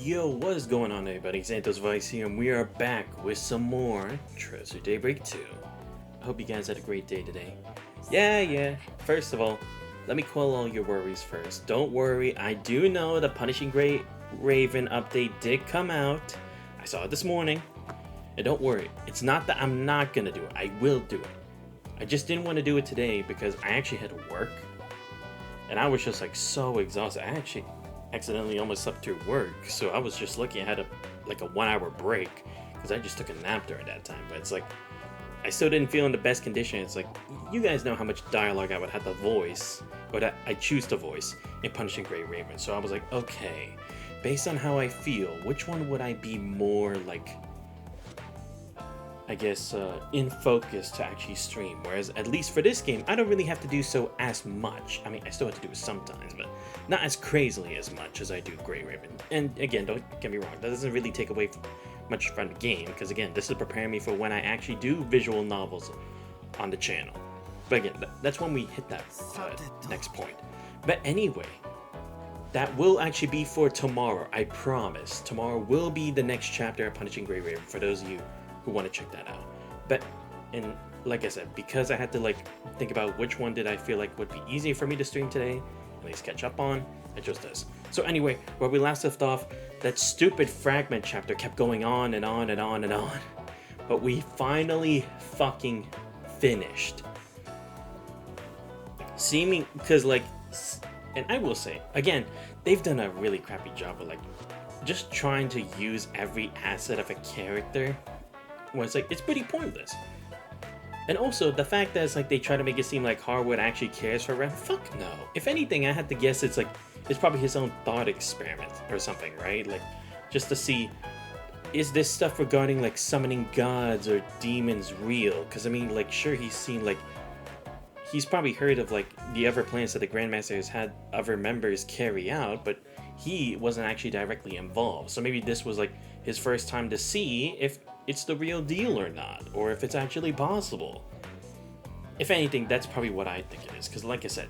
Yo, what is going on everybody? Santos Vice here, and we are back with some more Treasure Daybreak 2. I hope you guys had a great day today. Yeah. First of all, let me quell all your worries first. Don't worry, I do know the Punishing Great Raven update did come out. I saw it this morning. And don't worry, it's not that I'm not gonna do it. I will do it. I just didn't want to do it today because I actually had to work. And I was just like so exhausted. I actually accidentally almost slept through work, so I was just lucky I had a 1 hour break because I just took a nap during that time. But it's like I still didn't feel in the best condition. It's like you guys know how much dialogue I would have to voice, or that I choose to voice in Punishing Great Raven. So I was like, okay, based on how I feel, which one would I be more like, I guess, in focus to actually stream? Whereas at least for this game, I don't really have to do so as much. I mean, I still have to do it sometimes, but not as crazily as much as I do Great Raven. And again, don't get me wrong, that doesn't really take away much from the game, because again, this is preparing me for when I actually do visual novels on the channel. But again, that's when we hit that next point. But anyway, that will actually be for tomorrow, I promise. Tomorrow will be the next chapter of Punishing Great Raven, for those of you who want to check that out. But, and like I said, because I had to think about which one did I feel like would be easier for me to stream today, at least catch up on, I chose this. So anyway, where we last left off, that stupid fragment chapter kept going on and on and on and on. But we finally fucking finished. Because and I will say, again, they've done a really crappy job of just trying to use every asset of a character. Where it's pretty pointless. And also the fact that they try to make it seem like Harwood actually cares for Ren. Fuck no. If anything, I had to guess it's probably his own thought experiment or something, right? Just to see, is this stuff regarding summoning gods or demons real? Because I mean, sure, he's seen he's probably heard of the other plans that the Grandmaster has had other members carry out, but he wasn't actually directly involved. So maybe this was his first time to see if it's the real deal or not, or if it's actually possible. If anything, that's probably what I think it is, because like I said,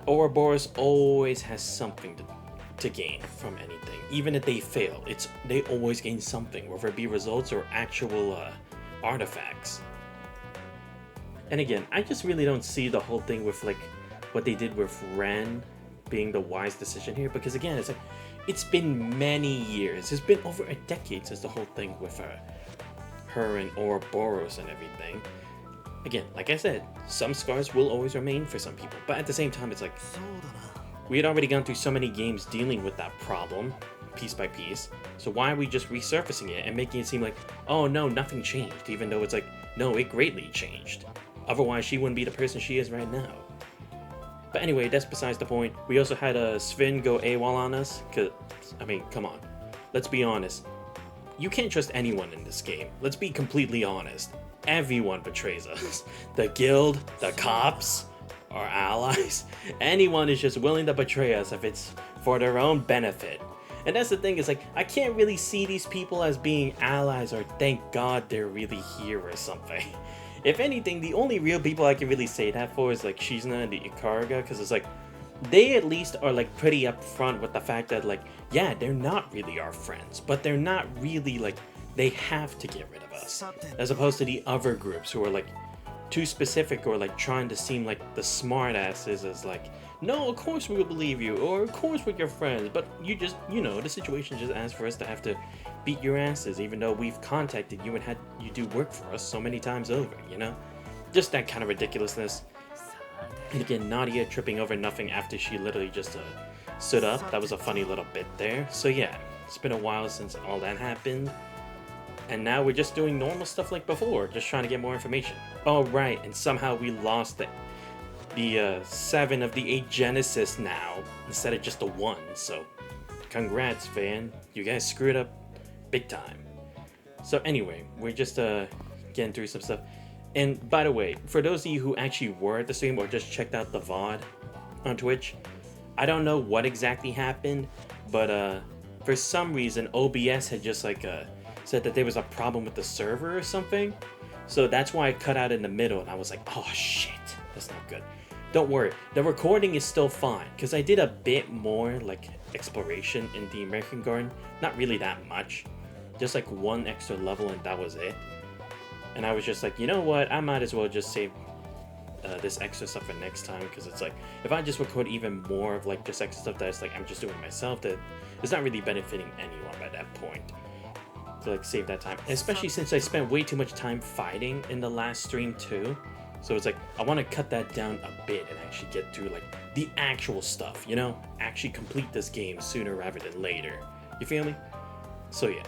Ouroboros always has something to gain from anything. Even if they fail, they always gain something, whether it be results or actual artifacts. And again, I just really don't see the whole thing with what they did with Ren being the wise decision here, because again, it's been many years. It's been over a decade since the whole thing with her and Ouroboros and everything. Again, like I said, some scars will always remain for some people, but at the same time, it's we had already gone through so many games dealing with that problem, piece by piece, so why are we just resurfacing it and making it seem oh no, nothing changed, even though it's no, it greatly changed. Otherwise, she wouldn't be the person she is right now. But anyway, that's besides the point. We also had Sven go AWOL on us, because, I mean, come on. Let's be honest. You can't trust anyone in this game. Let's be completely honest. Everyone betrays us. The guild, the cops, our allies. Anyone is just willing to betray us if it's for their own benefit. And that's the thing, is I can't really see these people as being allies or thank God they're really here or something. If anything, the only real people I can really say that for is Shizuna and the Ikaruga, because it's they at least are pretty upfront with the fact that yeah, they're not really our friends, but they're not really they have to get rid of us, as opposed to the other groups who are too specific or trying to seem the smart asses as no, of course we will believe you, or of course we're your friends, but you just, the situation just asks for us to have to beat your asses, even though we've contacted you and had you do work for us so many times over, Just that kind of ridiculousness. And again, Nadia tripping over nothing after she literally just stood up. That was a funny little bit there. So yeah, it's been a while since all that happened. And now we're just doing normal stuff like before, just trying to get more information. Oh right, and somehow we lost the 7 of the 8 Genesis now, instead of just the 1, so congrats, Van. You guys screwed up big time. So anyway, we're just getting through some stuff. And by the way, for those of you who actually were at the stream or just checked out the VOD on Twitch, I don't know what exactly happened, but for some reason OBS had just said that there was a problem with the server or something. So that's why I cut out in the middle, and I was oh shit, that's not good. don't worry, the recording is still fine because I did a bit more like exploration in the American Garden. Not really that much, just like one extra level and that was it. And I was just like, you know what, I might as well just save this extra stuff for next time, because it's like if I just record even more of like just extra stuff that's like I'm just doing myself, that it's not really benefiting anyone by that point. To like save that time, especially since I spent way too much time fighting in the last stream too. So it's like I want to cut that down a bit and actually get through like the actual stuff, you know, actually complete this game sooner rather than later. You feel me? So yeah.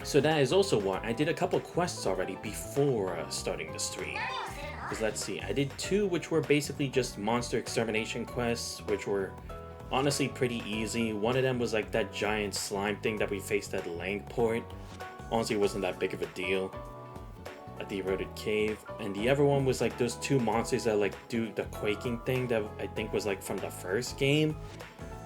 So that is also why I did a couple quests already before starting the stream. Because let's see, I did 2 which were basically just monster extermination quests, which were honestly pretty easy. One of them was like that giant slime thing that we faced at Langport. Honestly, it wasn't that big of a deal at the eroded cave. And the other one was like those 2 monsters that like do the quaking thing that I think was like from the first game.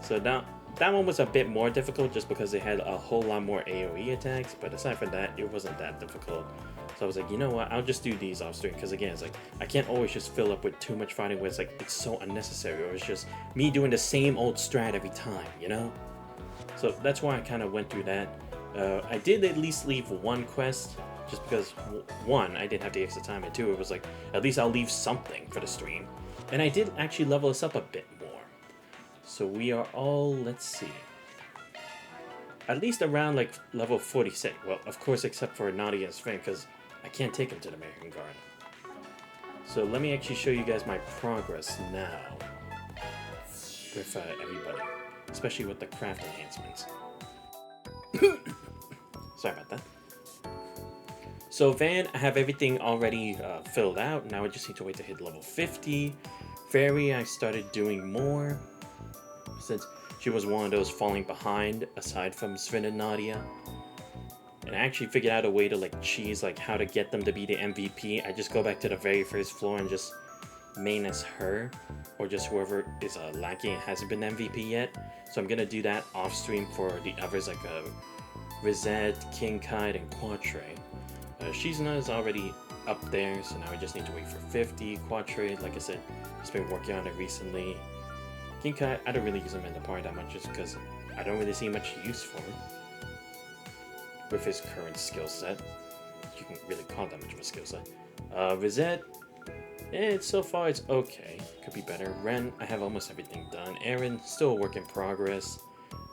So that one was a bit more difficult just because they had a whole lot more AoE attacks, but aside from that, it wasn't that difficult. So I was like, you know what, I'll just do these off stream, because again, it's like I can't always just fill up with too much fighting where it's like it's so unnecessary, or it's just me doing the same old strat every time, you know? So that's why I kind of went through that. I did at least leave one quest, just because one, I didn't have the extra time, and 2, it was like at least I'll leave something for the stream. And I did actually level us up a bit more. So we are all, let's see, at least around like level 46. Well, of course, except for Nadia and Sven, because I can't take him to the American Garden. So let me actually show you guys my progress now with everybody, especially with the craft enhancements. Sorry about that. So Van, I have everything already filled out. Now I just need to wait to hit level 50. Fairy, I started doing more, since she was one of those falling behind aside from Sven and Nadia. And I actually figured out a way to like cheese like how to get them to be the MVP. I just go back to the very first floor and just main as her, or just whoever is lacking and hasn't been MVP yet. So I'm gonna do that off stream for the others like Rizette, King Kite, and Quatre. Shizuna is already up there, so now I just need to wait for 50. Quatre, like I said, just been working on it recently. King Kite, I don't really use him in the party that much just because I don't really see much use for him with his current skill set. You can really call that much of a skill set. Rizette, so far it's okay. Could be better. Ren, I have almost everything done. Aaron, still a work in progress.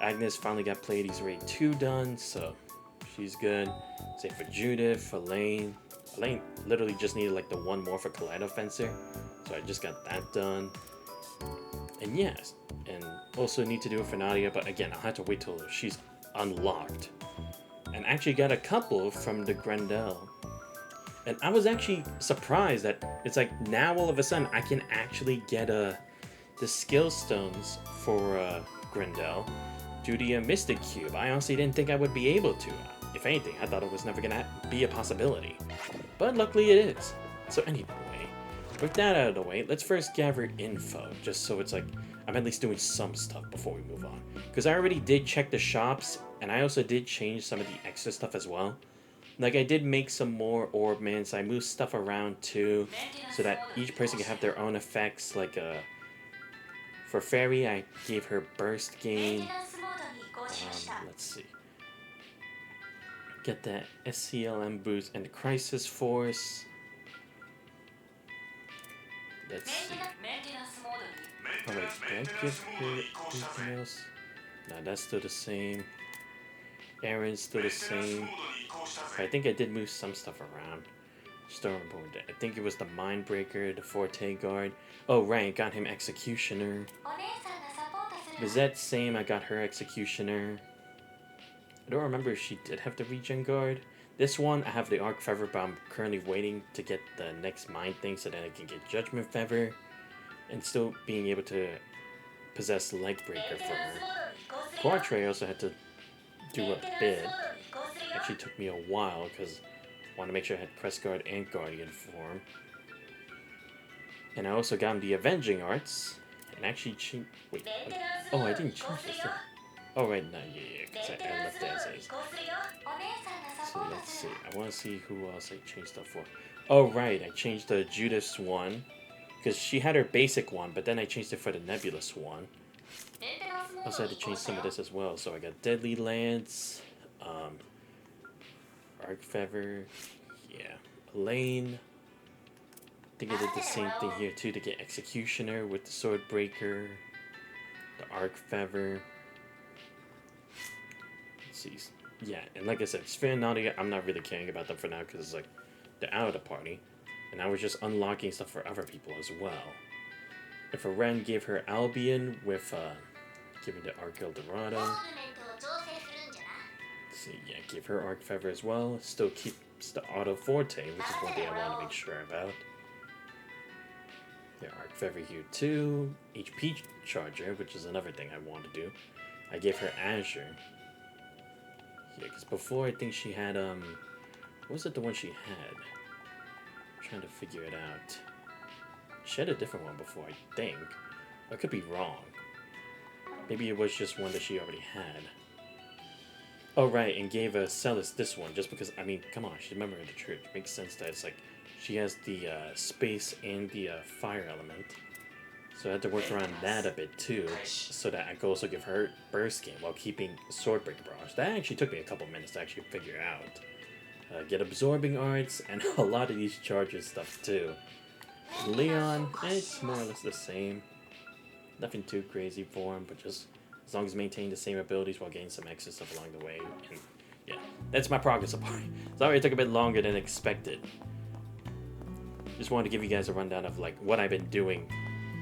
Agnes finally got Pleiades Raid 2 done, so she's good. Same for Judith, Elaine. Elaine literally just needed like the one more for Kaleido Fencer, so I just got that done. And yes, and also need to do it for Nadia, but again, I'll have to wait till she's unlocked. And actually got a couple from the Grendel. And I was actually surprised that it's like now all of a sudden I can actually get the skill stones for Grendel due to the Mystic Cube. I honestly didn't think I would be able to. If anything, I thought it was never gonna be a possibility. But luckily it is. So anyway, with that out of the way, let's first gather info, just so it's like I'm at least doing some stuff before we move on. Because I already did check the shops, and I also did change some of the extra stuff as well. Like I did make some more orb mints, I moved stuff around too, so that each person can have their own effects. Like for Fairy, I gave her burst gain. Let's see. Get that SCLM boost and the Crisis Force. Let's see. Oh wait, did I give her anything else? No, that's still the same. Aaron's still the same. I think I did move some stuff around. Just don't remember what I think it was the Mindbreaker, the Forte Guard. Oh right, got him Executioner. Bizette, same, I got her Executioner. I don't remember if she did have the Regen Guard. This one, I have the Arc Feather, but I'm currently waiting to get the next Mind thing so that I can get Judgment Feather. And still being able to possess Legbreaker for her. Quatre also had to do a bit. Actually took me a while because I wanted to make sure I had Crest Guard and Guardian form. And I also got him the Avenging Arts. And actually wait. Oh, I didn't change this. Oh, right, no, yeah, because I left it as is. So let's see. I want to see who else I changed stuff for. Oh, right, I changed the Judas one. Because she had her basic one, but then I changed it for the nebulous one. I also had to change some of this as well. So I got Deadly Lance, Arc Feather, yeah, Elaine. I think I did the same thing here too to get Executioner with the Sword Breaker, the Arc Feather. Let's see. Yeah, and like I said, Sphere and Nadia, I'm not really caring about them for now because it's like they're out of the party. And I was just unlocking stuff for other people as well. If a Ren gave her Albion with giving the Arc Eldorado. Let's see, yeah, give her Arc Feather as well. Still keeps the Auto Forte, which is one thing I want to make sure about. Yeah, Arc Feather here too. HP Charger, which is another thing I want to do. I gave her Azure. Yeah, because before I think she had, what was it the one she had? I'm trying to figure it out. She had a different one before, I think. I could be wrong. Maybe it was just one that she already had. Oh, right, and gave Celis this one, just because, I mean, come on, she's a member of the church. It makes sense that it's like, she has the space and the fire element. So I had to work around that a bit too, so that I could also give her Burst Game while keeping Swordbreaker Barrage. That actually took me a couple minutes to actually figure out. Get Absorbing Arts, and a lot of these charges stuff too. Leon, it's more or less the same. Nothing too crazy for him, but just as long as maintaining the same abilities while getting some extra stuff along the way. And yeah, that's my progress report. Sorry it took a bit longer than expected. Just wanted to give you guys a rundown of like what I've been doing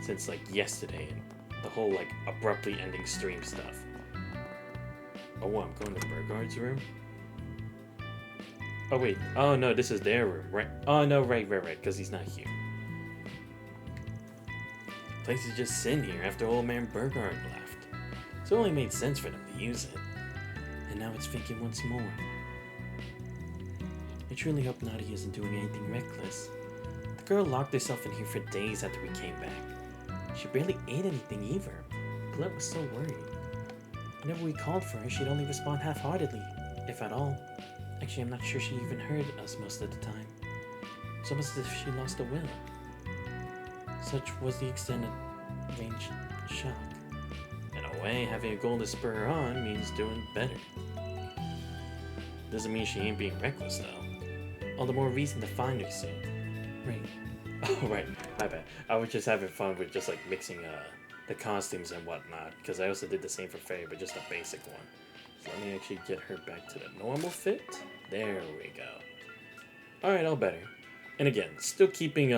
since like yesterday and the whole like abruptly ending stream stuff. Oh, I'm going to Burgard's room? Oh wait, oh no, this is their room, right? Oh no, right, because he's not here. Place is just sitting here after old man Burgard left. So it only made sense for them to use it. And now it's thinking once more. I truly hope Nadia isn't doing anything reckless. The girl locked herself in here for days after we came back. She barely ate anything either. Colette was so worried. Whenever we called for her, she'd only respond half-heartedly, if at all. Actually, I'm not sure she even heard us most of the time. It's almost as if she lost the will. Such was the extent of range shock. In a way, having a goal to spur her on means doing better. Doesn't mean she ain't being reckless, though. All the more reason to find her soon. Right. Oh, right. My bad. I was just having fun with just, like, mixing the costumes and whatnot, because I also did the same for Faye, but just a basic one. So let me actually get her back to the normal fit. There we go. Alright, all better. And again, still keeping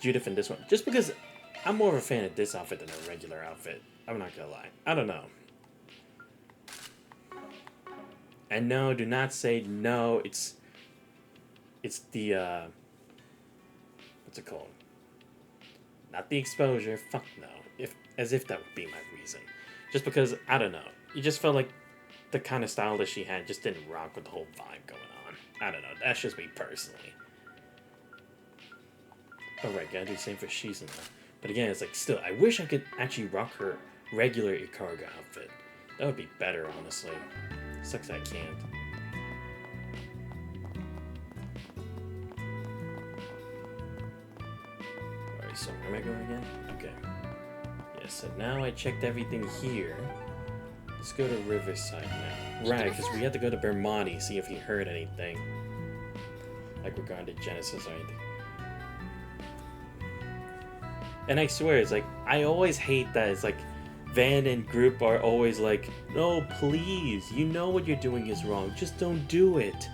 Judith in this one, just because I'm more of a fan of this outfit than a regular outfit. I'm not gonna lie. I don't know. And no, do not say no. It's the what's it called? Not the exposure. Fuck no. As if that would be my reason. Just because I don't know. You just felt like the kind of style that she had just didn't rock with the whole vibe going on. I don't know. That's just me personally. Alright, gotta do the same for Shizen though. But again, it's like still, I wish I could actually rock her regular Ikaruga outfit. That would be better, honestly. Sucks that I can't. Alright, so where am I going again? Okay. Yeah, so now I checked everything here. Let's go to Riverside now. Right, because we had to go to Bermonti, see if he heard anything. Like regarding Genesis or anything. And I swear, it's like, I always hate that. It's like, Van and group are always like, no, please, you know what you're doing is wrong. Just don't do it.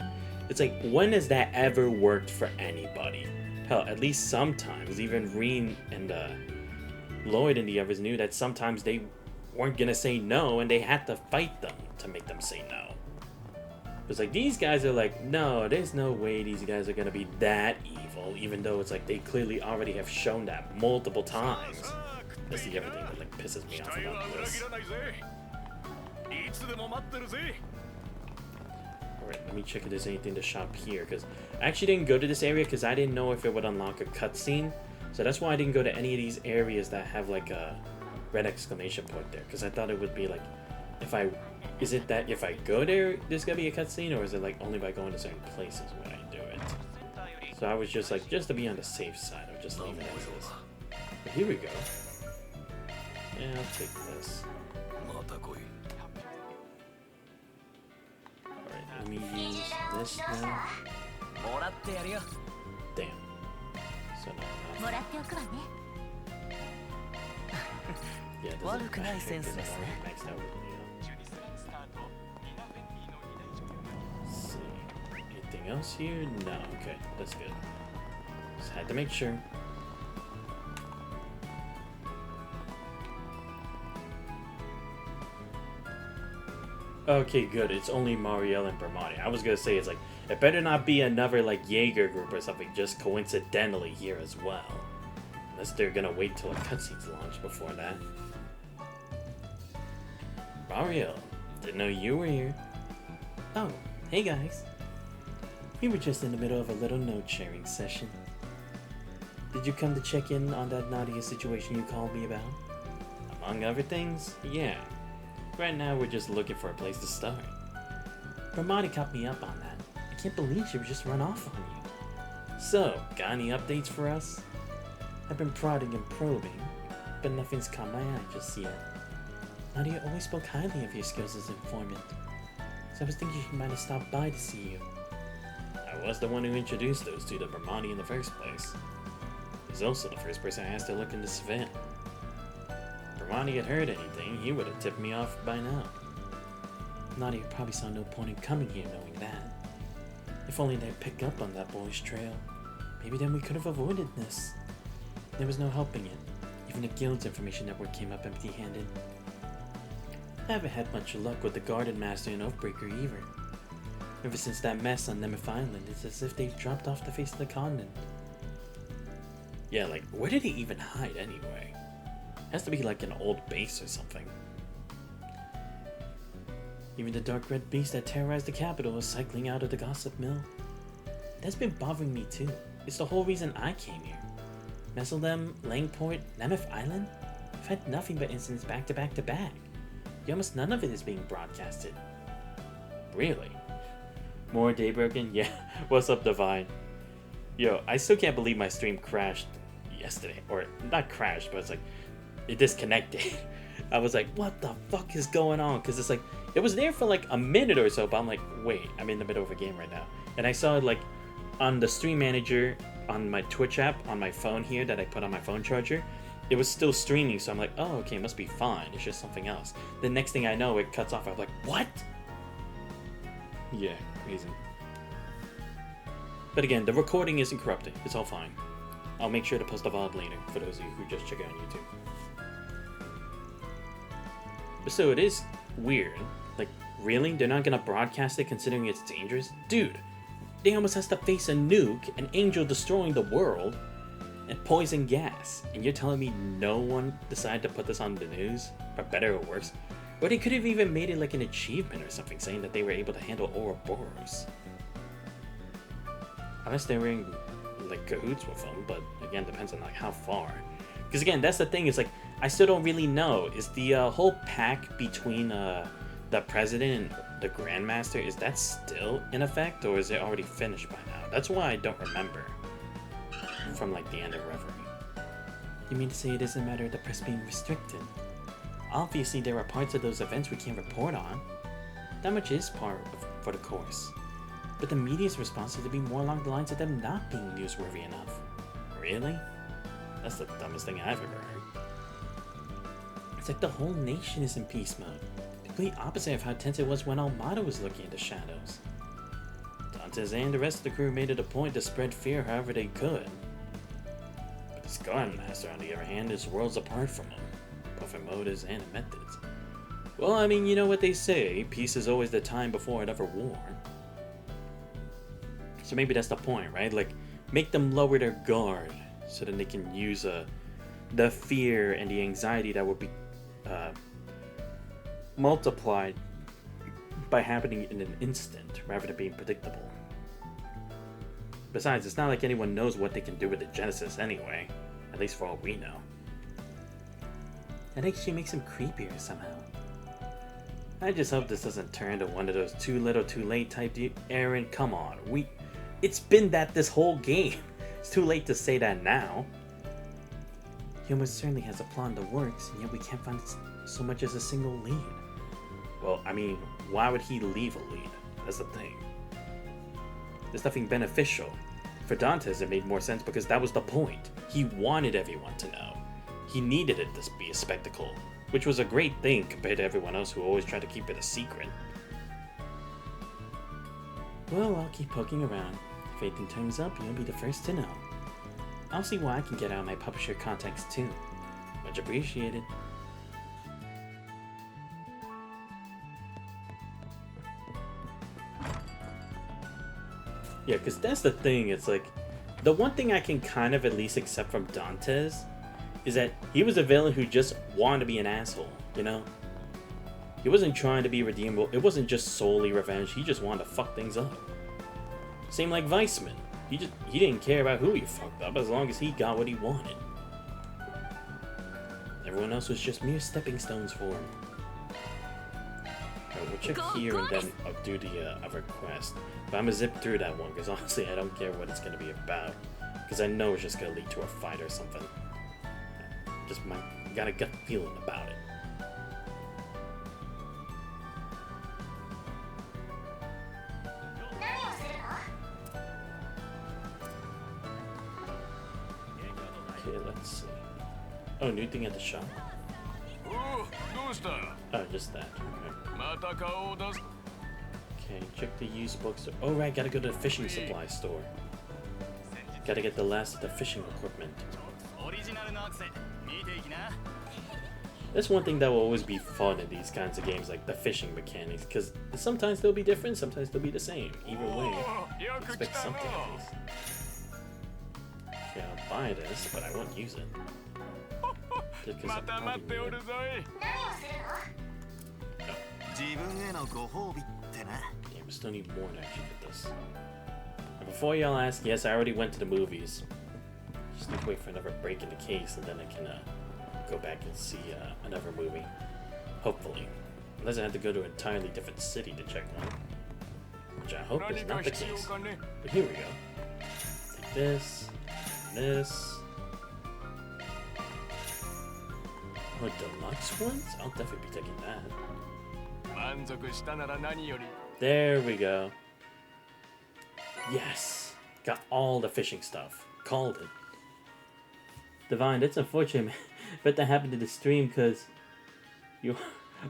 It's like, when has that ever worked for anybody? Hell, at least sometimes, even Reen and Lloyd and the others knew that sometimes they weren't gonna say no, and they had to fight them to make them say no. It's like, these guys are like, no, there's no way these guys are gonna be that evil, even though it's like they clearly already have shown that multiple times. That's the other thing that like pisses me off about this. Alright, let me check if there's anything to shop here, because I actually didn't go to this area because I didn't know if it would unlock a cutscene. So that's why I didn't go to any of these areas that have like a red exclamation point there, because I thought it would be like, is it that if I go there, there's gonna be a cutscene, or is it like only by going to certain places when I do it? So I was just like, just to be on the safe side, I'll just leave it as is. But here we go. Yeah, I'll take this. Alright, let me use this now. Damn. So not enough. Yeah, it doesn't matter because I'm already maxed out with Leo. Let's see. Anything else here? No, okay, that's good. Just had to make sure. Okay, good. It's only Marielle and Bermani. I was gonna say it's like it better not be another like Jaeger group or something just coincidentally here as well. Unless they're gonna wait till a cutscene's launched before that. Marielle, didn't know you were here. Oh, hey guys. We were just in the middle of a little note-sharing session. Did you come to check in on that naughty situation you called me about? Among other things, yeah. Right now, we're just looking for a place to start. Ramadi caught me up on that. I can't believe she would just run off on you. So, got any updates for us? I've been prodding and probing, but nothing's caught my eye just yet. Nadia always spoke highly of your skills as an informant, so I was thinking she might have stopped by to see you. I was the one who introduced those two to Ramadi in the first place. He's also the first person I asked to look into Savannah. If Ramadi had heard anything, he would have tipped me off by now. Nadia probably saw no point in coming here knowing that. If only they'd pick up on that boy's trail. Maybe then we could have avoided this. There was no helping it. Even the guild's information network came up empty-handed. I haven't had much luck with the Garden Master and Oathbreaker either. Ever since that mess on Nemeth Island, it's as if they've dropped off the face of the continent. Yeah, like, where did he even hide anyway? Has to be like an old base or something. Even the dark red beast that terrorized the capital is cycling out of the gossip mill. That's been bothering me too. It's the whole reason I came here. Messeldem, Langport, Nemeth Island? I've had nothing but incidents back to back to back. Yet almost none of it is being broadcasted. Really? More Daybreak? Yeah, what's up, Divine? Yo, I still can't believe my stream crashed yesterday. Or, not crashed, but it's like, it disconnected. I was like, what the fuck is going on? Because it's like, it was there for like a minute or so, but I'm like, wait, I'm in the middle of a game right now. And I saw it like on the stream manager on my Twitch app on my phone here that I put on my phone charger. It was still streaming, so I'm like, oh, okay, it must be fine. It's just something else. The next thing I know, it cuts off. I'm like, what? Yeah, crazy. But again, the recording isn't corrupted. It's all fine. I'll make sure to post a VOD later for those of you who just check it on YouTube. But so it is weird. Like, really? They're not gonna broadcast it considering it's dangerous? Dude, they almost has to face a nuke, an angel destroying the world, and poison gas. And you're telling me no one decided to put this on the news? For better or worse? Or they could have even made it like an achievement or something, saying that they were able to handle Ouroboros. Unless they were in like cahoots with them, but again, depends on like how far. Because again, that's the thing, is like, I still don't really know. Is the whole pact between the president and the Grandmaster, is that still in effect, or is it already finished by now? That's why I don't remember from like the end of Reverie. You mean to say it isn't a matter of the press being restricted? Obviously there are parts of those events we can't report on. That much is par for the course. But the media's response seems to be more along the lines of them not being newsworthy enough. Really? That's the dumbest thing I've ever heard. It's like the whole nation is in peace mode. The complete opposite of how tense it was when Almada was looking into shadows. Dantes and the rest of the crew made it a point to spread fear however they could. But this Garden Master, on the other hand, is worlds apart from him, both in motives and in methods. Well, I mean, you know what they say, peace is always the time before another war. So maybe that's the point, right? Like, make them lower their guard so that they can use the fear and the anxiety that would be multiplied by happening in an instant rather than being predictable. Besides, it's not like anyone knows what they can do with the Genesis anyway, at least for all we know. That actually makes him creepier somehow. I just hope this doesn't turn into one of those too little too late type Aaron, come on, It's been that this whole game. It's too late to say that now. He almost certainly has a plan that works, and yet we can't find so much as a single lead. Well, I mean, why would he leave a lead? That's the thing. There's nothing beneficial. For Dantes, it made more sense because that was the point. He wanted everyone to know. He needed it to be a spectacle, which was a great thing compared to everyone else who always tried to keep it a secret. Well, I'll keep poking around. If anything turns up, you'll be the first to know. I'll see what I can get out of my publisher contacts too. Much appreciated. Yeah, because that's the thing, it's like, the one thing I can kind of at least accept from Dantes is that he was a villain who just wanted to be an asshole, you know? He wasn't trying to be redeemable, it wasn't just solely revenge, he just wanted to fuck things up. Same like Weissman, he didn't care about who he fucked up as long as he got what he wanted. Everyone else was just mere stepping stones for him. We'll check here and then I'll do the other quest. But I'm gonna zip through that one because honestly I don't care what it's gonna be about. Because I know it's just gonna lead to a fight or something. Just got a gut feeling about it. Okay, let's see. Oh, new thing at the shop? Oh, just that. Okay. Okay, check the used bookstore. Oh right, gotta go to the fishing supply store. Gotta get the last of the fishing equipment. That's one thing that will always be fun in these kinds of games, like the fishing mechanics, because sometimes they'll be different, sometimes they'll be the same. Either way, expect something at least. Okay, I'll buy this, but I won't use it. Just because I'm probably new. Damn, I still need more to actually get this. And before y'all ask, yes, I already went to the movies. Just need to wait for another break in the case, and then I can go back and see another movie. Hopefully. Unless I have to go to an entirely different city to check one. Which I hope is not the case. But here we go. Take this, and this. Oh, deluxe ones? I'll definitely be taking that. There we go. Yes! Got all the fishing stuff. Called it. Divine, that's unfortunate, man. But that happened to the stream because you...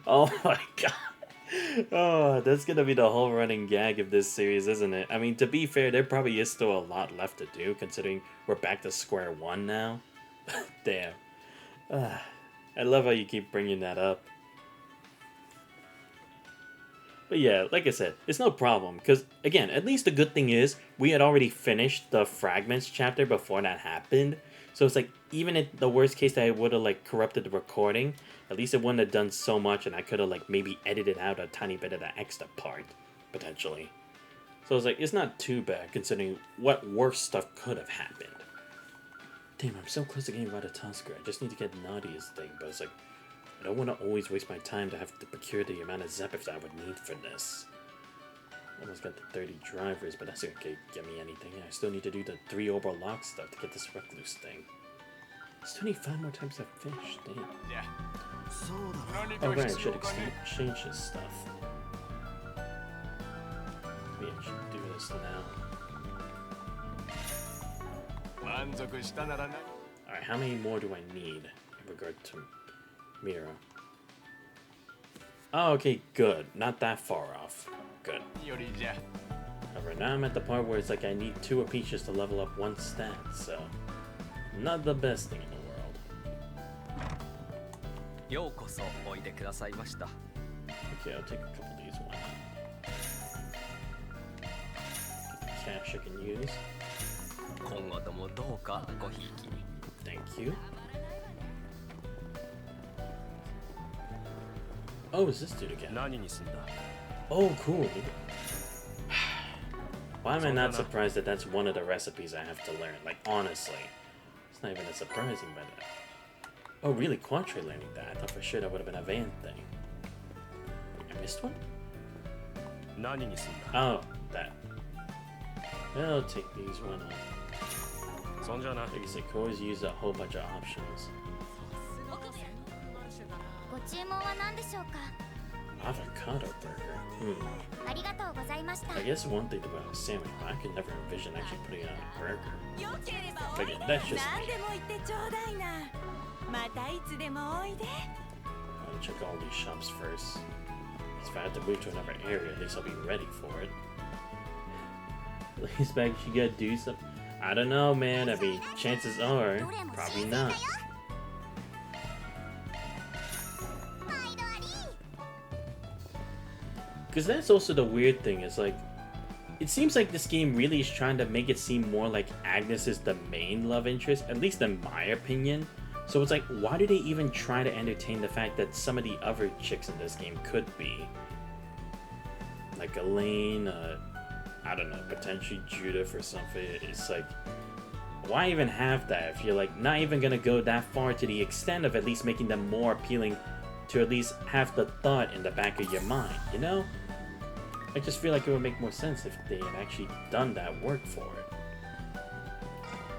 Oh my god. Oh, that's gonna be the whole running gag of this series, isn't it? I mean, to be fair, there probably is still a lot left to do, considering we're back to square one now. Damn. I love how you keep bringing that up. But yeah, like I said, it's no problem, because, again, at least the good thing is, we had already finished the Fragments chapter before that happened, so it's like, even in the worst case that I would have, like, corrupted the recording, at least it wouldn't have done so much, and I could have, like, maybe edited out a tiny bit of the extra part, potentially. So it's like, it's not too bad, considering what worse stuff could have happened. Damn, I'm so close to getting Ratatoskr. I just need to get Nadia's thing, but it's like, I don't want to always waste my time to have to procure the amount of Zephyrs that I would need for this. Almost got the 30 drivers, but that's okay, get me anything. I still need to do the 3 Ober Lock stuff to get this Recluse thing. Still need 5 more times that fish, damn. Yeah. Oh right, I should exchange this stuff. Maybe I should do this now. Alright, how many more do I need in regard to Mira? Oh, okay, good. Not that far off. Good. However, now I'm at the part where it's like I need 2 apiece just to level up 1 stat, so... Not the best thing in the world. Okay, I'll take a couple of these. Why not? Cash I can use. Thank you. Oh, is this dude again? Oh, cool. Why am I not surprised that that's one of the recipes I have to learn? Like, honestly. It's not even that surprising, but... Oh, really? Quantre learning that? I thought for sure that would have been a Van thing. I missed one? Oh, that. I'll take these, why not? Like I said, could always use a whole bunch of options. Avocado burger. I guess one thing about a sandwich, but I could never envision actually putting it on a burger. Again, that's just me. I'll check all these shops first. If I have to move to another area, at least I'll be ready for it. Ladies back, she gotta do something. I don't know, man. I mean, chances are, probably not. Because that's also the weird thing, is like, it seems like this game really is trying to make it seem more like Agnes is the main love interest, at least in my opinion. So it's like, why do they even try to entertain the fact that some of the other chicks in this game could be? Like Elaine, I don't know, potentially Judith or something. It's like, why even have that if you're like not even gonna go that far to the extent of at least making them more appealing to at least have the thought in the back of your mind, you know? I just feel like it would make more sense if they had actually done that work for it.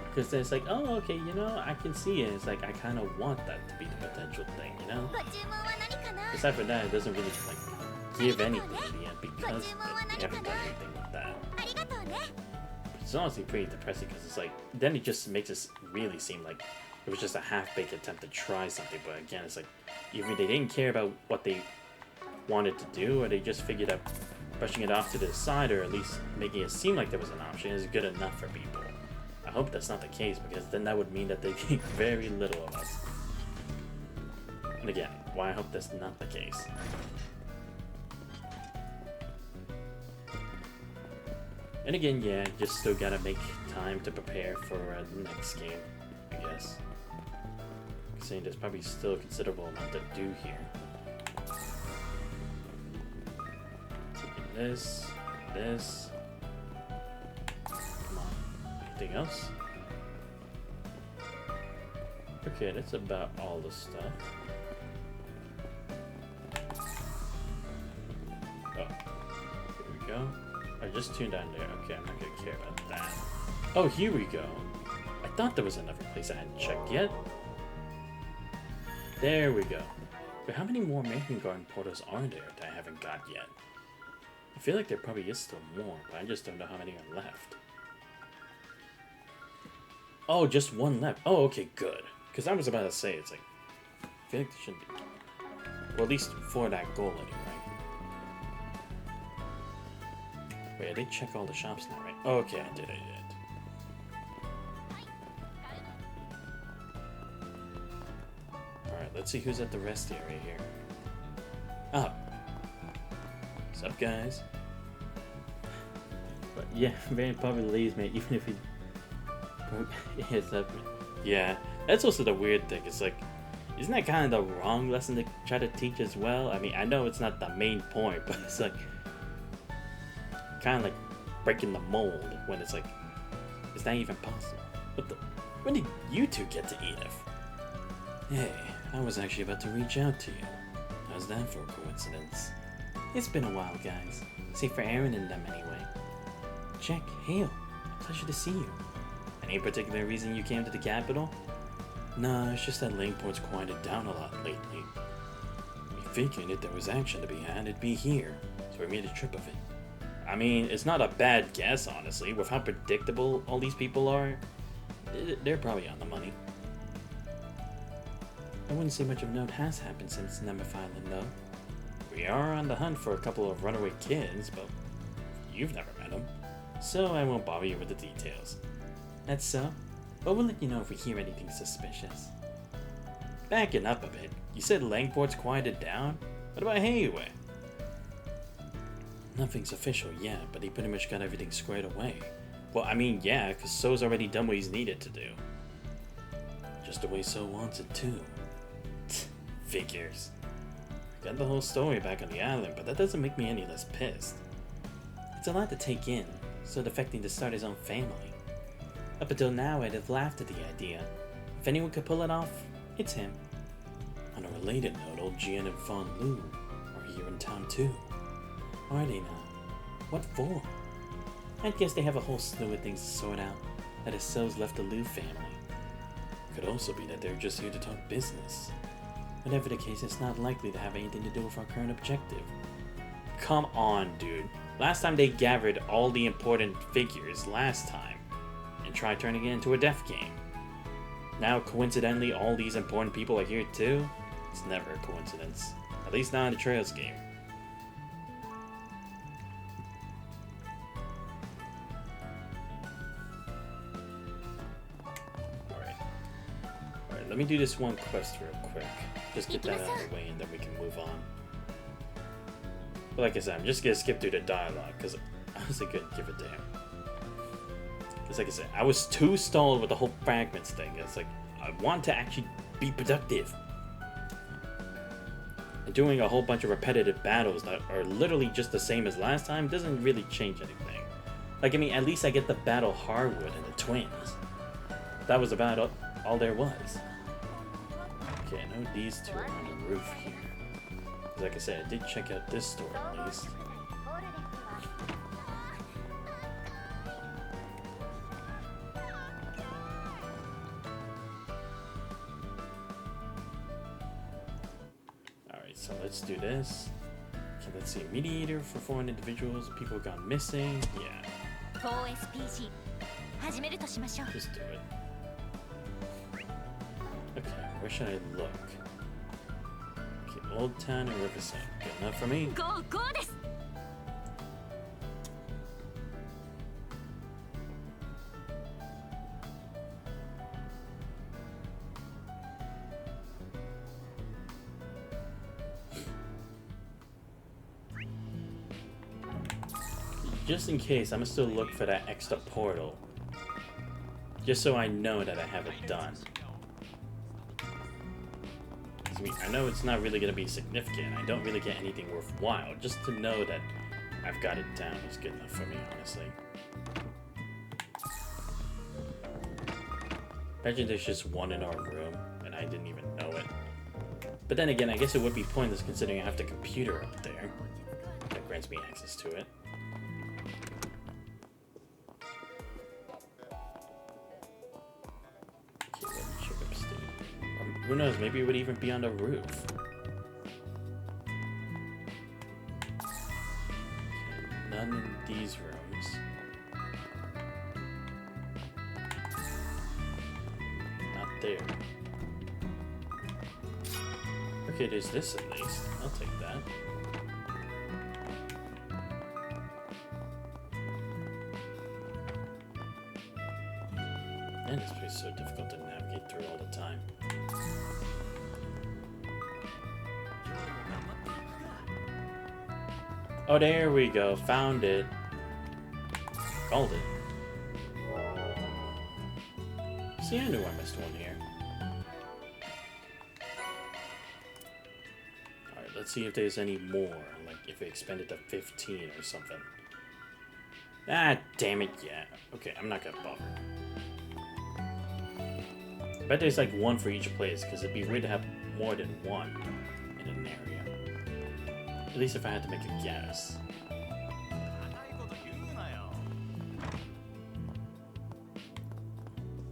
Because then it's like, oh, okay, you know, I can see it. It's like, I kind of want that to be the potential thing, you know? Aside from that, it doesn't really, like, give anything in the end because they haven't done anything with that. It's honestly pretty depressing because it's like, then it just makes it really seem like it was just a half-baked attempt to try something. But again, it's like, either they didn't care about what they wanted to do, or they just figured out brushing it off to the side, or at least making it seem like there was an option is good enough for people. I hope that's not the case, because then that would mean that they think very little of us. And again, why I hope that's not the case. And again, yeah, just still gotta make time to prepare for the next game, I guess. Saying there's probably still a considerable amount to do here. Taking this. Come on. Anything else? Okay, that's about all the stuff. Oh, here we go. I just tuned down there. Okay, I'm not gonna care about that. Oh, here we go. I thought there was another place I hadn't checked yet. There we go. But how many more American Garden portals are there that I haven't got yet? I feel like there probably is still more, but I just don't know how many are left. Oh, just one left. Oh, okay, good. Because I was about to say, it's like, I feel like there shouldn't be. Well, at least for that goal anyway. Wait, I did check all the shops now, right? Oh, okay, I did. Alright, let's see who's at the rest area here. Ah. What's up, guys? But yeah, very probably leaves, mate, even if he... Yeah, that's also the weird thing. It's like, isn't that kind of the wrong lesson to try to teach as well? I mean, I know it's not the main point, but it's like... kind of like breaking the mold when it's like, it's not even possible. When did you two get to Edith? Hey, I was actually about to reach out to you. How's that for a coincidence? It's been a while, guys. Say for Aaron and them anyway. Jack, hail. Pleasure to see you. Any particular reason you came to the capital? No, it's just that Langport's quieted down a lot lately. We figured if there was action to be had, it'd be here, so we made a trip of it. I mean, it's not a bad guess, honestly. With how predictable all these people are, they're probably on the money. I wouldn't say much of note has happened since Nemeth Island, though. We are on the hunt for a couple of runaway kids, but you've never met them, so I won't bother you with the details. That's so, but we'll let you know if we hear anything suspicious. Backing up a bit, you said Langport's quieted down? What about Hayway? Nothing's official yet, but he pretty much got everything squared away. Well, I mean, yeah, because So's already done what he's needed to do. Just the way So wants it, too. Figures. I got the whole story back on the island, but that doesn't make me any less pissed. It's a lot to take in, so defecting to start his own family. Up until now, I'd have laughed at the idea. If anyone could pull it off, it's him. On a related note, old Jian and Fan Lu are here in town, too. Are they now? What for? I guess they have a whole slew of things to sort out that Estelle's left the Liu family. Could also be that they're just here to talk business. Whatever the case, it's not likely to have anything to do with our current objective. Come on, dude. Last time they gathered all the important figures last time and tried turning it into a death game. Now, coincidentally, all these important people are here too? It's never a coincidence. At least not in the Trails game. Alright, let me do this one quest real quick. Just get that out of the way and then we can move on. But like I said, I'm just gonna skip through the dialogue because I honestly couldn't give a damn. Because like I said, I was too stalled with the whole fragments thing. It's like, I want to actually be productive. And doing a whole bunch of repetitive battles that are literally just the same as last time doesn't really change anything. Like, I mean, at least I get the battle Harwood and the twins. That was about all there was. Okay, I know these two are on the roof here. Like I said, I did check out this store at least. Alright, so let's do this. Okay, let's see. Mediator for foreign individuals. People gone missing. Yeah. Just do it. Okay, where should I look? Okay, Old Town and Riverside. Good enough for me. Just in case, I'm gonna still look for that extra portal. Just so I know that I have it done. I mean, I know it's not really going to be significant. I don't really get anything worthwhile. Just to know that I've got it down is good enough for me, honestly. Imagine there's just one in our room, and I didn't even know it. But then again, I guess it would be pointless considering I have the computer up there. That grants me access to it. Who knows, maybe it would even be on the roof. None in these rooms. Not there. Okay, there's this at least. I'll take that. Man, this place is so difficult to navigate through all the time. Oh, there we go. Found it. Called it. See, I knew I missed one here. Alright, let's see if there's any more. Like, if it expanded to 15 or something. Ah, damn it, yeah. Okay, I'm not gonna bother. I bet there's like one for each place, because it'd be weird to have more than one in an area. At least if I had to make a guess.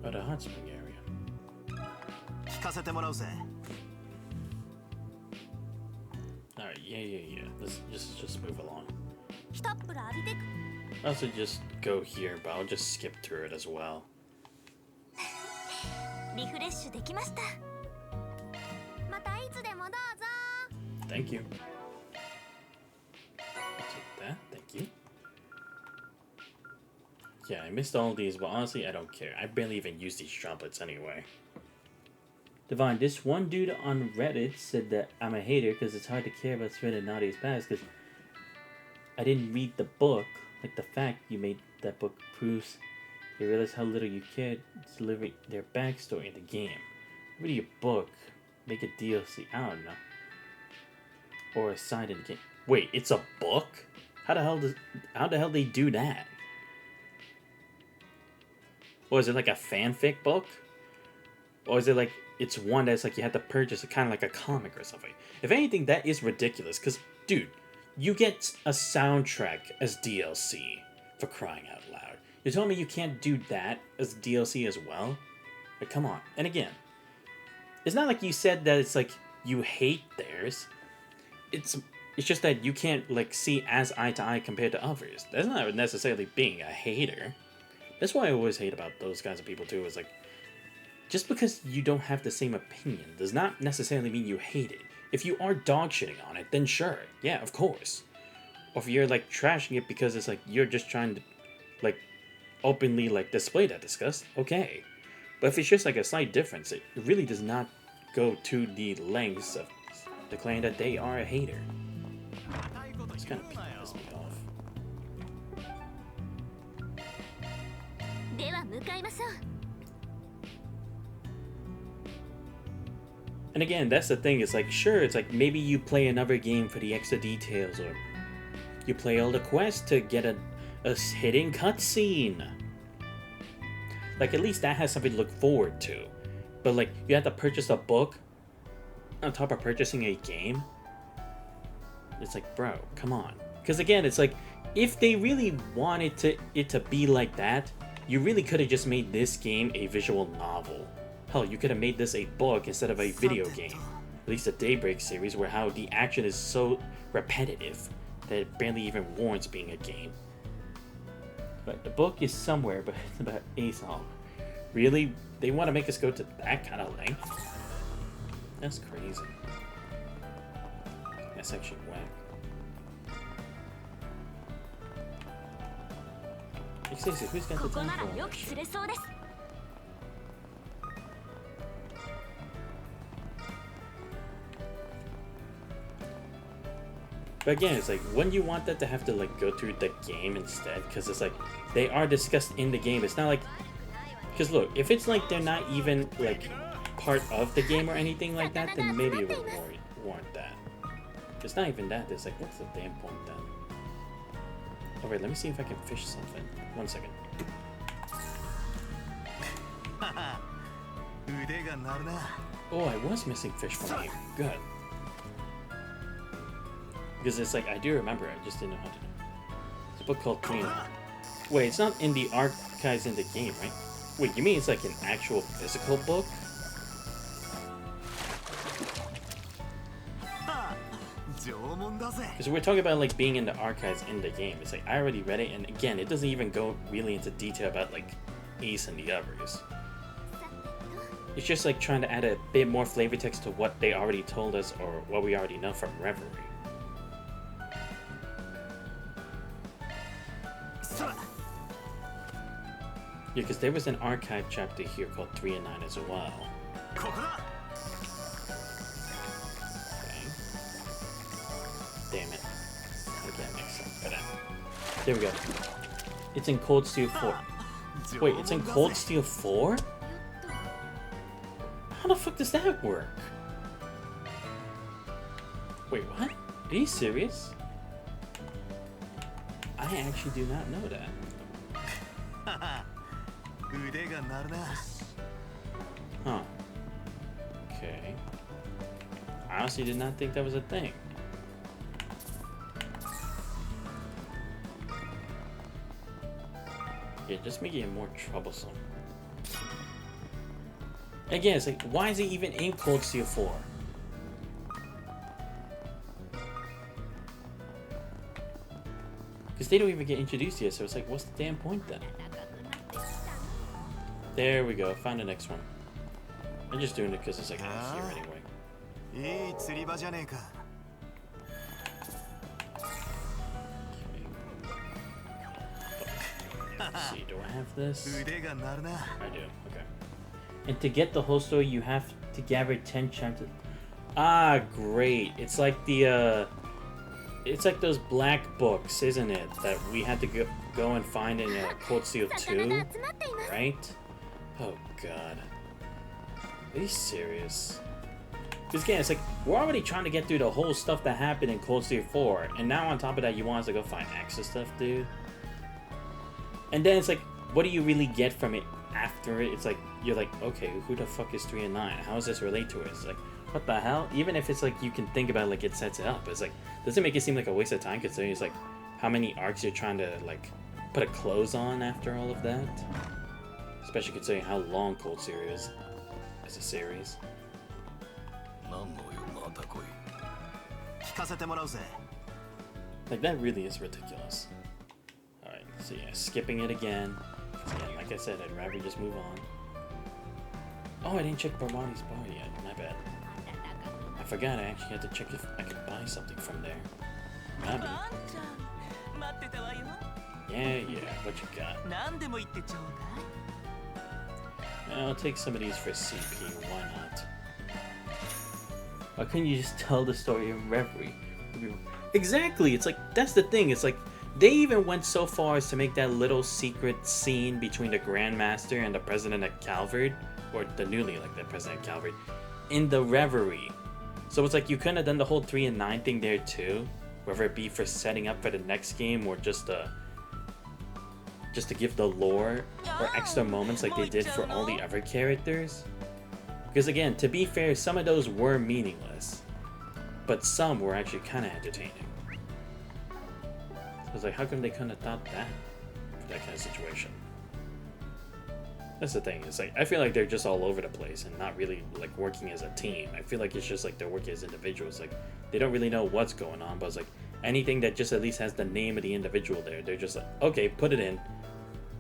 Oh, the hot spring area. Alright, yeah. Let's just move along. I'll also just go here, but I'll just skip through it as well. Thank you. I'll take that, thank you. Yeah, I missed all these, but honestly, I don't care. I barely even use these droplets anyway. Divine, this one dude on Reddit said that I'm a hater because it's hard to care about Sven and Nadia's past because I didn't read the book. Like, the fact you made that book proves you realize how little you cared to deliver their backstory in the game. Read a book, make a DLC, I don't know. Or a side in the game. Wait, it's a book? How the hell they do that? Or is it like a fanfic book? Or is it like, it's one that's like you have to purchase it kind of like a comic or something? If anything, that is ridiculous. Because, dude, you get a soundtrack as DLC For crying out loud. You're telling me you can't do that as DLC as well? Like, come on. And again, it's not like you said that it's like you hate theirs. It's just that you can't like see as eye to eye compared to others. That's not necessarily being a hater. That's why I always hate about those kinds of people too. Is like, just because you don't have the same opinion does not necessarily mean you hate it. If you are dog shitting on it, then sure, yeah, of course. Or if you're like trashing it because it's like you're just trying to like openly like display that disgust, okay. But if it's just like a slight difference, it really does not go to the lengths of declaring that they are a hater. It's kind of pisses me off. And again, that's the thing, it's like, sure, it's like maybe you play another game for the extra details, or you play all the quests to get a hidden cutscene. Like, at least that has something to look forward to. But like, you have to purchase a book on top of purchasing a game? It's like, bro, come on. Because again, it's like, if they really wanted it to be like that, you really could have just made this game a visual novel. Hell, you could have made this a book instead of a video game. At least the Daybreak series, where how the action is so repetitive that it barely even warrants being a game. But the book is somewhere, but it's about Aesop. Really? They want to make us go to that kind of length? That's crazy. That's actually whack. Seriously, who's got the time for all this shit? But again, it's like, wouldn't you want that to have to like go through the game instead? Because it's like, they are discussed in the game. It's not like, because look, if it's like they're not even like part of the game or anything like that, then maybe it would warrant that. It's not even that. It's like, what's the damn point then? Alright, let me see if I can fish something. 1 second. Oh, I was missing fish from here. Good. Because it's like, I do remember, I just didn't know how to do it. It's a book called 3-9. Wait, it's not in the archives in the game, right? Wait, you mean it's like an actual physical book? Because we're talking about like being in the archives in the game. It's like, I already read it, and again, it doesn't even go really into detail about like Ace and the others. It's just like trying to add a bit more flavor text to what they already told us or what we already know from Reverie. Yeah, because there was an archive chapter here called 3 and 9 as well. Okay. Damn it. Again, makes sense. But there we go. It's in Cold Steel 4. Wait, it's in Cold Steel 4? How the fuck does that work? Wait, what? Are you serious? I actually do not know that. Huh. Okay. I honestly did not think that was a thing. Yeah, just making it more troublesome. Again, it's like, why is he even in Cold Steel 4? Because they don't even get introduced yet, so it's like, what's the damn point then? There we go, found the next one. I'm just doing it because it's like here anyway. Okay. Let's see, do I have this? I do, okay. And to get the whole story, you have to gather 10 chapters. Ah, great. It's like the, it's like those black books, isn't it? That we had to go and find in Cold Steel 2, right? Oh, God. Are you serious? Because again, it's like, we're already trying to get through the whole stuff that happened in Cold Steel 4, and now on top of that, you want us to go find extra stuff, dude? And then it's like, what do you really get from it after it? It's like, you're like, okay, who the fuck is 3 and 9? How does this relate to it? It's like, what the hell? Even if it's like, you can think about like, it sets it up. It's like, does it make it seem like a waste of time considering it's like, how many arcs you're trying to like, put a close on after all of that. Especially considering how long Cold Zero is as a series. Like, that really is ridiculous. Alright, so yeah, skipping it again. Again, like I said, I'd rather just move on. Oh, I didn't check Barmani's bar yet. My bad. I forgot I actually had to check if I could buy something from there. Maybe. Yeah, what you got? I'll take some of these for CP, why not? Why couldn't you just tell the story in Reverie? Exactly, it's like, that's the thing, it's like, they even went so far as to make that little secret scene between the Grandmaster and the President of Calvard, or the newly elected President of Calvard, in the Reverie. So it's like, you couldn't have done the whole 3 and 9 thing there too, whether it be for setting up for the next game or just to give the lore or extra moments like they did for all the other characters. Because again, to be fair, some of those were meaningless, but some were actually kind of entertaining. So I was like, how come they couldn't have thought that for that kind of situation? That's the thing, it's like, I feel like they're just all over the place and not really like working as a team. I feel like it's just like they're working as individuals. Like, they don't really know what's going on, but it's like anything that just at least has the name of the individual there, they're just like, okay, put it in.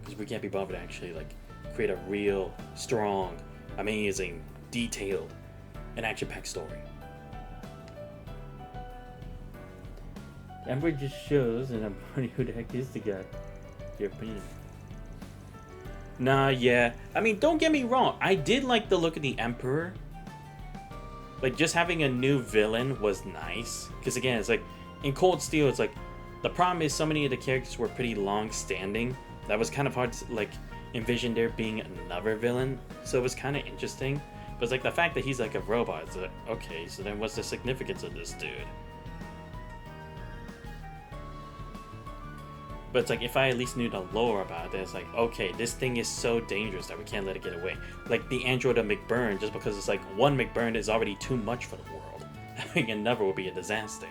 Because we can't be bothered to actually like create a real, strong, amazing, detailed, and action-packed story. Ember just shows, and I'm wondering who the heck is the guy. Your opinion? Nah, yeah. I mean, don't get me wrong. I did like the look of the Emperor. Like, just having a new villain was nice. Because again, it's like, in Cold Steel, it's like, the problem is so many of the characters were pretty long-standing. That was kind of hard to, like, envision there being another villain. So it was kind of interesting. But it's like, the fact that he's like a robot, it's like, okay, so then what's the significance of this dude? But it's like, if I at least knew the lore about it, it's like, okay, this thing is so dangerous that we can't let it get away. Like the android of McBurn, just because it's like, one McBurn is already too much for the world. Having another would be a disaster.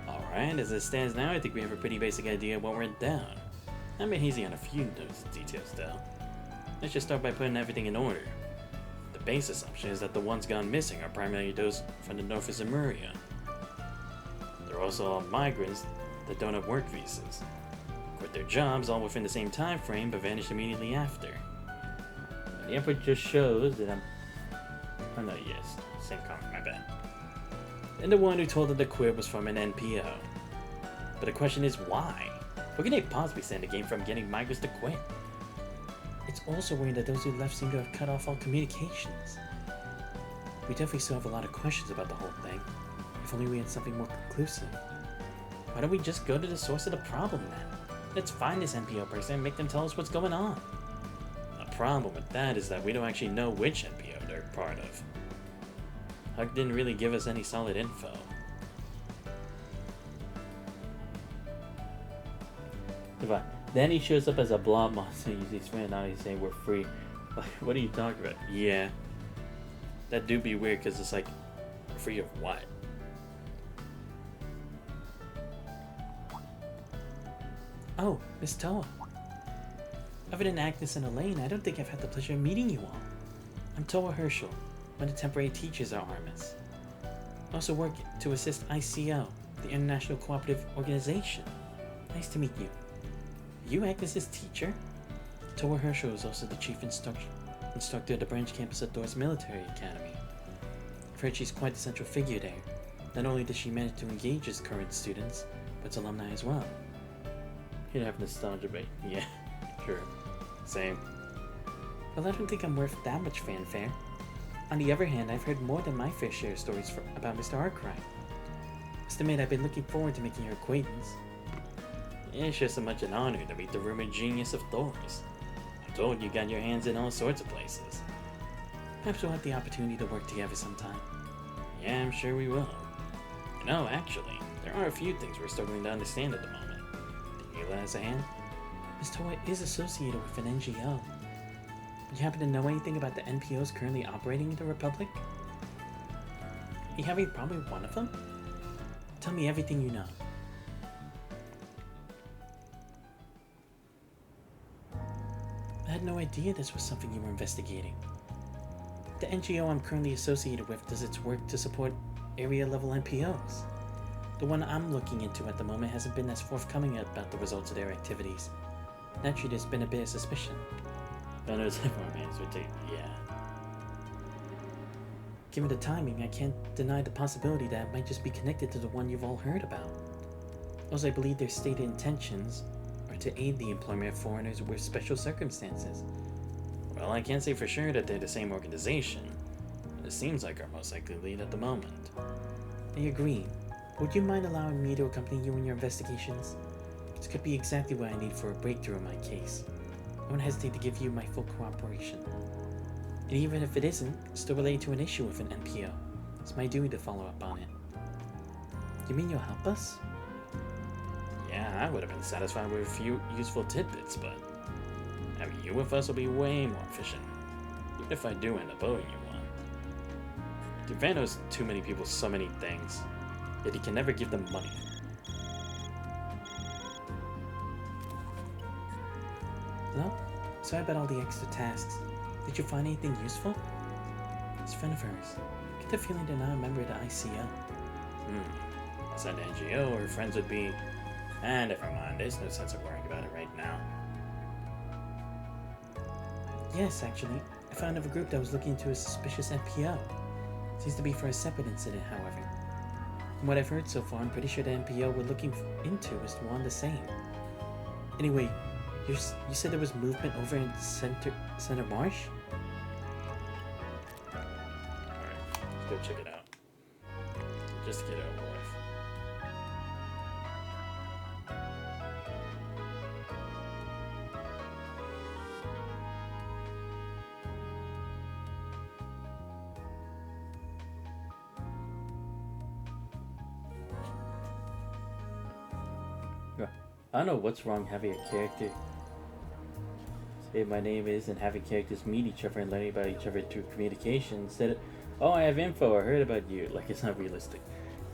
Alright, as it stands now, I think we have a pretty basic idea of what went down. I'm hazy on a few of those details though. Let's just start by putting everything in order. The base assumption is that the ones gone missing are primarily those from the north of Zemuria. There are also all migrants that don't have work visas, quit their jobs all within the same time frame but vanish immediately after. And the Emperor just shows that oh no, yes, same comment, my bad. And the one who told them to quit was from an NPO. But the question is why? What can they possibly stand to gain from getting migrants to quit? It's also weird that those who left seem to have cut off all communications. We definitely still have a lot of questions about the whole thing. If only we had something more conclusive. Why don't we just go to the source of the problem then? Let's find this NPO person and make them tell us what's going on. The problem with that is that we don't actually know which NPO they're part of. Huck didn't really give us any solid info. Then he shows up as a blob monster and he's friend out, he's saying we're free. Like, what are you talking about? Yeah. That do be weird because it's like, free of what? Oh, Miss Toa. Other than Agnes and Elaine, I don't think I've had the pleasure of meeting you all. I'm Toa Herschel, one of the temporary teachers at Armis. I also work to assist ICO, the International Cooperative Organization. Nice to meet you. Are you Agnes's teacher? Toa Herschel is also the chief instructor at the branch campus at Thor's Military Academy. I've heard she's quite the central figure there. Not only does she manage to engage his current students, but its alumni as well. You'd have nostalgia bait. Yeah, sure. Same. Well, I don't think I'm worth that much fanfare. On the other hand, I've heard more than my fair share of stories about Mr. Arkwright. Must admit, I've been looking forward to making your acquaintance. It's just so much an honor to meet the rumored genius of Thor's. I'm told you got your hands in all sorts of places. Perhaps we'll have the opportunity to work together sometime. Yeah, I'm sure we will. You know, actually, there are a few things we're struggling to understand at the moment. Can you lend us a hand? Miss Toa is associated with an NGO. Do you happen to know anything about the NPOs currently operating in the Republic? You having probably one of them? Tell me everything you know. had no idea this was something you were investigating. The NGO I'm currently associated with does its work to support area-level NPOs. The one I'm looking into at the moment hasn't been as forthcoming about the results of their activities. Naturally, there's been a bit of suspicion. No, no, it's yeah. Given the timing, I can't deny the possibility that it might just be connected to the one you've all heard about. Also, I believe their stated intentions are to aid the employment of foreigners with special circumstances. Well, I can't say for sure that they're the same organization, but it seems like our most likely lead at the moment. I agree. Would you mind allowing me to accompany you in your investigations? This could be exactly what I need for a breakthrough in my case. I won't hesitate to give you my full cooperation. And even if it isn't, it's still related to an issue with an NPO. It's my duty to follow up on it. You mean you'll help us? Yeah, I would have been satisfied with a few useful tidbits, but having you with us will be way more efficient. Even if I do end up owing you one. Duvan owes too many people so many things, yet he can never give them money. Hello? Sorry about all the extra tasks. Did you find anything useful? It's a friend of hers. I get the feeling they're not a member of the ICO. Is that an NGO or friends would be? Never mind, there's no sense of worrying about it right now. Yes, actually. I found of a group that was looking into a suspicious NPO. Seems to be for a separate incident, however. From what I've heard so far, I'm pretty sure the NPO we're looking into is one the same. Anyway, you said there was movement over in Center Marsh? Alright, let's go check it out. Just to get it over with. I don't know what's wrong having a character say my name is and having characters meet each other and learning about each other through communication instead of, oh, I have info, I heard about you. Like, it's not realistic.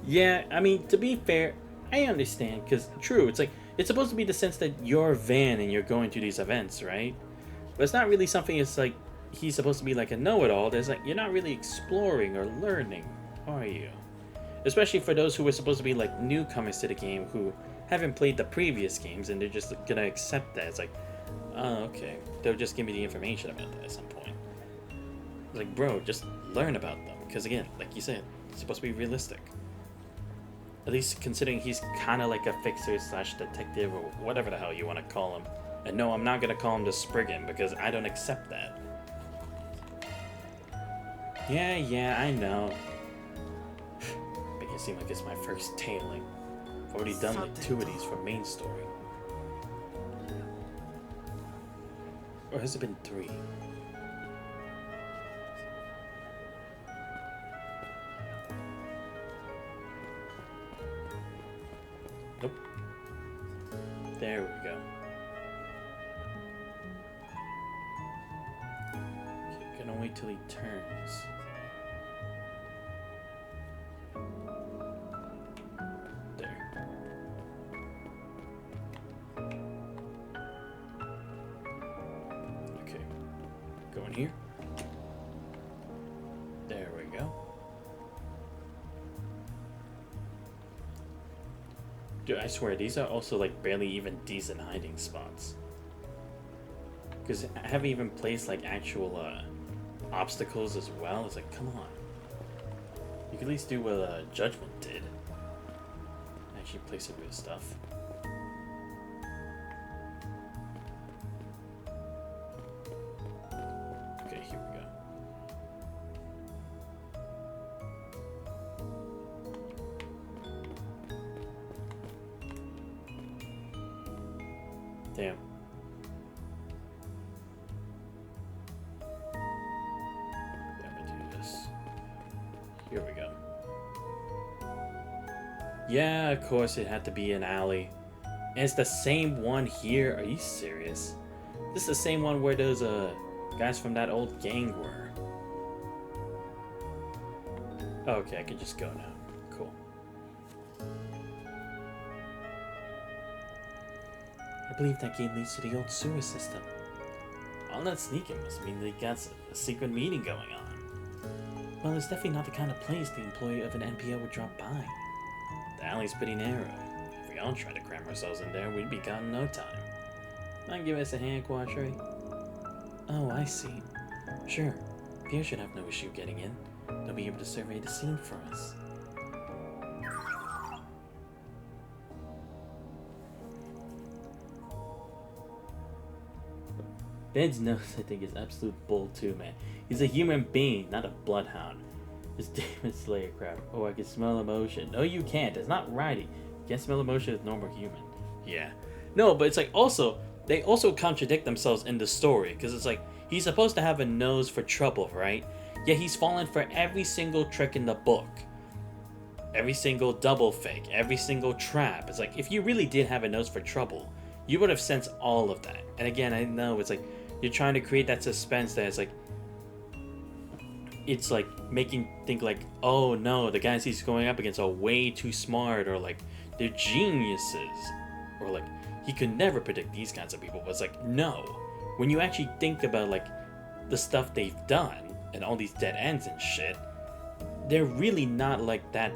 Yeah, I mean, to be fair, I understand, because true, it's like, it's supposed to be the sense that you're Van and you're going to these events, right? But it's not really something, it's like, he's supposed to be like a know-it-all. There's like, you're not really exploring or learning, are you? Especially for those who are supposed to be like newcomers to the game who haven't played the previous games and they're just gonna accept that. It's like, oh, okay. They'll just give me the information about that at some point. It's like, bro, just learn about them. Because again, like you said, it's supposed to be realistic. At least considering he's kind of like a fixer slash detective or whatever the hell you want to call him. And no, I'm not going to call him the Spriggan because I don't accept that. Yeah, I know. Make it seem like it's my first tailing. I've already done like 2 of these for main story. Or has it been 3? Nope. There we go. Okay, gonna wait till he turns. Here. There we go. Dude, I swear, these are also like barely even decent hiding spots. Because I haven't even placed like actual obstacles as well. It's like, come on. You could at least do what Judgment did. Actually place it with stuff. Damn. Let me do this. Here we go. Yeah, of course it had to be an alley. And it's the same one here. Are you serious? This is the same one where those guys from that old gang were. Oh, okay, I can just go now. Cool. I believe that gate leads to the old sewer system. All that sneaking must mean they got a secret meeting going on. Well, it's definitely not the kind of place the employee of an NPO would drop by. The alley's pretty narrow. If we all tried to cram ourselves in there, we'd be gone in no time. Mind give us a hand, Quattro? Oh, I see. Sure. Pierre should have no issue getting in. They'll be able to survey the scene for us. Ben's nose, I think, is absolute bull too, man. He's a human being, not a bloodhound. This Demon Slayer crap. Oh, I can smell emotion. No, you can't. That's not right. You can't smell emotion as normal human. Yeah. No, but it's like also, they also contradict themselves in the story. Because it's like, he's supposed to have a nose for trouble, right? Yet he's fallen for every single trick in the book. Every single double fake. Every single trap. It's like, if you really did have a nose for trouble, you would have sensed all of that. And again, I know it's like, you're trying to create that suspense that it's like making think like, oh no, the guys he's going up against are way too smart, or like they're geniuses, or like he could never predict these kinds of people. But it's like, no, when you actually think about like the stuff they've done and all these dead ends and shit, they're really not like that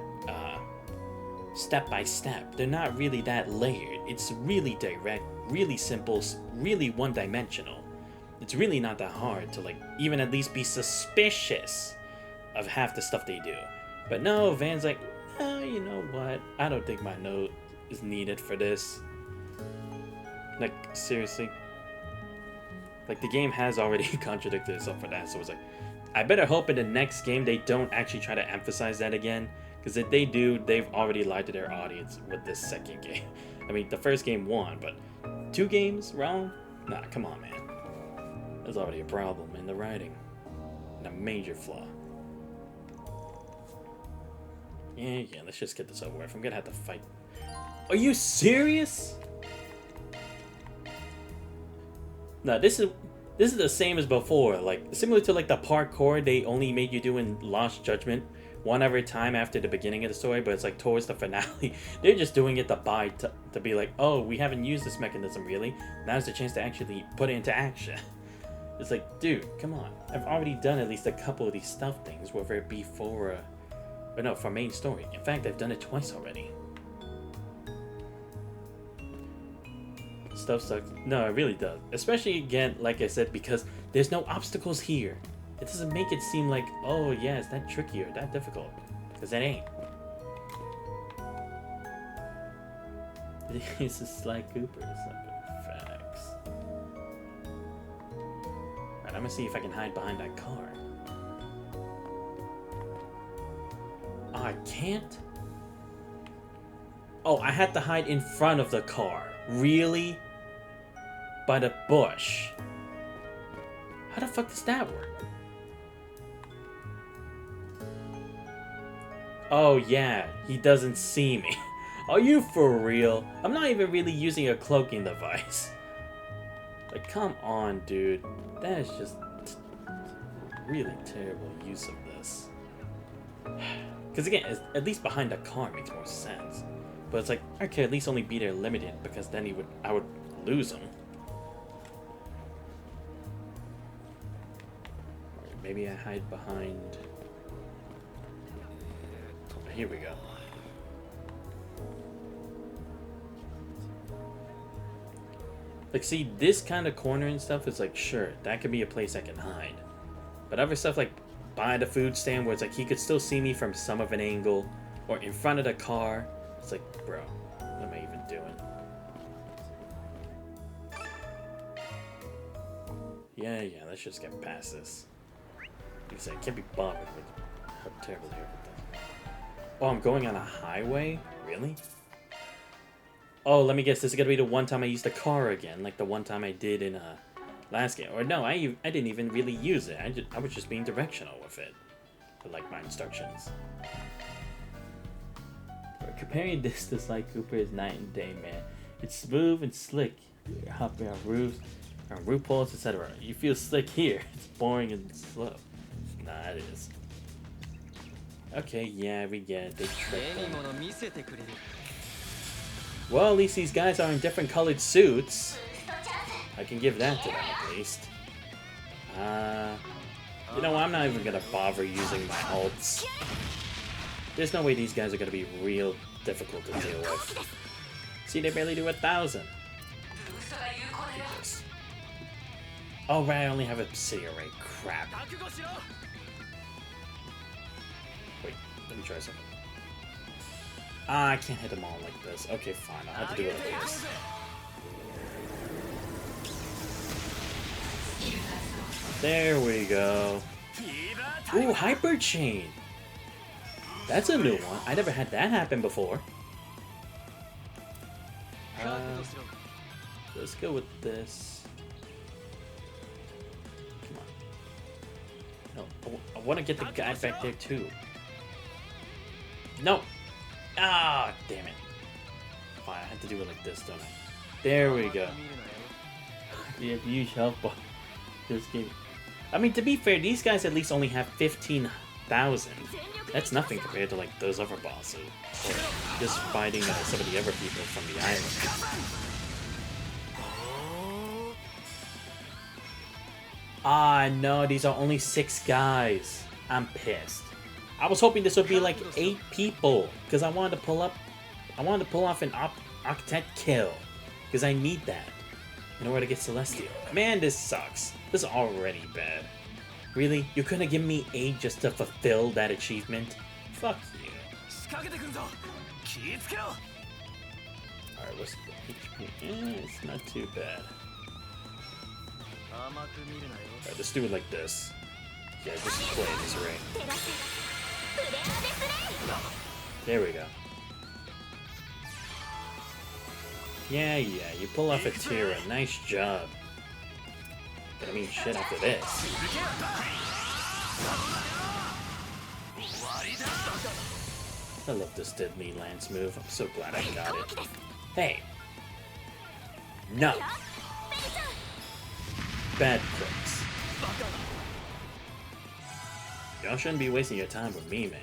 step by step. They're not really that layered. It's really direct, really simple, really one-dimensional. It's really not that hard to like even at least be suspicious of half the stuff they do. But no, Van's like, oh, you know what? I don't think my note is needed for this. Like, seriously? Like, the game has already contradicted itself for that, so it's like, I better hope in the next game they don't actually try to emphasize that again. Because if they do, they've already lied to their audience with this second game. I mean, the first game won, but 2 games wrong? Nah, come on, man. There's already a problem in the writing. And a major flaw. Yeah, let's just get this over with. I'm gonna have to fight. Are you serious? No, this is the same as before. Like, similar to like the parkour they only made you do in Lost Judgment. One every time after the beginning of the story, but it's like towards the finale, they're just doing it to be like, oh, we haven't used this mechanism really. Now's the chance to actually put it into action. It's like, dude, come on. I've already done at least a couple of these stuff things, whether it be for main story. In fact, I've done it twice already. Stuff sucks. No, it really does. Especially, again, like I said, because there's no obstacles here. It doesn't make it seem like, oh yeah, it's that tricky or that difficult. Because it ain't. This is Sly Cooper. It's like facts. Alright, I'm gonna see if I can hide behind that car. Oh, I can't? Oh, I had to hide in front of the car. Really? By the bush. How the fuck does that work? Oh yeah, he doesn't see me. Are you for real? I'm not even really using a cloaking device. Like, come on, dude. That is just really terrible use of this. Because again, at least behind the car makes more sense. But it's like, I could at least only be there limited, because then I would lose him. Maybe I hide behind... Here we go. Like, see, this kind of corner and stuff is like, sure, that could be a place I can hide. But other stuff like by the food stand where it's like he could still see me from some of an angle, or in front of the car, it's like, bro, what am I even doing? Yeah, let's just get past this. Like I said, I can't be bothered with how terrible they are with that. Oh, I'm going on a highway? Really? Oh, let me guess. This is gonna be the one time I used the car again, like the one time I did in last game. Or no, I didn't even really use it. I was just being directional with it, with like my instructions. Comparing this to Sly Cooper is night and day, man. It's smooth and slick. You're hopping on roofs, on roof poles, etc. You feel slick here. It's boring and slow. Nah, it is. Okay, yeah, we get it. They tricked them. Well, at least these guys are in different colored suits. I can give that to them, at least. You know, I'm not even gonna bother using my ults. There's no way these guys are gonna be real difficult to deal with. See, they barely do 1,000. Oh, right, I only have Obsidian Ray. Crap. Wait, let me try something. Ah, I can't hit them all like this. Okay, fine, I'll have to do it like this. There we go. Ooh, Hyper Chain! That's a new one. I never had that happen before. Let's go with this. Come on. No, I want to get the guy back there too. No! Ah, damn it. Fine, I have to do it like this, don't I? There we go. Yeah, huge health bar. This game. I mean, to be fair, these guys at least only have 15,000. That's nothing compared to like those other bosses, or just fighting some of the other people from the island. Ah, no, these are only 6 guys. I'm pissed. I was hoping this would be like 8 people, because I wanted to pull off an Octet kill, because I need that in order to get Celestial. Man, this sucks. This is already bad. Really? You couldn't give me 8 just to fulfill that achievement? Fuck you. Alright, what's the HP? It's not too bad. Alright, let's do it like this. Yeah, just play this right. There we go. Yeah, you pull off a Tira. Nice job. But I mean, shit after this. I love this Deadly Lance move. I'm so glad I got it. Hey! No! Bad crooks. Y'all shouldn't be wasting your time with me, man.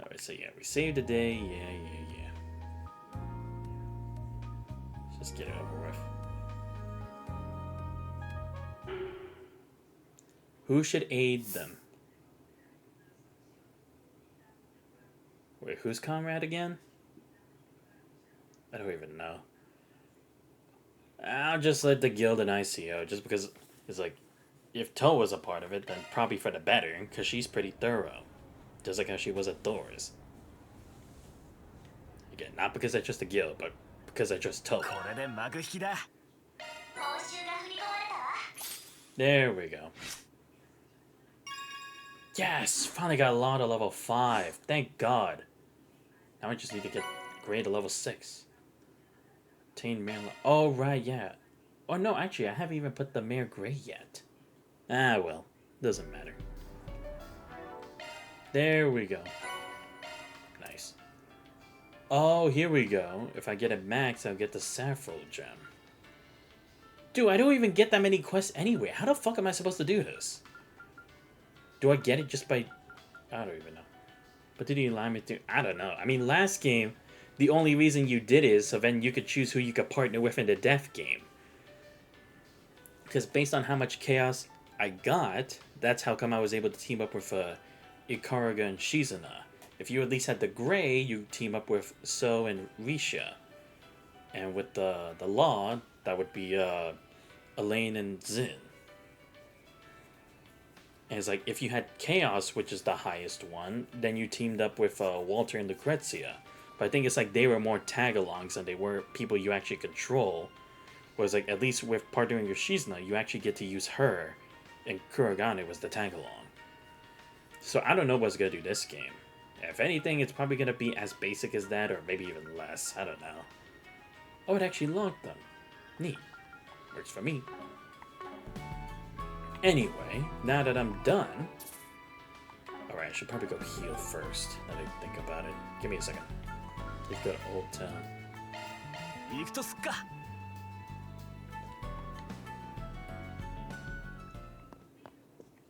Alright, so yeah, we saved the day. Yeah. Let's just get it over with. Who should aid them? Wait, who's Comrade again? I don't even know. I'll just let the guild and ICO, just because it's like, if Toe was a part of it, then probably for the better, because she's pretty thorough. Just like how she was at Thor's. Again, not because I trust the guild, but because I trust Toe. There we go. Yes! Finally got a lot of level 5. Thank God. Now I just need to get grade to level 6. Obtain Mare... Oh, right, yeah. Oh, no, actually, I haven't even put the Mare Grey yet. Ah, well. Doesn't matter. There we go. Nice. Oh, here we go. If I get it max, I'll get the Saffron Gem. Dude, I don't even get that many quests anyway. How the fuck am I supposed to do this? Do I get it just by... I don't even know. But did he allow me to... I don't know. I mean, last game, the only reason you did is so then you could choose who you could partner with in the death game. Because based on how much chaos I got, that's how come I was able to team up with Ikaruga and Shizuna. If you at least had the Grey, you team up with So and Risha. And with the Law, that would be Elaine and Zin. And it's like, if you had Chaos, which is the highest one, then you teamed up with Walter and Lucrezia. But I think it's like they were more tag-alongs than they were people you actually control. Whereas like, at least with partnering with Shizuna, you actually get to use her. And Kuragane was the tag-along. So I don't know what's going to do this game. If anything, it's probably going to be as basic as that, or maybe even less. I don't know. Oh, it actually logged them. Neat. Works for me. Anyway, now that I'm done... Alright, I should probably go heal first, now that I think about it. Give me a second. Let's go to Old Town.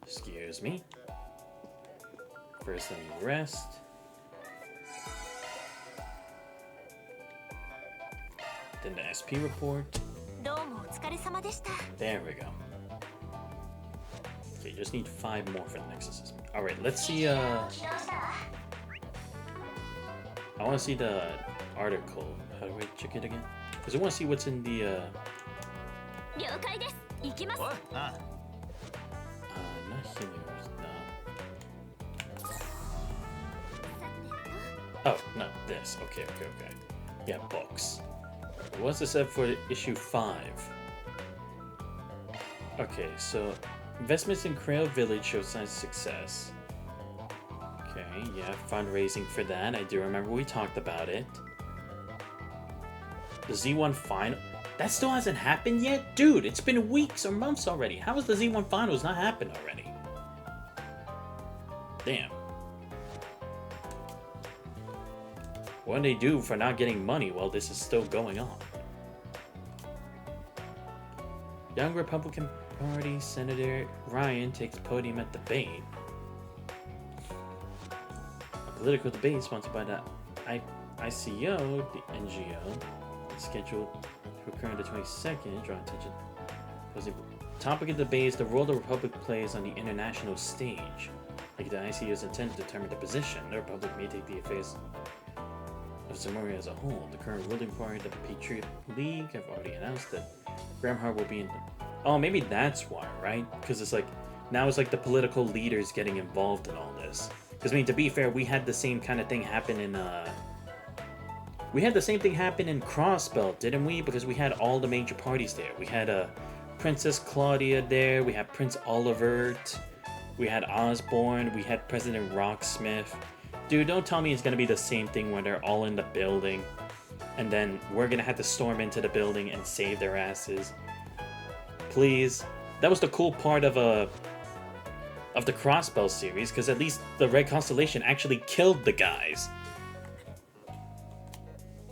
Excuse me. First, let me rest. Then the SP report. There we go. Okay, just need 5 more for the next assessment. Alright, let's see, I want to see the article. How do I check it again? Because I want to see what's in the, not Helios, no. Oh, no, this. Okay. Yeah, books. What's this up for issue 5? Okay, so investments in Crail Village show signs of success. Okay, yeah, fundraising for that. I do remember we talked about it. The Z1 final. That still hasn't happened yet? Dude, it's been weeks or months already. How has the Z1 finals not happened already? Damn. What do they do for not getting money while this is still going on? Young Republican Party Senator Ryan takes podium at debate. A political debate sponsored by the ICO, the NGO, scheduled to occur on the 22nd, drawing attention. The topic of the debate is the role the Republic plays on the international stage. Like the ICO's intent to determine the position, the Republic may take the affairs of Zamoria as a whole. The current ruling party, the Patriot League, have already announced that Graham Hart will be in. Oh, maybe that's why, right? Because it's like now it's like the political leaders getting involved in all this. Because I mean, to be fair, we had the same kind of thing happen in we had the same thing happen in Crossbelt, didn't we? Because we had all the major parties there. We had Princess Claudia there. We had Prince Olivert. We had Osborne. We had President Rocksmith. Dude, don't tell me it's gonna be the same thing when they're all in the building, and then we're gonna have to storm into the building and save their asses. Please. That was the cool part of the Crossbell series, because at least the Red Constellation actually killed the guys.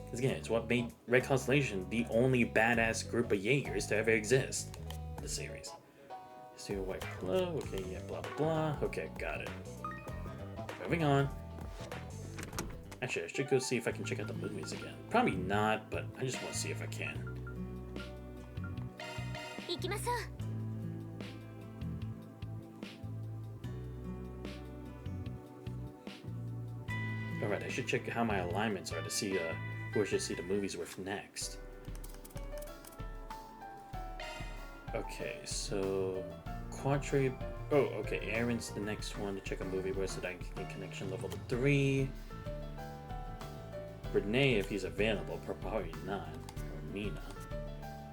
Because again, it's what made Red Constellation the only badass group of Jaegers to ever exist in the series. Steel White Glow, okay, yeah, blah blah blah. Okay, got it. Moving on. Actually, I should go see if I can check out the movies again. Probably not, but I just want to see if I can. Alright, I should check how my alignments are to see who I should see the movies with next. Okay, so Quadre. Oh, okay, Aaron's the next one to check a movie where so that I can get connection level 3. Renee, if he's available, probably not. Or Mina.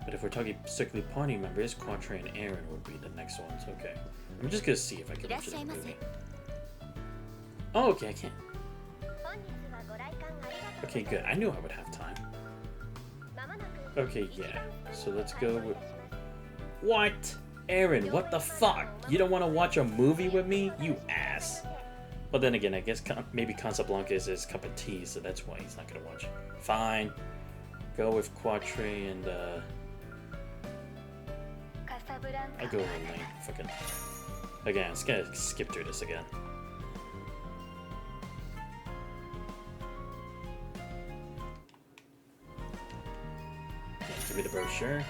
But if we're talking strictly party members, Quadre and Aaron would be the next ones. Okay. I'm just gonna see if I can reach the movie. Oh, okay, I can. Okay, good. I knew I would have time. Okay, yeah. So let's go with... What? Aaron, what the fuck? You don't want to watch a movie with me? You ass. Well, then again, I guess maybe Casablanca is his cup of tea, so that's why he's not going to watch it. Fine. Go with Quadre and, I go with Lane. Fucking... Again, let's gotta skip through this again. Give me the brochure.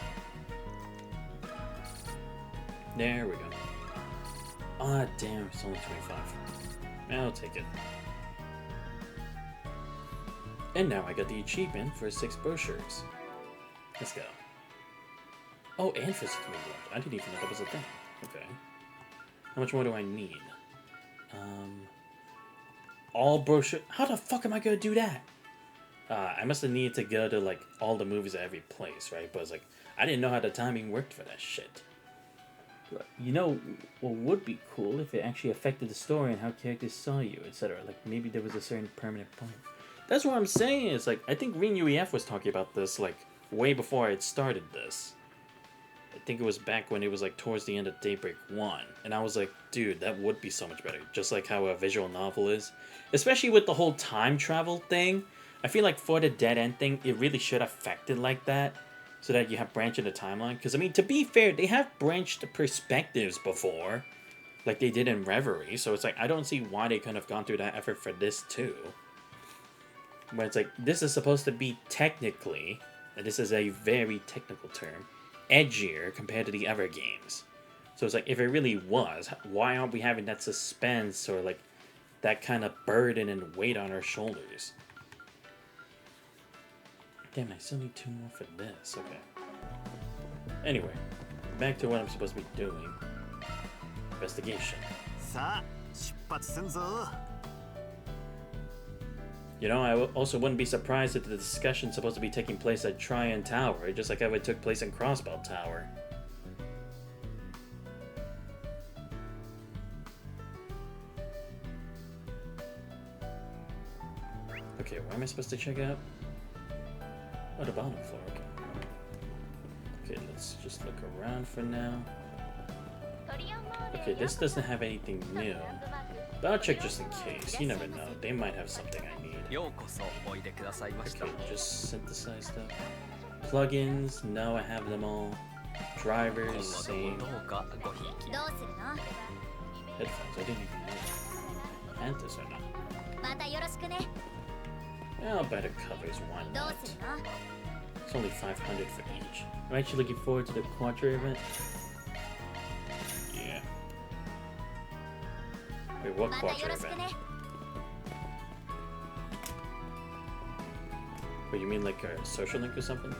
There we go. Ah, damn, it's only 25. I'll take it. And now I got the achievement for 6 brochures. Let's go. Oh, and for 6 movie watch. I didn't even know that was a thing. Okay. How much more do I need? All brochure. How the fuck am I gonna do that? I must have needed to go to like all the movies at every place, right? But it's like I didn't know how the timing worked for that shit. But, you know, what would be cool if it actually affected the story and how characters saw you, etc. Like maybe there was a certain permanent point. That's what I'm saying. Is like I think Rin UEF was talking about this like way before I had started this. I think it was back when it was like towards the end of Daybreak 1, and I was like, dude, that would be so much better. Just like how a visual novel is, especially with the whole time travel thing. I feel like for the dead end thing, it really should affect it like that, so that you have branch in the timeline. Because I mean, to be fair, they have branched perspectives before, like they did in Reverie. So it's like I don't see why they couldn't have gone through that effort for this too. But it's like this is supposed to be technically and this is a very technical term, edgier compared to the other games. So it's like, if it really was, why aren't we having that suspense or like that kind of burden and weight on our shoulders? Damn, I still need 2 more for this. Okay. Anyway, back to what I'm supposed to be doing. Investigation. You know, I also wouldn't be surprised if the discussion's supposed to be taking place at Tryon Tower, just like how it took place in Crossbell Tower. Okay, where am I supposed to check out? Oh, the bottom floor, okay. Okay, let's just look around for now. Okay, this doesn't have anything new. But I'll check just in case. You never know. They might have something I need. Okay, just synthesize stuff. Plugins, no, I have them all. Drivers, same. Headphones, I didn't even know. Antis or not? Well, better covers, why not? It's only 500 for each. I'm actually looking forward to the Quattro event. Yeah. Wait, what Quattro event? Wait, you mean like a social link or something?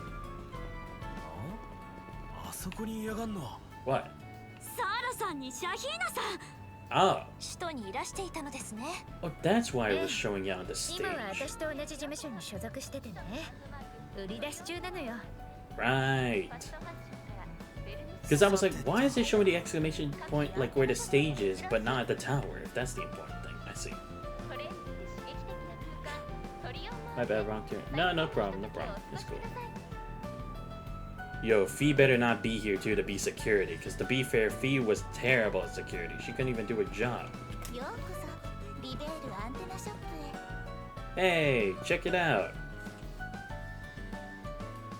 What? Ah! Oh, that's why it was showing you on the stage. Right. Because I was like, why is it showing the exclamation point like where the stage is, but not at the tower, if that's the important thing? I see. My bad, wrong turn. No problem, no problem. It's cool. Yo, Fee better not be here too to be security, because to be fair, Fee was terrible at security. She couldn't even do her job. Hey, check it out.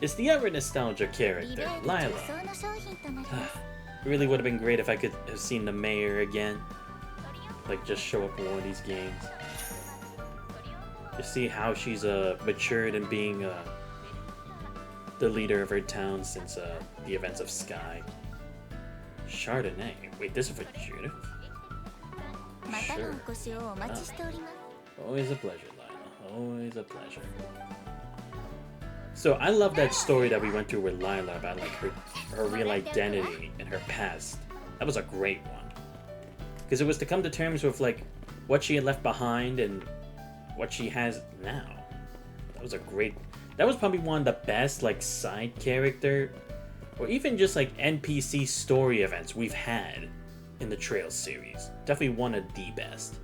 It's the other nostalgia character, Lila. It really would have been great if I could have seen the mayor again. Like, just show up in one of these games. To see how she's matured in being the leader of her town since the events of Sky. Chardonnay. Wait, this is for Judith? Sure. Always a pleasure, Lila. Always a pleasure. So I love that story that we went through with Lila about like her real identity and her past. That was a great one. Because it was to come to terms with like what she had left behind and what she has now. That was a great... That was probably one of the best like side character or even just like NPC story events we've had in the Trails series. Definitely one of the best.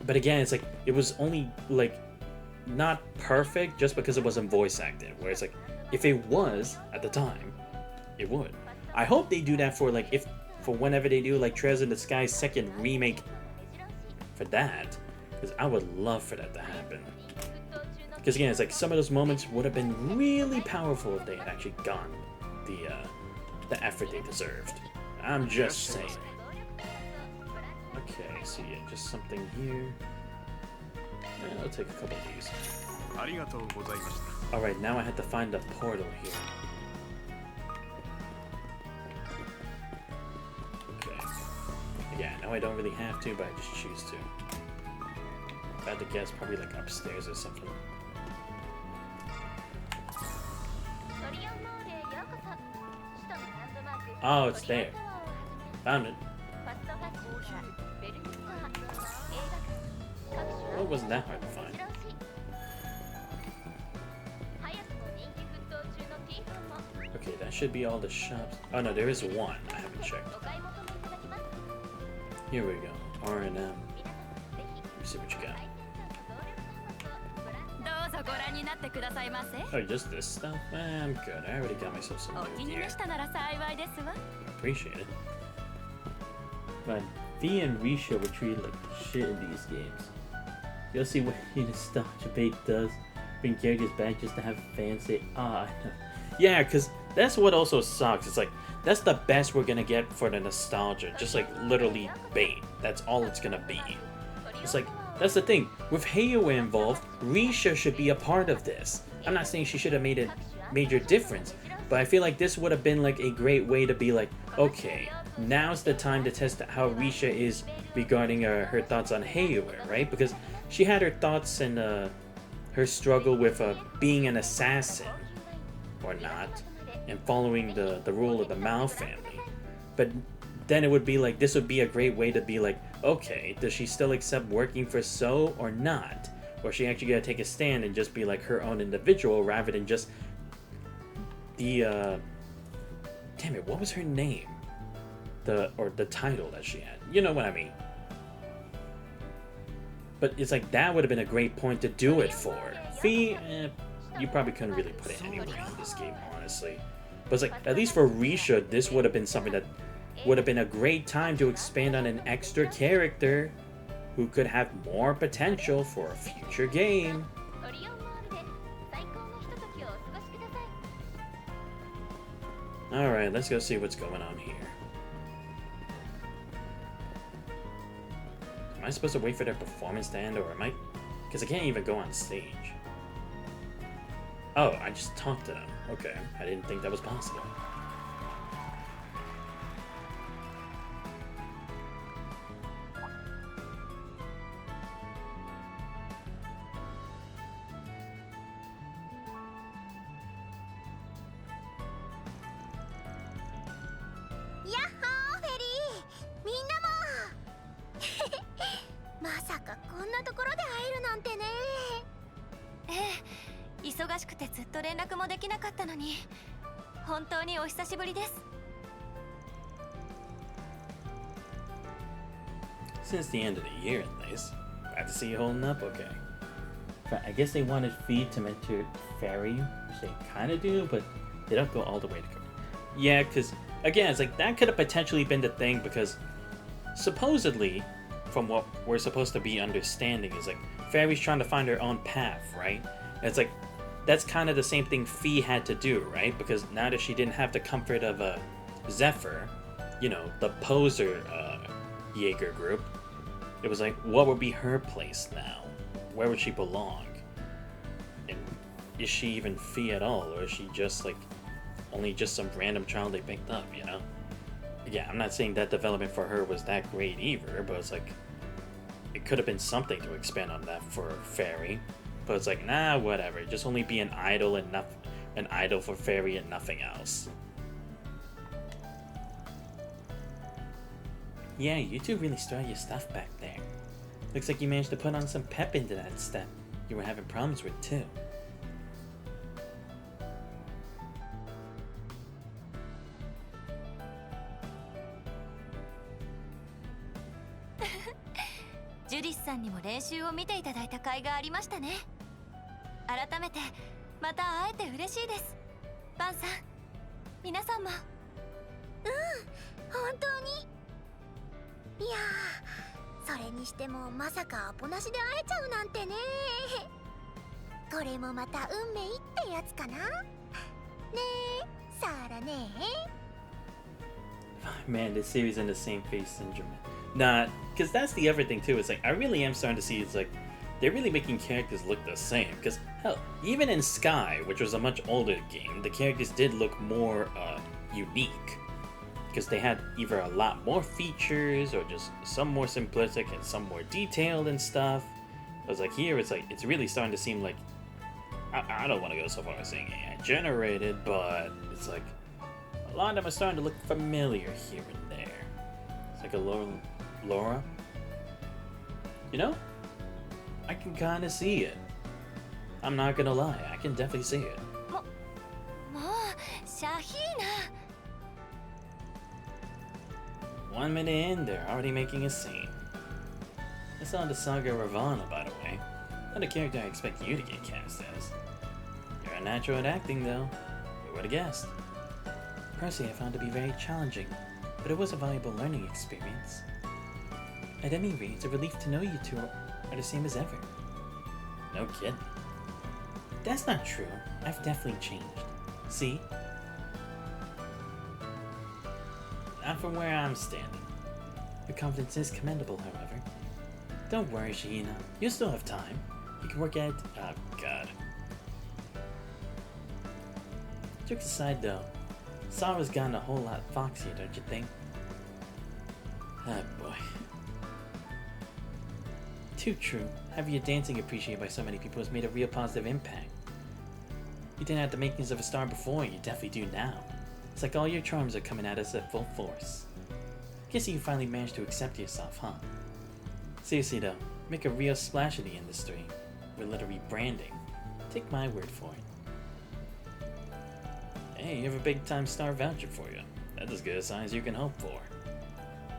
But again, it's like it was only like not perfect just because it wasn't voice acted. Where it's like if it was at the time, it would. I hope they do that for like for whenever they do like Trails in the Sky's second remake for that, because I would love for that to happen. Because again, it's like some of those moments would have been really powerful if they had actually gotten the effort they deserved. I'm just saying. Okay, so yeah, just something here. Yeah, I'll take a couple of these. Alright, now I have to find the portal here. Okay. Yeah, I know I don't really have to, but I just choose to. If I had to guess, probably like upstairs or something. Oh, it's there. Found it. Well, it wasn't that hard to find. Okay, that should be all the shops. Oh no, there is one. I haven't checked. Here we go. R&M. Let me see what you got. Oh, just this stuff? I'm good. I already got myself some new gear. Appreciate it. But V and Risha were treated like shit in these games. You'll see what nostalgia bait does. Bring characters back just to have fans say, ah, I know. Yeah, because that's what also sucks. It's like, that's the best we're gonna get for the nostalgia. Just like literally bait. That's all it's gonna be. It's like, that's the thing. With Heiwa involved, Risha should be a part of this. I'm not saying she should have made a major difference, but I feel like this would have been like a great way to be like, okay, now's the time to test how Risha is regarding her thoughts on Heiwa, right? Because she had her thoughts and her struggle with being an assassin or not, and following the rule of the Mao family. But then it would be like, this would be a great way to be like, okay, does she still accept working for So or not? Or she actually gotta take a stand and just be like her own individual rather than just the damn it, what was her name? The title that she had. You know what I mean? But it's like that would have been a great point to do it for. Fee, you probably couldn't really put it anywhere in this game, honestly. But it's like, at least for Risha, this would have been something that would have been a great time to expand on an extra character who could have more potential for a future game. Alright, let's go see what's going on here. Am I supposed to wait for their performance to end, or am I... Because I can't even go on stage. Oh, I just talked to them. Okay, I didn't think that was possible. Since the end of the year, at least. Glad to see you holding up okay. I guess they wanted Fee to mentor Fairy, which they kind of do, but they don't go all the way to go. Yeah, because, again, it's like, that could have potentially been the thing, because supposedly, from what we're supposed to be understanding, is like, Fairy's trying to find her own path, right? And it's like, that's kind of the same thing Fee had to do, right? Because now that she didn't have the comfort of Zephyr, you know, the poser Jaeger group, it was like, what would be her place now? Where would she belong? And is she even Fee at all? Or is she just like, only just some random child they picked up, you know? Yeah, I'm not saying that development for her was that great either, but it's like, it could have been something to expand on that for Fairy. But it's like, nah, whatever. Just only be an idol and an idol for Fairy and nothing else. Yeah, you two really started your stuff back there. Looks like you managed to put on some pep into that step you were having problems with too. Judith-san にも練習を見ていただいた甲斐がありましたね。改めてまた会えて嬉しいです。バンさん、皆さんも。本当に。いやー、それにしてもまさかアポなしで会えちゃうなんてね。これもまた運命ってやつかな。ねえ、サーラね。Man, this series in the same face syndrome. Nah, because that's the other thing too. It's like, I really am starting to see, it's like, they're really making characters look the same. Because, hell, even in Sky, which was a much older game, the characters did look more unique. Because they had either a lot more features, or just some more simplistic and some more detailed and stuff. I was like, here, it's like, it's really starting to seem like, I don't want to go so far as saying AI generated, but it's like, a lot of them are starting to look familiar here and there. It's like a Laura? You know? I can kind of see it. I'm not gonna lie, I can definitely see it. One minute in, they're already making a scene. I saw the Saga Ravana, by the way. Not a character I expect you to get cast as. You're a natural at acting, though. Who would have guessed? Percy I found to be very challenging, but it was a valuable learning experience. At any rate, it's a relief to know you two are the same as ever. No kidding. That's not true. I've definitely changed. See? Not from where I'm standing. Your confidence is commendable, however. Don't worry, Shihina. You still have time. You can work at... Oh, God. Jokes aside though, Sara's gotten a whole lot foxier, don't you think? Ah boy. Too true. Having your dancing appreciated by so many people has made a real positive impact. You didn't have the makings of a star before, you definitely do now. It's like all your charms are coming at us at full force. Guess you finally managed to accept yourself, huh? Seriously though, make a real splash in the industry. With little rebranding. Take my word for it. Hey, you have a big time star voucher for you. That's as good a sign as you can hope for.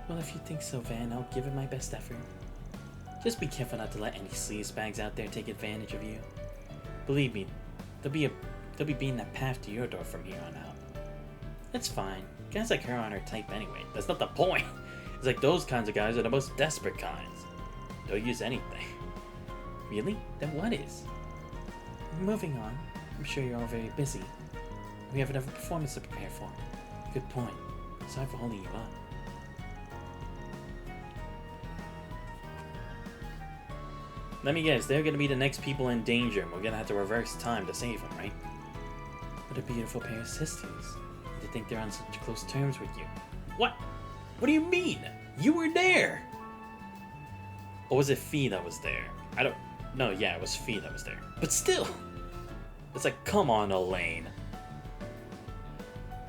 Well, if you think so, Van, I'll give it my best effort. Just be careful not to let any sleazebags out there take advantage of you. Believe me, they'll be being that path to your door from here on out. That's fine. Guys like her aren't her type anyway. That's not the point. It's like those kinds of guys are the most desperate kinds. They'll use anything. Really? Then what is? Moving on. I'm sure you're all very busy. We have another performance to prepare for. Good point. Sorry for holding you up. Let me guess, they're gonna be the next people in danger, and we're gonna have to reverse time to save them, right? What a beautiful pair of sisters. To think they're on such close terms with you. What? What do you mean? You were there! Or was it Fee that was there? I don't... No, yeah, it was Fee that was there. But still! It's like, come on, Elaine.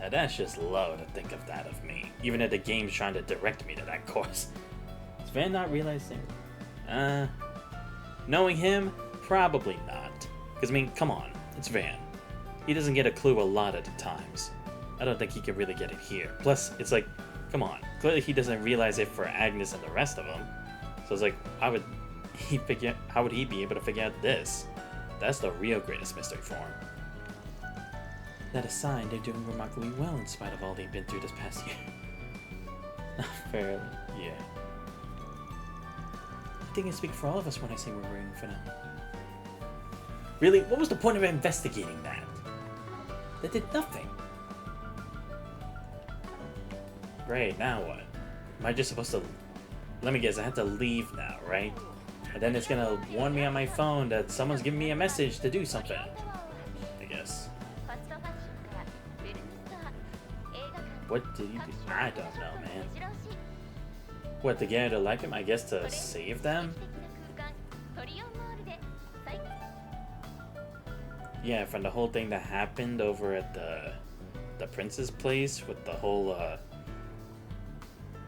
Now that's just low to think of that of me. Even if the game's trying to direct me to that course. Does Van not realize that? Knowing him, probably not. Because, I mean, come on, it's Van. He doesn't get a clue a lot of the times. I don't think he can really get it here. Plus, it's like, come on, clearly he doesn't realize it for Agnes and the rest of them. So it's like, how would he be able to figure out this? That's the real greatest mystery for him. That aside, they're doing remarkably well in spite of all they've been through this past year. Fairly, yeah. I think I speak for all of us when I say we're rooting for them. Really? What was the point of investigating that? That did nothing. Great, now what? Am I just supposed to... Let me guess, I have to leave now, right? And then it's gonna warn me on my phone that someone's giving me a message to do something. I guess. What did you do? I don't know, man. What, to get her to like him? I guess to save them? Yeah, from the whole thing that happened over at the prince's place with the whole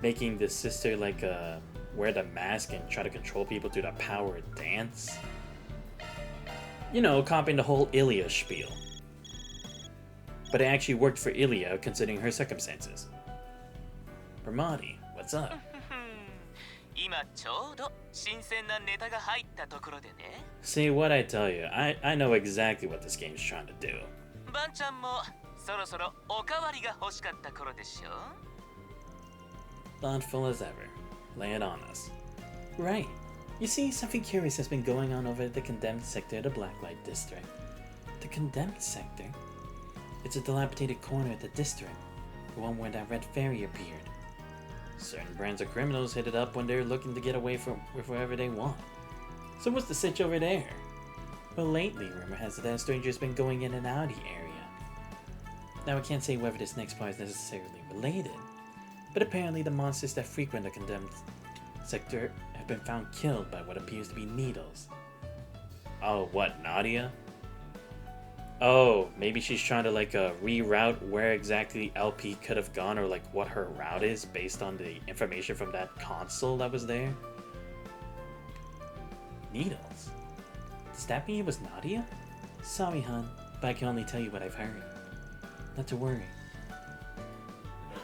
making the sister like wear the mask and try to control people through the power of dance. You know, copying the whole Ilya spiel. But it actually worked for Ilya considering her circumstances. Ramadi, what's up? See what I tell you, I know exactly what this game's trying to do. Thoughtful as ever. Lay it on us. Right. You see, something curious has been going on over at the condemned sector of the Blacklight District. The condemned sector? It's a dilapidated corner of the district, the one where that red fairy appeared. Certain brands of criminals hit it up when they're looking to get away from wherever they want. So what's the sitch over there? Well, lately, rumor has it that strangers been going in and out of the area. Now, I can't say whether this next part is necessarily related, but apparently the monsters that frequent the condemned sector have been found killed by what appears to be needles. Oh, what, Nadia? Oh, maybe she's trying to like reroute where exactly LP could have gone, or like what her route is based on the information from that console that was there. Needles? Does that mean it was Nadia? Sorry, hon, but I can only tell you what I've heard. Not to worry.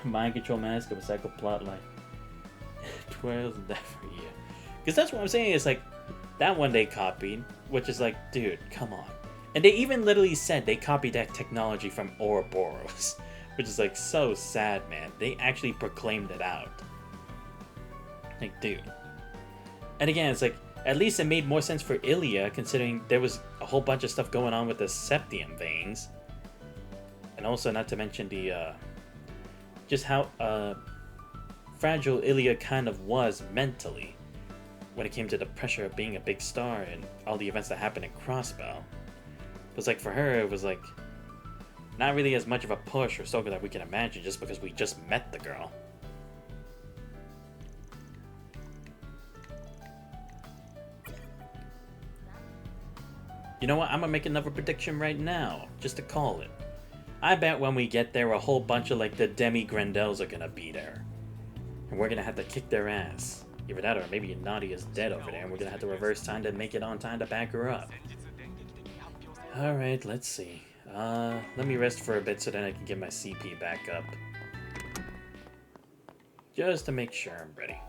Mind control mask of a cycle plotline. Twirls and that for you. Because that's what I'm saying, is like that one they copied, which is like, dude, come on. And they even literally said they copied that technology from Ouroboros, which is like so sad, man. They actually proclaimed it out. Like, dude. And again, it's like, at least it made more sense for Ilya, considering there was a whole bunch of stuff going on with the septium veins. And also, not to mention the, just how fragile Ilya kind of was mentally when it came to the pressure of being a big star and all the events that happened in Crossbow. It was like, for her, it was like, Not really as much of a push or so that we can imagine just because we just met the girl. You know what? I'm gonna make another prediction right now, just to call it. I bet when we get there, a whole bunch of like the Demi Grandels are gonna be there. And we're gonna have to kick their ass. Either that or maybe Nadia is dead over there and we're gonna have to reverse time to make it on time to back her up. Alright, let's see. Let me rest for a bit so then I can get my CP back up. Just to make sure I'm ready.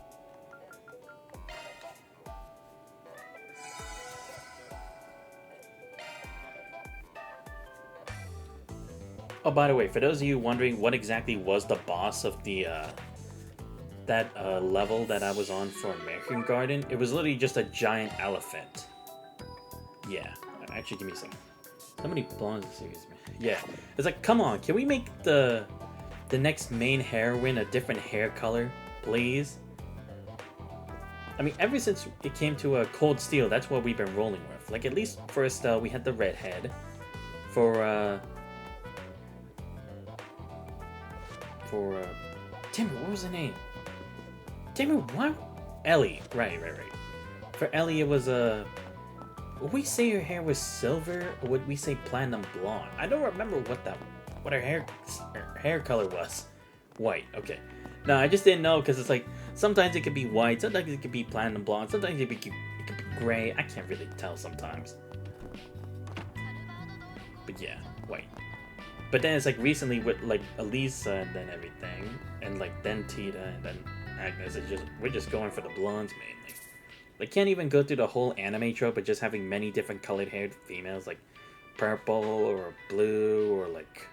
Oh, by the way, for those of you wondering what exactly was the boss of the, that level that I was on for American Garden, it was literally just a giant elephant. Yeah, actually give me some. So many blondes in the series, man. Yeah, it's like, come on, can we make the next main heroine a different hair color, please? I mean, ever since it came to a Cold Steel, that's what we've been rolling with. Like, at least for Estelle, we had the redhead. For damn it, what was the name? Damn it, what? Ellie, right. For Ellie, it was would we say her hair was silver, or would we say platinum blonde? I don't remember what her hair color was. White, okay. No, I just didn't know, because it's like, sometimes it could be white, sometimes it could be platinum blonde, sometimes it could be gray. I can't really tell sometimes. But yeah, white. But then it's like recently with like Elisa and then everything, and like then Tita and then Agnes, we're just going for the blondes mainly. Like, can't even go through the whole anime trope of just having many different colored haired females, like purple or blue or like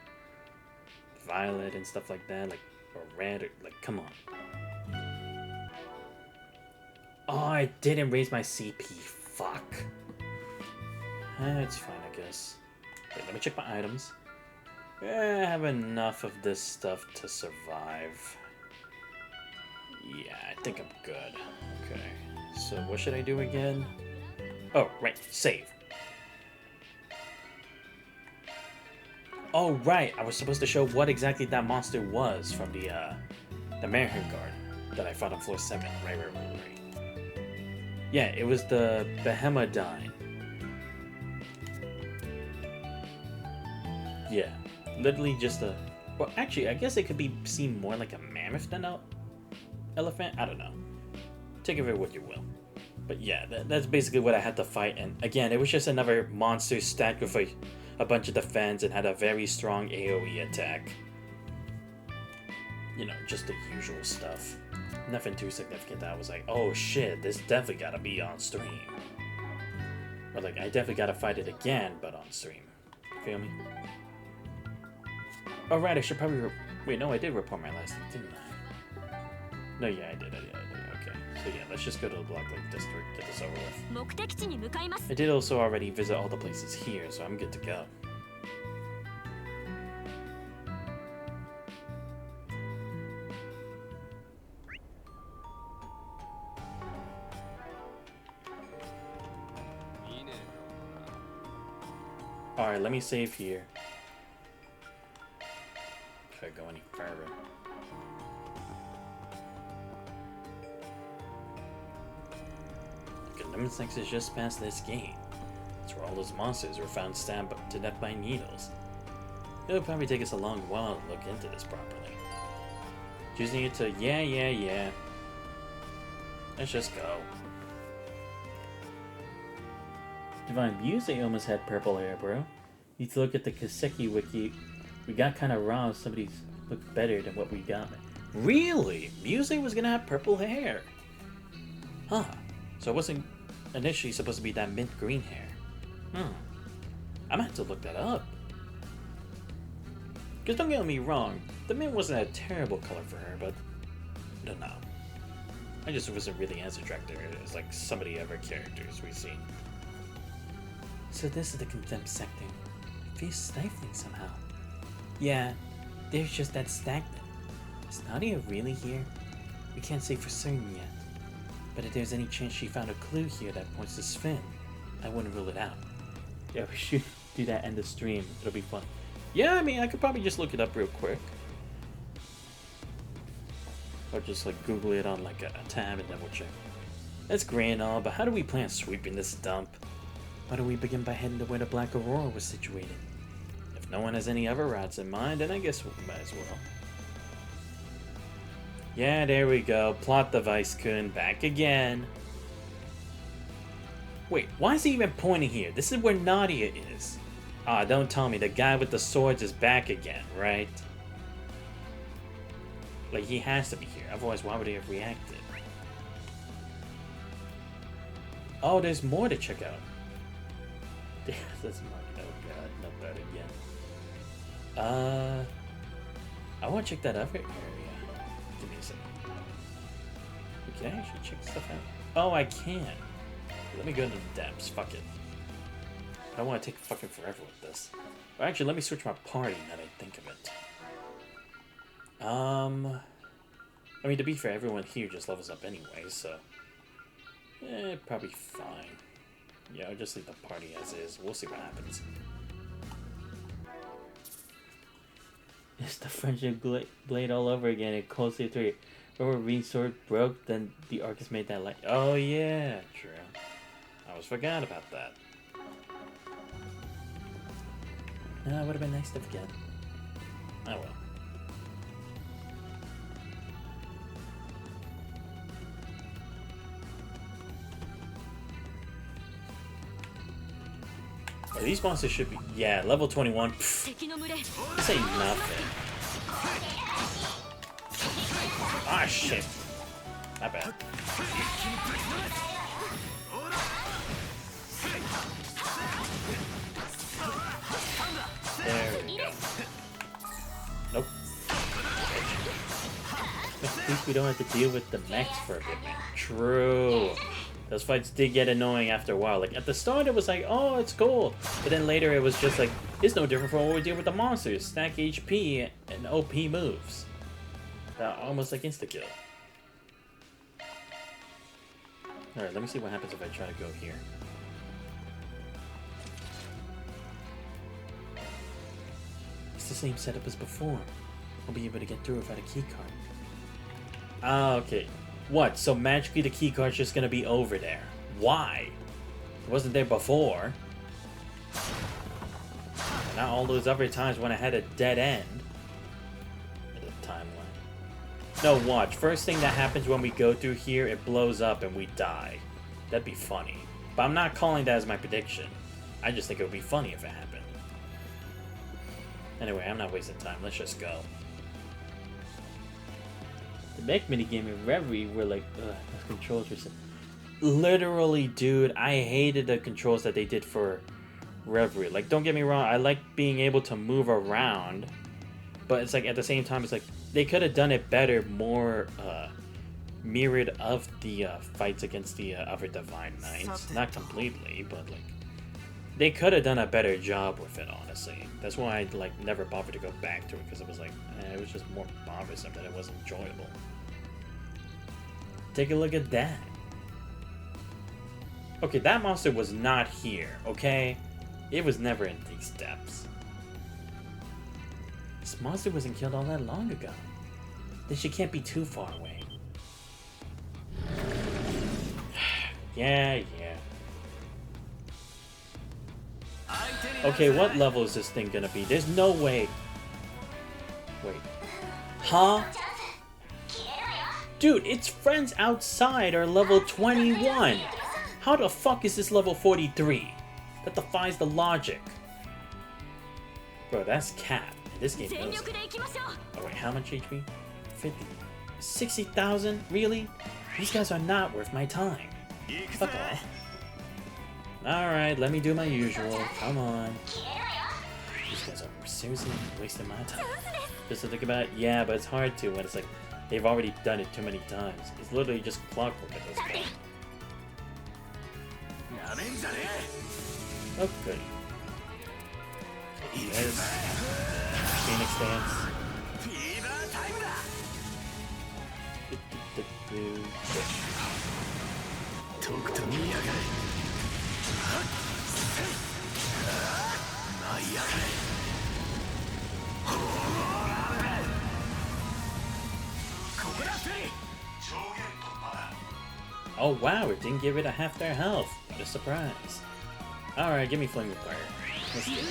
violet and stuff like that, like, or red, or like, come on. Oh, I didn't raise my CP. Fuck. It's fine, I guess. Wait, let me check my items. I have enough of this stuff to survive. Yeah, I think I'm good. Okay. So what should I do again? Oh, right. Save. Oh, right. I was supposed to show what exactly that monster was from the American Guard that I fought on floor 7. Right. Yeah, it was the Behemodyne. Yeah. Literally just a... Well, actually, I guess it could be seen more like a mammoth than an elephant. I don't know. Take of it what you will. But yeah, that's basically what I had to fight. And again, it was just another monster stacked with a bunch of defense and had a very strong AoE attack. You know, just the usual stuff. Nothing too significant that I was like, oh shit, this definitely gotta be on stream. Or like, I definitely gotta fight it again, but on stream. Feel me? Oh right, I should probably... Wait, no, I did report my last thing, didn't I? No, yeah, I did. Okay, so yeah, let's just go to the Black Lake District, get this over with. I did also already visit all the places here, so I'm good to go. Alright, let me save here. Could I go any further? Okay, Lemon Snakes is just past this gate. That's where all those monsters were found stabbed to death by needles. It'll probably take us a long while to look into this properly. Choosing it to yeah. Let's just go. Divine Muse almost had purple hair, bro. Need to look at the Kaseki wiki. We got kind of raw. Somebody's looked better than what we got. Really? Muse was gonna have purple hair? Huh. So it wasn't initially supposed to be that mint green hair. I might have to look that up. Because don't get me wrong, the mint wasn't a terrible color for her, but I don't know. I just wasn't really as attracted to her as like some of the other characters we've seen. So this is the condemned secting. It feels stifling somehow. Yeah, there's just that stagnant. Is Nadia really here? We can't say for certain yet. But if there's any chance she found a clue here that points to Sven, I wouldn't rule it out. Yeah, we should do that end of stream. It'll be fun. Yeah, I mean, I could probably just look it up real quick. Or just like Google it on like a tab and double check. That's great and all, but how do we plan on sweeping this dump? Why don't we begin by heading to where the Black Aurora was situated? If no one has any other routes in mind, then I guess we might as well. Yeah, there we go. Plot device Kun back again. Wait, why is he even pointing here? This is where Nadia is. Ah, don't tell me the guy with the swords is back again, right? Like, he has to be here. Otherwise, why would he have reacted? Oh, there's more to check out. That's my... Oh god, not that again. I want to check that other area. Give me a second. Can I actually check stuff out? Oh, I can. Let me go into the depths. Fuck it. I don't want to take fucking forever with this. Well, actually, let me switch my party now that I think of it. I mean, to be fair, everyone here just levels up anyway, so... probably fine. Yeah, I'll just leave the party as is. We'll see what happens. It's the friendship blade all over again. It calls you through. Remember Reed's sword broke, then the Arcus made that light. Oh yeah, true. I almost forgot about that. No, it would have been nice to forget. Oh well. Oh, these monsters should be... Yeah, level 21. Pfft. This ain't nothing. Ah, shit. Not bad. There we go. Nope. At least we don't have to deal with the mechs for a bit, man. True. Those fights did get annoying after a while. Like, at the start it was like, oh, it's cool. But then later it was just like, it's no different from what we did with the monsters. Stack HP and OP moves. Almost like insta-kill. Alright, let me see what happens if I try to go here. It's the same setup as before. I'll be able to get through without a keycard. Ah, okay. What? So magically the keycard's just gonna be over there. Why? It wasn't there before. And not all those other times when I had a dead end. In the timeline. No, watch. First thing that happens when we go through here, it blows up and we die. That'd be funny. But I'm not calling that as my prediction. I just think it would be funny if it happened. Anyway, I'm not wasting time. Let's just go. The mech minigame in Reverie were like, ugh, the controls were so... Literally, dude, I hated the controls that they did for Reverie. Like, don't get me wrong, I like being able to move around, but it's like, at the same time, it's like, they could have done it better, more, mirrored of the, fights against the, other Divine Knights. Not completely, but, like, they could have done a better job with it, honestly. That's why I, like, never bothered to go back to it, because it was like, it was just more bothersome that it wasn't enjoyable. Take a look at that. Okay, that monster was not here, okay? It was never in these depths. This monster wasn't killed all that long ago. Then she can't be too far away. Yeah. Okay, what level is this thing gonna be? There's no way. Wait. Huh? Dude, its friends outside are level 21. How the fuck is this level 43? That defies the logic. Bro, that's cap. This game knows it. Oh wait, how much HP? 50. 60,000? Really? These guys are not worth my time. Fuck off. Alright, let me do my usual. Come on. These guys are seriously wasting my time. Just to think about it, yeah, but it's hard to when it's like, they've already done it too many times. It's literally just clockwork at this point. Okay. There's Phoenix Dance. Oh wow, it didn't get rid of half their health. What a surprise. Alright, give me Flame of Fire. Let's do it.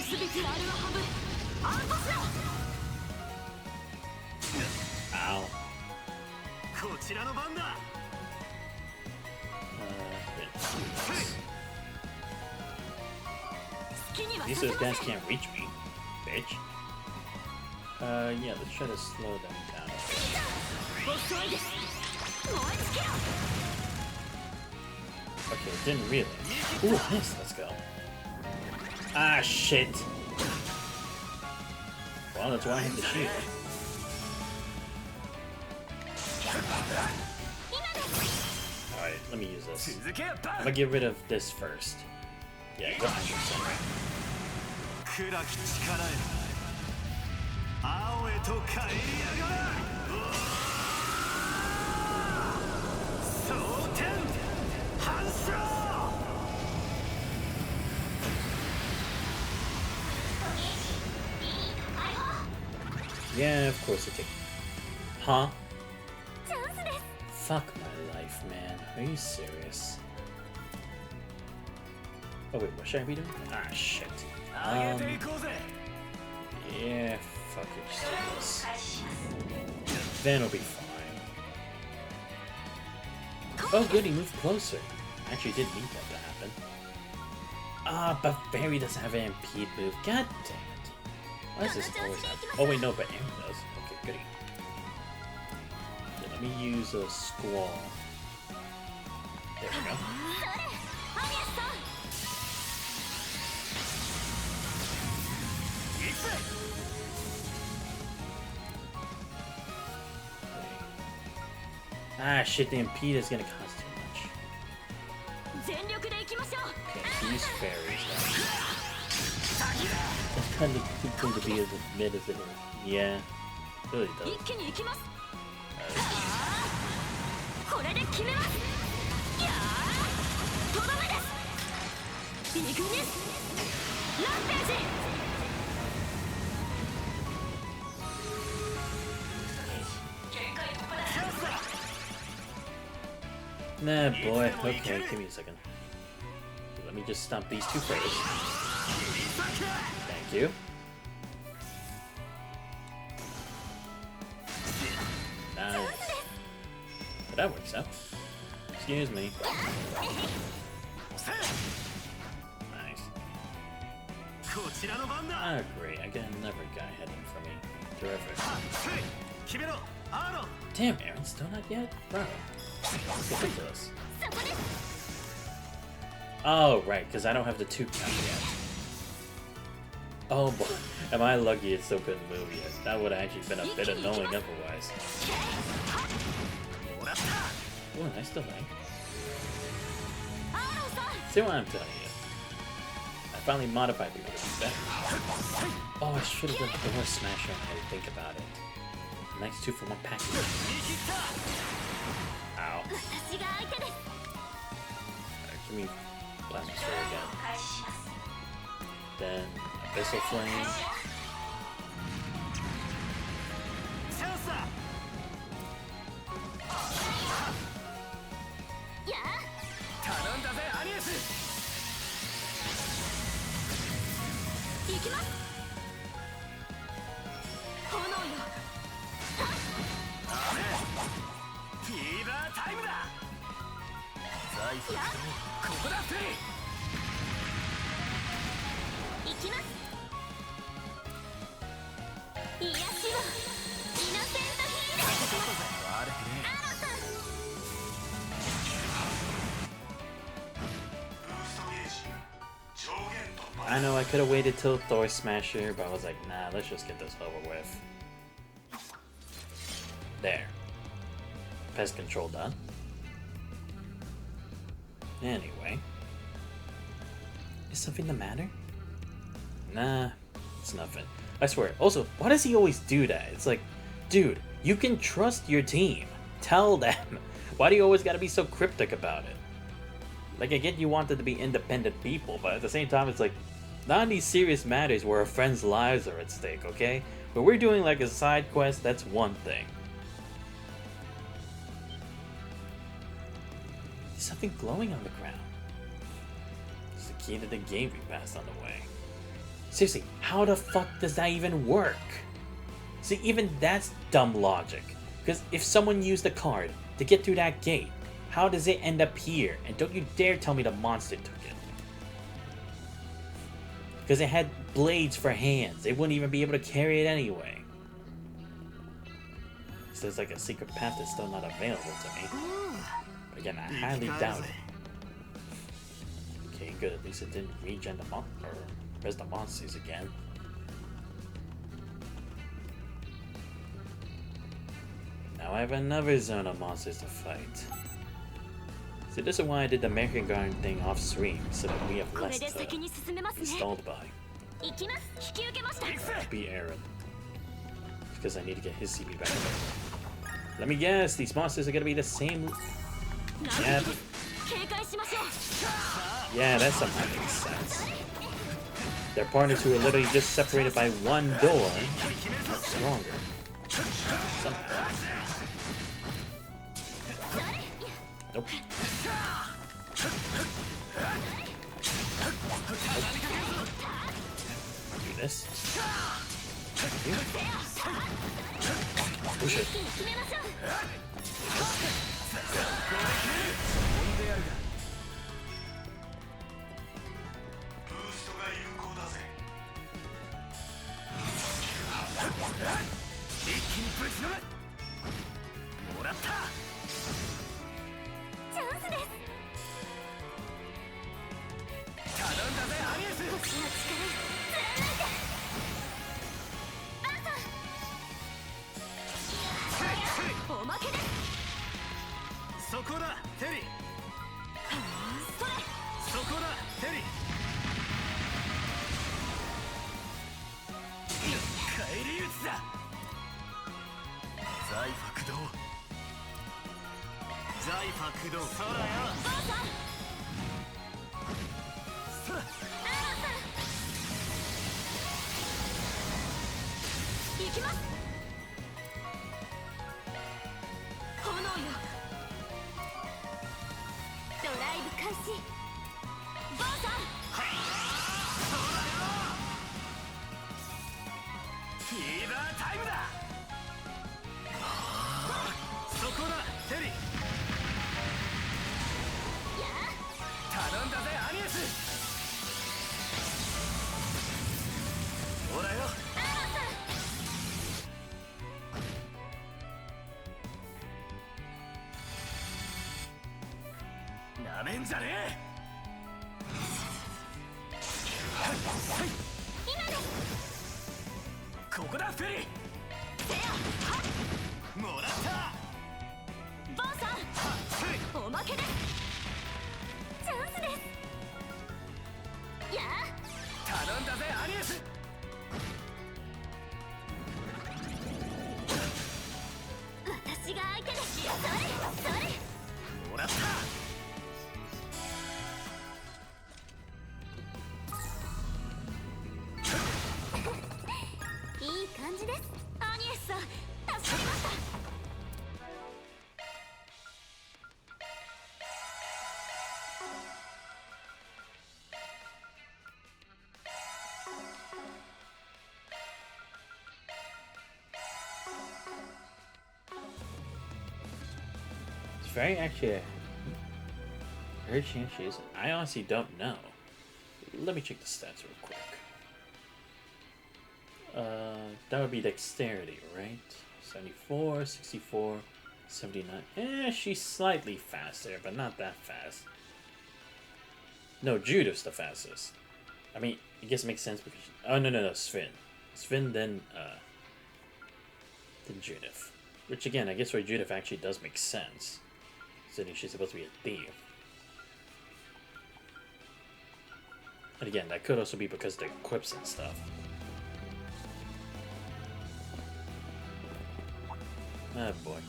Ow. These guys can't reach me, bitch. Yeah, let's try to slow them down. Okay, didn't really. Ooh, nice, let's go. Ah, shit. Well, that's why I hit the shield. Alright, let me use this. I'm gonna get rid of this first. Yeah, go 100%. Yeah, of course it takes. Huh? Fuck my life, man. Are you serious? Oh wait, what should I be doing? Ah, shit. Yeah, fuck it, just do this. Then it'll be fine. Oh good, he moved closer. Actually did need that to happen. Ah, but Barry doesn't have an impede move. God damn it. Why does this always happen? Oh wait, no, but Aaron does. Okay, goody. Okay, let me use a Squall. There we go. Ah shit, the impede is gonna cost too much. Okay, use fairies though. That's kind of too cool to be as mid as it is. Yeah, it really does. Nah, boy. Okay, give me a second. Let me just stomp these two first. Thank you. Nice. But that works out. Excuse me. Nice. Ah, great. I got another guy heading for me. Terrific. Damn, Aaron, still not yet? Bro. That's ridiculous. Oh, right, because I don't have the 2 count yet. Oh boy, am I lucky it still couldn't move yet. That would have actually been a bit annoying otherwise. Oh, nice delay. See what I'm telling you. I finally modified people to be better. Oh, I should have done Door Smasher now I think about it. Nice 2-for-1 package. Ow. Give me Plasma Sphere again. Then Abyssal Flame. I know I could have waited till Thor Smasher, but I was like, nah, let's just get this over with. There. Pest control done. Anyway. Is something the matter? Nah, it's nothing. I swear. Also, why does he always do that? It's like, dude, you can trust your team. Tell them. Why do you always gotta be so cryptic about it? Like, I get you wanted to be independent people, but at the same time, it's like, not in these serious matters where our friends' lives are at stake, okay? But we're doing like a side quest, that's one thing. something glowing on the ground. It's the key to the game we passed on the way. Seriously, how the fuck does that even work? See, even that's dumb logic. Because if someone used the card to get through that gate, how does it end up here? And don't you dare tell me the monster took it. Because it had blades for hands. They wouldn't even be able to carry it anyway. So there's like a secret path that's still not available to me. But again, I highly doubt it. Okay, good. At least it didn't regen the res the monsters again. Now I have another zone of monsters to fight. So this is why I did the American Garden thing off stream, so that we have less to be stalled by. Be Aaron. Because I need to get his CP back. Let me guess, these monsters are gonna be the same. Yep. Yeah, that somehow makes sense. They're partners who are literally just separated by one door, but stronger. Somehow. Nope. Do this. Push it. Very actually, her chance she isn't. I honestly don't know. Let me check the stats real quick. That would be dexterity, right? 74, 64, 79. She's slightly faster, but not that fast. No, Judith's the fastest. I mean, I guess it makes sense because oh no, Sven, then Judith. Which again, I guess for Judith actually does make sense. Considering she's supposed to be a thief. And again, that could also be because of the equips and stuff. Ah, boy.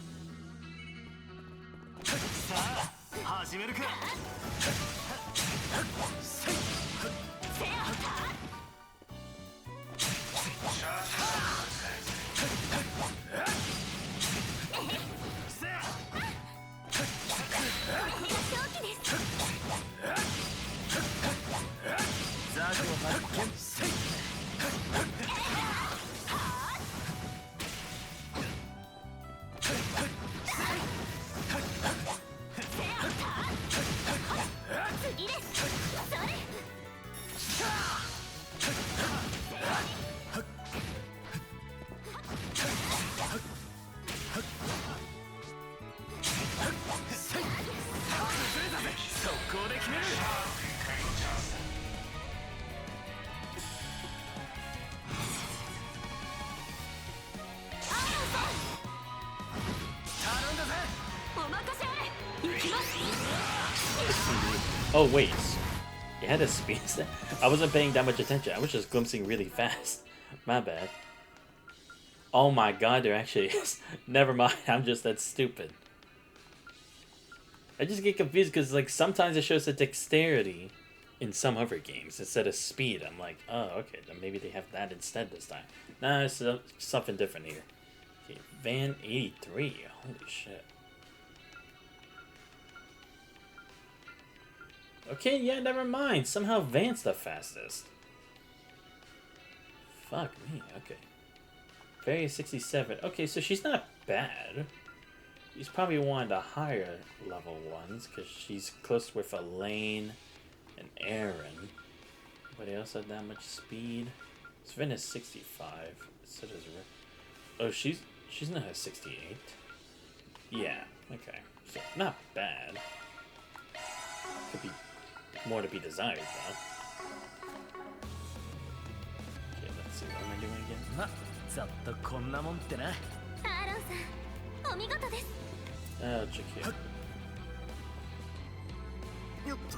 Oh wait, it had a speed. I wasn't paying that much attention. I was just glimpsing really fast. My bad. Oh my god, there actually is. Never mind, I'm just that stupid. I just get confused because like sometimes it shows the dexterity in some other games instead of speed. I'm like, oh okay, then maybe they have that instead this time. Nah, it's something different here. Okay, Van 83. Holy shit. Okay, yeah, never mind. Somehow Van's the fastest. Fuck me, okay. Very 67. Okay, so she's not bad. She's probably one of the higher level ones because she's close with Elaine and Aaron. But they also have that much speed. Sven is 65. So does Rick. Oh, she's not a 68. Yeah, okay. So not bad. Could be more to be desired though. Okay, let's see, what am I doing again? ざっとこんなもんってな。アーロンさん、お見事です。 Oh, check here. よっと。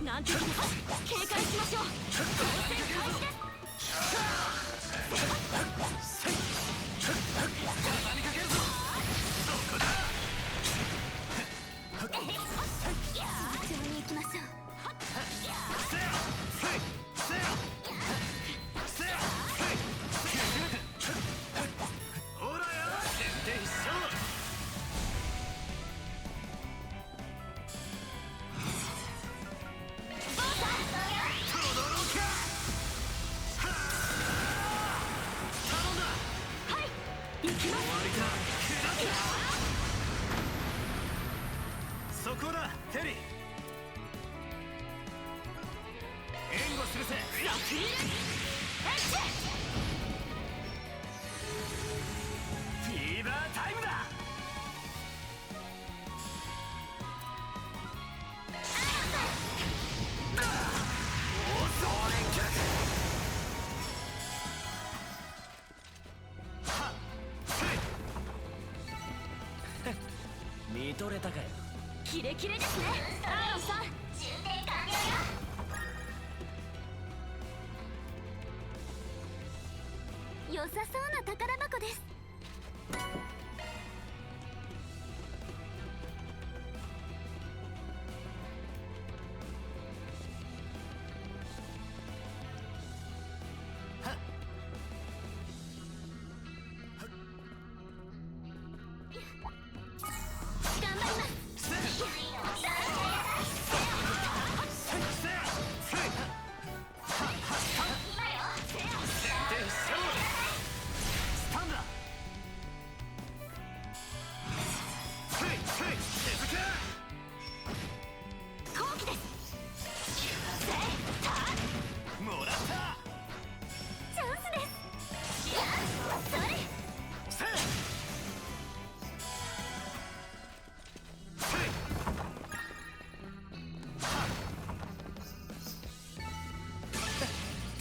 なんて警戒しましょう。交戦開始です。順に行きましょう。そこだ、テリー。援護するぜ。フィーバータイムだ。見とれたかよ。キレキレですね、アーロンさん。充填完了よ。良さそうな宝箱です。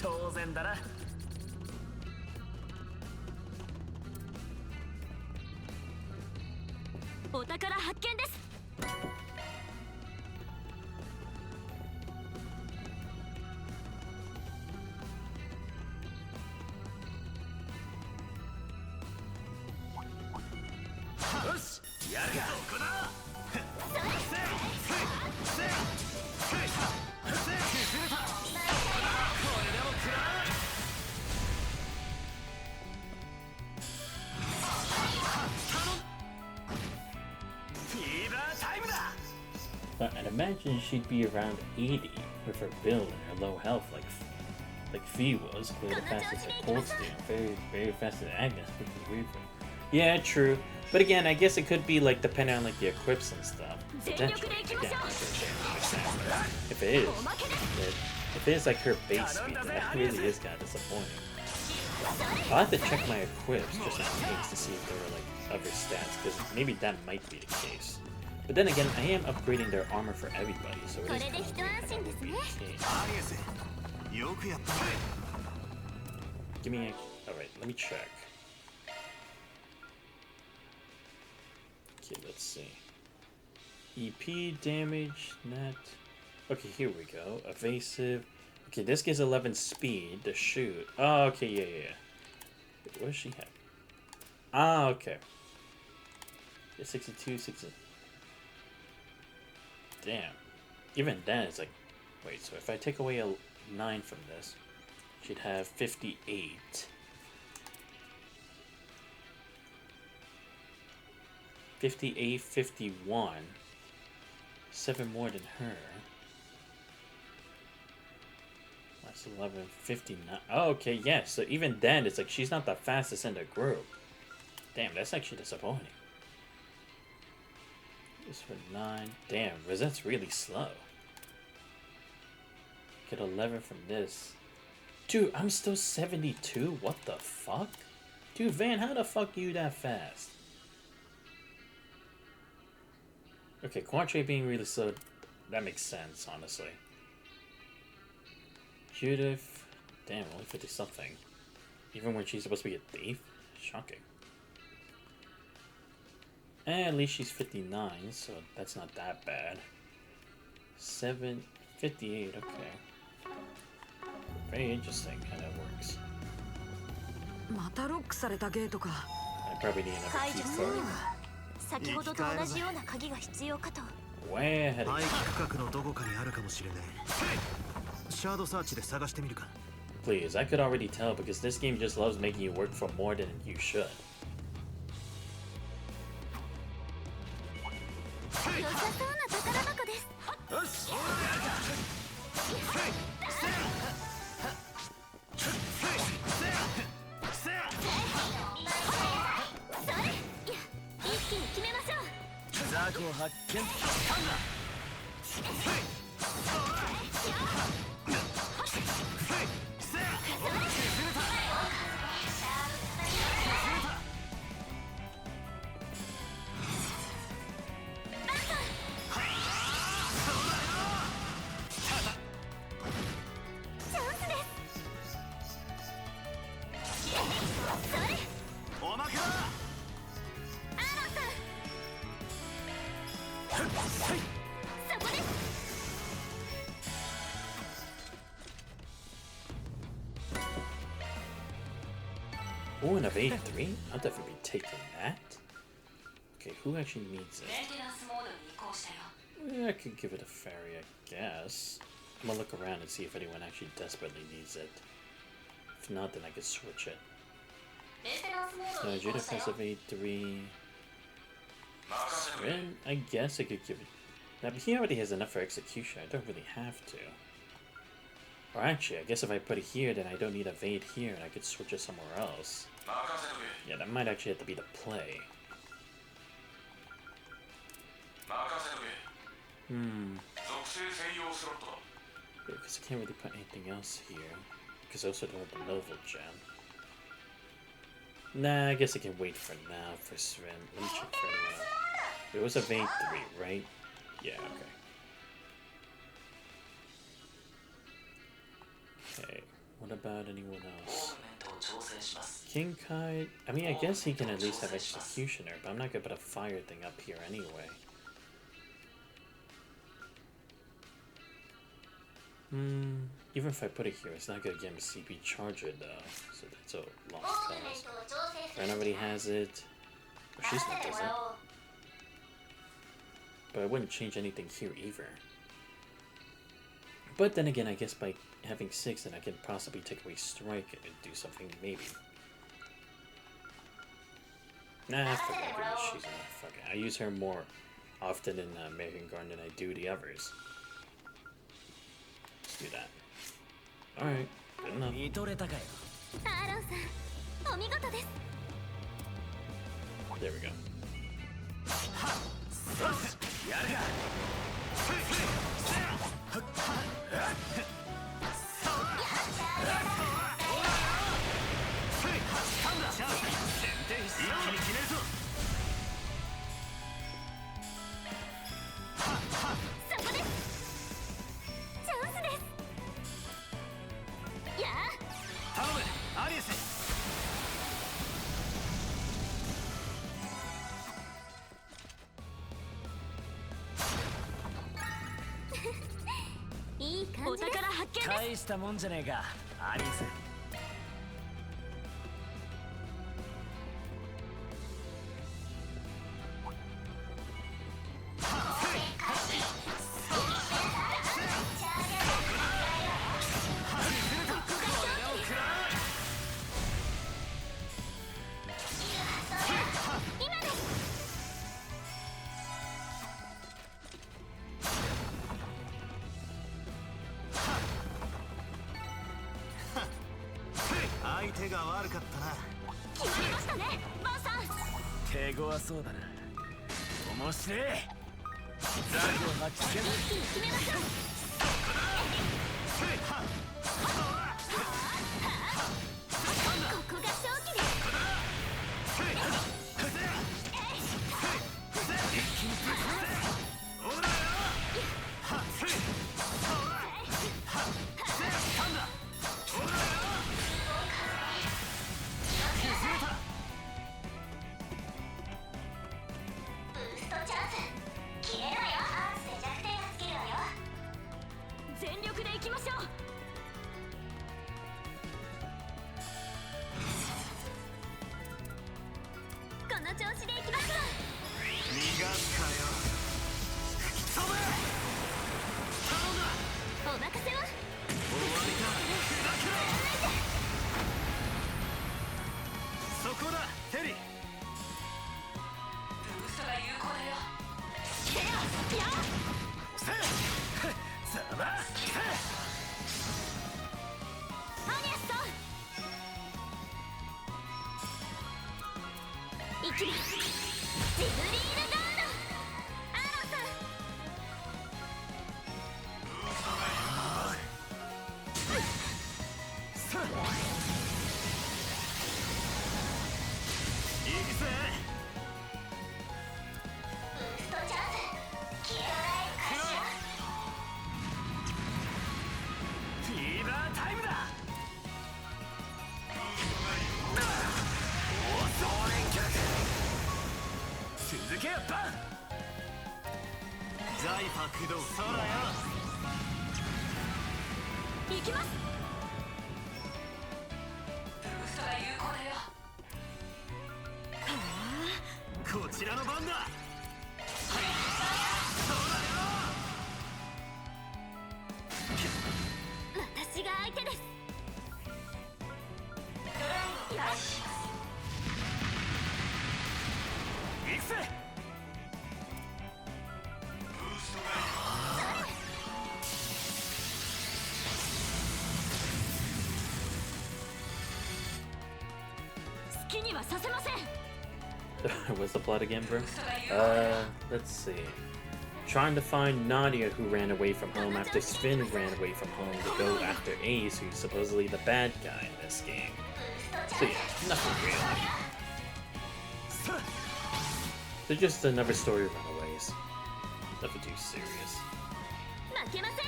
当然だな。お宝発見です。よし、やるか。ここだ。But I'd imagine she'd be around 80 with her build and her low health like Fee was, clearly fastest at cold steel, very fast at Agnes, which is weird for me. Yeah, true. But again, I guess it could be like depending on like the equips and stuff. Potentially. Again, I'm not sure if it is like her base speed, then that really is kind of disappointing. I'll have to check my equips just in case to see if there were like other stats, because maybe that might be the case. But then again, I am upgrading their armor for everybody, so it is kind of weird that would be the case. Give me a... Alright, let me check. Okay, let's see. EP damage, net. Okay, here we go. Evasive. Okay, this gives 11 speed to shoot. Oh, okay, yeah. Wait, what does she have? Ah, okay. Yeah, 62, 60. Damn. Even then, it's like... Wait, so if I take away a 9 from this, she'd have 58. 58, 51. 7 more than her. That's 11, 59. Oh, okay, yes. Yeah, so even then, it's like she's not the fastest in the group. Damn, that's actually disappointing. This for 9. Damn, Rosette's really slow. Get 11 from this. Dude, I'm still 72? What the fuck? Dude, Van, how the fuck you that fast? Okay, Quattro being really slow, that makes sense, honestly. Judith, damn, only 50 something. Even when she's supposed to be a thief? Shocking. And at least she's 59, so that's not that bad. 58, okay. Very interesting how that works. I probably need another key for it. 先ほどと同じような鍵が必要かと。Way ahead of 廃 you. 棄区画のどこかにあるかもしれねえ。シャードサーチで探してみるか。Please, I could already tell because this game just loves making you work for more than you should. 良さそうな宝箱です。よし。一気に決めましょう。雑魚発見。おまけだ。Oh, an of 83? I'll definitely be taking that. Okay, who actually needs it? I could give it a fairy, I guess. I'm gonna look around and see if anyone actually desperately needs it. If not, then I could switch it. Judith has of 83. Ren, I guess I could give it. Now, he already has enough for execution. I don't really have to. Or actually, I guess if I put it here, then I don't need evade here, and I could switch it somewhere else. Yeah, that might actually have to be the play. Because I can't really put anything else here. Because I also don't have the Novel Gem. Nah, I guess I can wait for now for Sven. Let me check for anyone else. It was evade 3, right? Yeah, okay. Okay, what about anyone else? King Kai, I mean, I guess he can at least have Executioner, but I'm not gonna put a fire thing up here anyway. Even if I put it here, it's not gonna get him a CP charger though, so that's a lost cause. Ren already has it. Or she's not does it. But I wouldn't change anything here either. But then again, I guess by having 6, then I can possibly take away Strike and do something, maybe. Nah, fuck it, she's enough. Fuck it. I use her more often in American Garden than I do the others. Let's do that. Alright, good enough. 見とれたかよ。アーロンさん、お見事です。There we go. やるか。大したもんじゃねえかアリス。相手が悪かったな。決まりましたねバンさん。手強そうだな。面白い。ザクを巻きつける。一気に決めましょう。ここが勝機です。ブーストチャンス。切れろよ。アーツで弱点がつけるわよ。全力でいきましょう。この調子でいきますわ。逃がすかよ。飛べ。お任せを。終わりか。そこだテリー。せよやさあばアニアスさん。いきます。ジブリールガード。アロンさん。いくぜ。ブーストチャンス。消えられるかしら。フィーバータイムだ。放送連脚。続けよバン。ザイパ駆動空よ。行きます。こちらの番だ。私が相手です。よし。行くぜ。好きにはさせません。What's the plot again, bro? Let's see. Trying to find Nadia, who ran away from home after Sven ran away from home to go after Ace, who's supposedly the bad guy in this game. So yeah, nothing really. They're just another story of runaways. Nothing too serious. 負けません。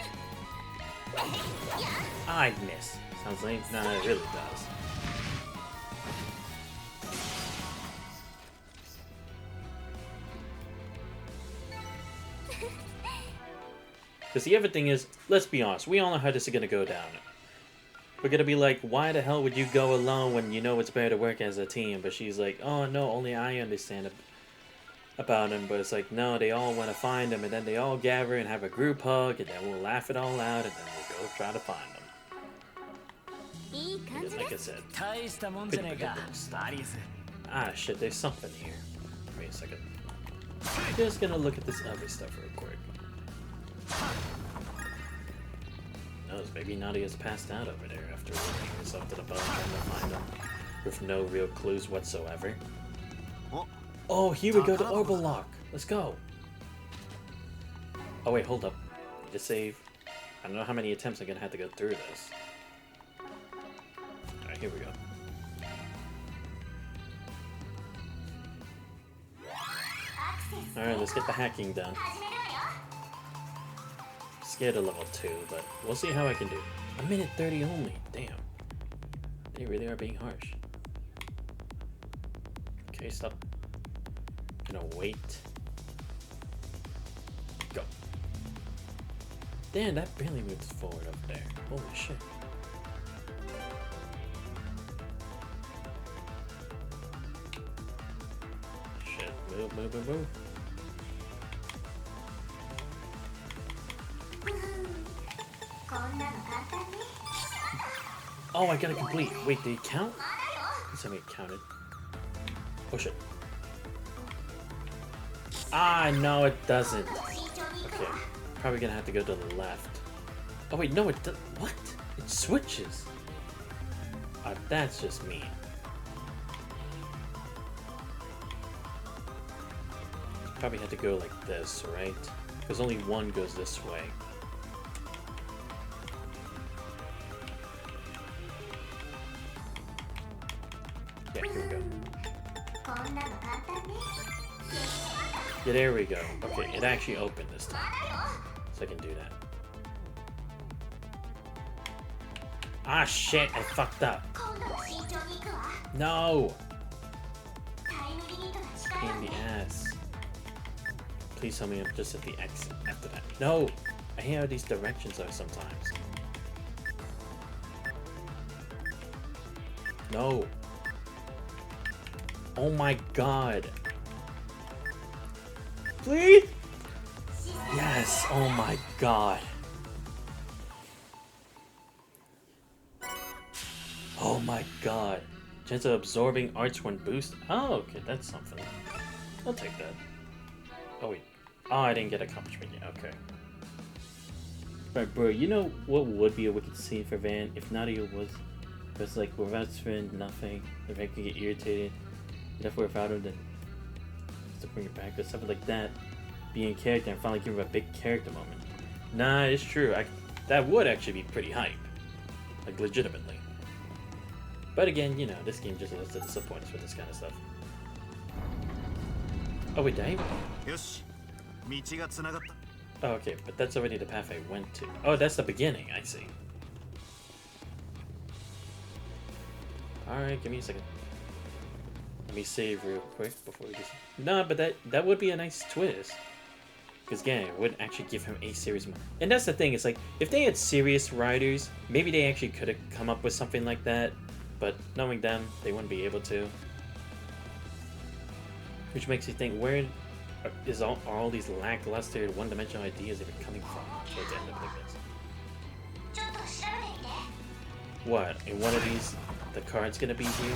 I miss. Sounds like nah, it really does. Because the other thing is, let's be honest, we all know how this is gonna go down. We're gonna be like, why the hell would you go alone when you know it's better to work as a team? But she's like, oh no, only I understand about him. But it's like, no, they all want to find him, and then they all gather and have a group hug, and then we'll laugh it all out, and then we'll go try to find them. いい感 And じ like で I す。 said, 大したもんじゃねえかアリス。 ah shit, there's something here. Wait a second. Just gonna look at this other stuff real quick. Knows, maybe Nadia's passed out over there after working herself to the bone trying to find them with no real clues whatsoever. Oh, here we go to Orbital Lock. Let's go. Oh wait, hold up. Need to save. I don't know how many attempts I'm gonna have to go through this. Alright, here we go. Alright, let's get the hacking done. Scared of level 2, but we'll see how I can do. A minute 30 only. Damn. They really are being harsh. Okay, stop. Gonna wait. Go. Damn, that barely moves forward up there. Holy shit. Shit, move, move, move, move. Oh, I gotta complete. Wait, did it count? Let's have it counted. Oh shit. Ah, no, it doesn't. Okay, probably gonna have to go to the left. Oh wait, no, it does. What? It switches. That's just me. Probably had to go like this, right? Because only one goes this way. Yeah, here we go. Yeah, there we go. Okay, it actually opened this time. So I can do that. Ah, shit, I fucked up. No! Pain in the ass. Please tell me I'm just at the exit after that. No! I hate how these directions are sometimes. No! Oh my god! Please? Yes! Oh my god! Oh my god! Chance of absorbing arch when boost. Oh, okay, that's something. I'll take that. Oh wait. Oh, I didn't get accomplishment yet. Okay. Right, bro. You know what would be a wicked scene for Van if Nadia was like without Sven, nothing. If Van could get irritated, if without her, then to bring it back or something like that. Being in character and finally give her a big character moment. Nah, it's true. That would actually be pretty hype. Like legitimately. But again, you know, this game just loves to disappoint us with this kind of stuff. Oh wait, did Oh, okay, but that's already the path I went to. Oh, that's the beginning, I see. Alright, give me a second. Let me save real quick before we just... No, but that would be a nice twist. Because again, it would actually give him a serious... And that's the thing, it's like, if they had serious writers, maybe they actually could have come up with something like that. But knowing them, they wouldn't be able to. Which makes you think, where are all these lackluster, one-dimensional ideas even coming from towards the end of this? What? In one of these, the card's gonna be here?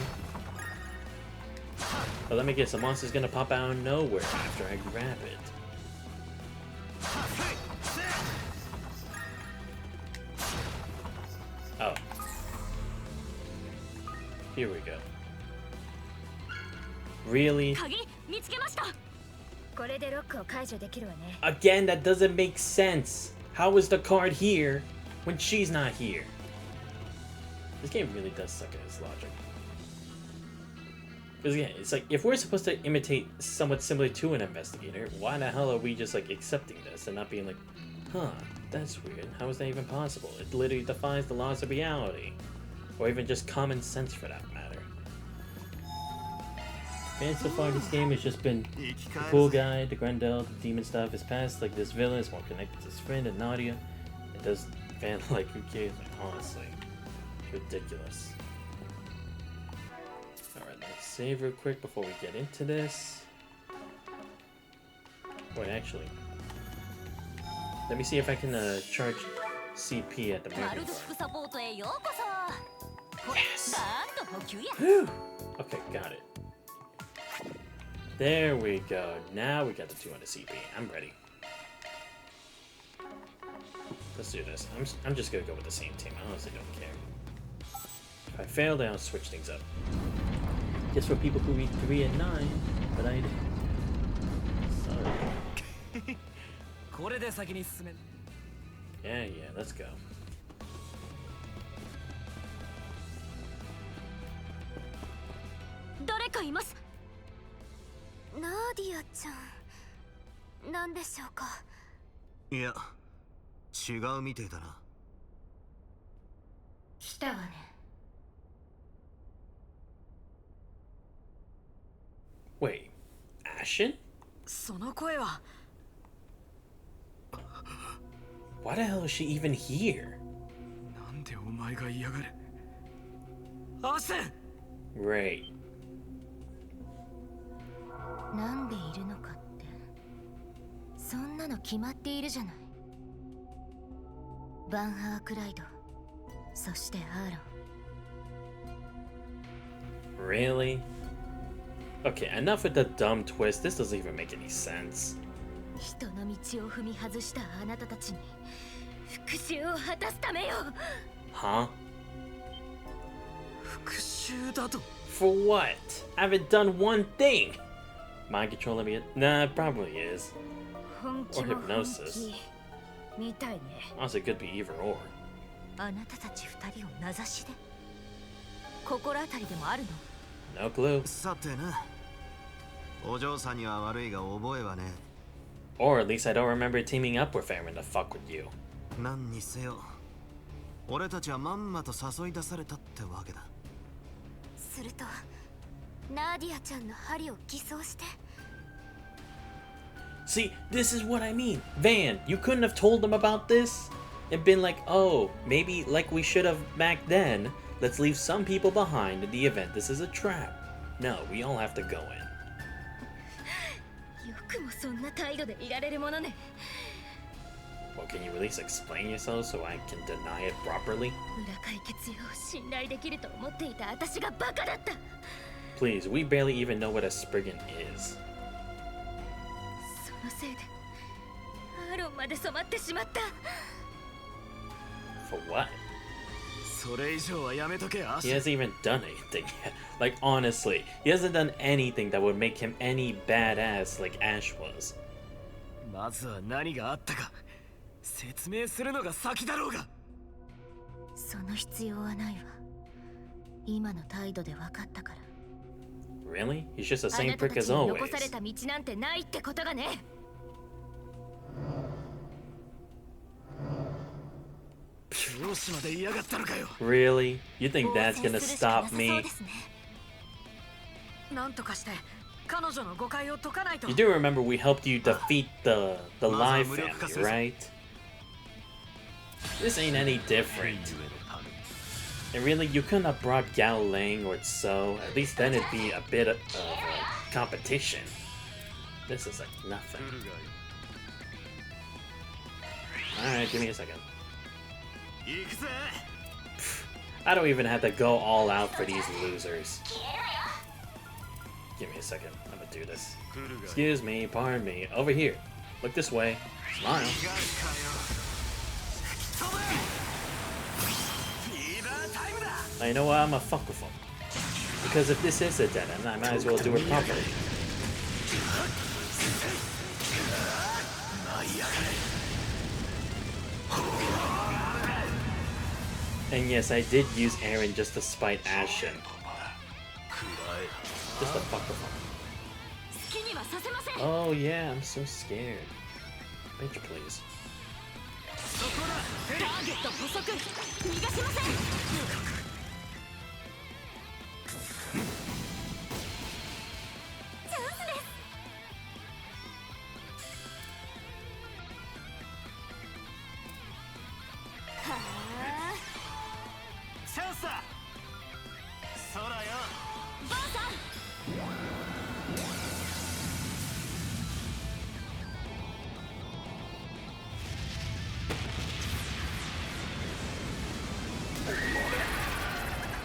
But let me guess, the monster's gonna pop out of nowhere after I grab it. Oh. Here we go. Really? Again, that doesn't make sense. How is the card here when she's not here? This game really does suck at its logic. Because again, it's like, if we're supposed to imitate somewhat similar to an investigator, why the hell are we just like accepting this and not being like, huh, that's weird, how is that even possible? It literally defies the laws of reality. Or even just common sense for that matter. And so far this game has just been the cool guy, the Grendel, the demon stuff. His past, like this villain, is more connected to his friend and Nadia. It does fan like who cares? Like, honestly. Ridiculous. Alright, let's save real quick before we get into this. Wait, actually. Let me see if I can charge CP at the American Bar. Yes! Whew. Okay, got it. There we go. Now we got the 200 CP. I'm ready. Let's do this. I'm just gonna go with the same team. I honestly don't care. If I fail, then I'll switch things up. Just for people who read 3 and 9, but I didn't. Sorry. Yeah, let's go. Nadia ちゃん、なんでしょうか。いや、違うみてえだな。来たわね。Wait, Ashen? その声は。Why the hell is she even here? なんでお前が嫌がる。アシェン。 Right. なんでいるのかってそんなの決まっているじゃない。バンハークライド、そしてアーロン。 Really? Okay, enough with the dumb twist. This doesn't even make any sense. 人の道を踏み外したあなたたちに復讐を果たすためよ。 Huh? 復讐だと。 For what? I haven't done one thing. Mind controlling me? Nah, it probably is. 本気 Or も本 hypnosis. 気みたいね。 Also, it could be either or. あなたたち二人を名指しで心当たりでもあるの？ No clue. さてな、お嬢さんには悪いが覚えはね。 Or at least I don't remember teaming up with Aaron to fuck with you. 何にせよ、俺たちはまんまと誘い出されたってわけだ。するとナーディアちゃんの針を偽装して。 See, this is what I mean. Van, you couldn't have told them about this? And been like, oh, maybe like we should have back then. Let's leave some people behind in the event this is a trap. No, we all have to go in. よくもそんな態度でいられるものね。 Well, can you at least explain yourself so I can deny it properly? 裏解決よ、信頼できると思っていた私がバカだった。 Please, we barely even know what a Spriggan is. そのせいでアーロンまで染まってしまった。 For what? それ以上はやめとけ、アシ He ェン。 hasn't even done anything yet. Like, honestly, he hasn't done anything that would make him any badass like Ash was. まずは何があったか説明するのが先だろうが。その必要はないわ。今の態度で分かったから。 Really? He's just the あ same なた prick たち as に always. 残された道なんてないってことがね。 教師まで嫌がったのかよ。 Really? You think that's 応 gonna 戦するしかな stop さそう me? ですね。なんとかして彼女の誤解を解かないと。 You do remember we helped you defeat the live family, right? This ain't any different. And really, you couldn't have brought Gao Lang or So. At least then it'd be a bit of a competition. This is like nothing. Alright, give me a second. 行くぜ。 I don't even have to go all out for these losers. Give me a second. I'm gonna do this. Excuse me, pardon me. Over here. Look this way. Smile. You know what? I'm gonna fuck with them. Because if this is a dead end, I might as well do it properly. And yes, I did use Aaron just to spite Ashen. Just to fuck with him. 好きにはさせません。 Oh yeah, I'm so scared. Bitch, please. ターゲット捕捉、逃がしません。チャンスです。はあ、チャンスだ。そらよ。ばあさん。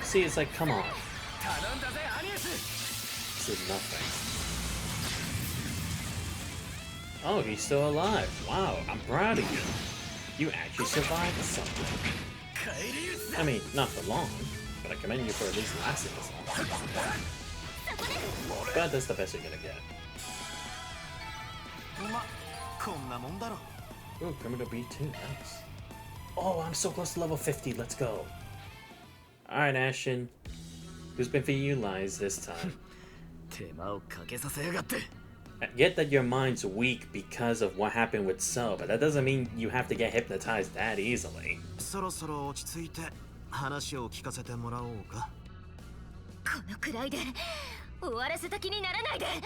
See, it's like, come on. 頼んだぜ、アニエス。 This is nothing. Oh, he's still alive. Wow, I'm proud of you. You actually survived something. 帰り討ちだ。 I mean, not for long, but I commend you for at least lasting this long. But that's the best you're gonna get. ま、こんなもんだろ。 Ooh, criminal B2, nice. Oh, I'm so close to level 50, let's go. Alright, Ashen. Who's been feeding you lies this time? 手間をかけさせやがって。 I get that your mind's weak because of what happened with So, but that doesn't mean you have to get hypnotized that easily. そろそろ落ち着いて話を聞かせてもらおうか。このくらいで終わらせた気にならないで。 Alright,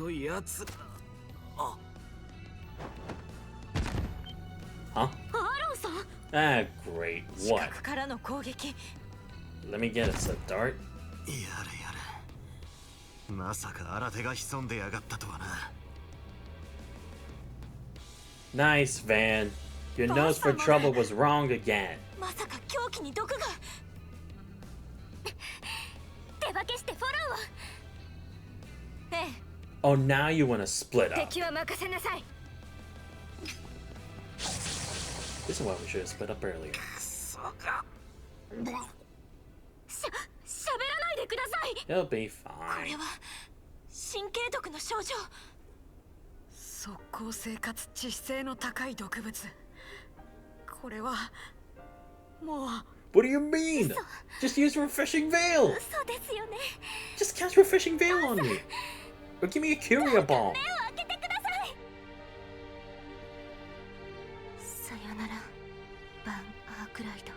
こいやつ。あ、 Huh? アロンさん Ah, great. 近 What? くからの攻撃 Let me get us a dart. やれやれ。まさか新手が潜んでやがったとはな。 Nice, Van. Your nose for trouble was wrong again. まさか凶器に毒が手分けしてフォローをええ Oh, now you want to split up. 敵は任せなさい This is why we should have split up earlier. 喋らないでください It'll be こ fine. れは神経毒の症状速攻性かつ致死性の高い毒物これはもう What do you mean? Just use refreshing veil. そうですよね Just cast refreshing veil on me. Or give me a Curia bomb. 目を開けてくださいさよならバン・アークライド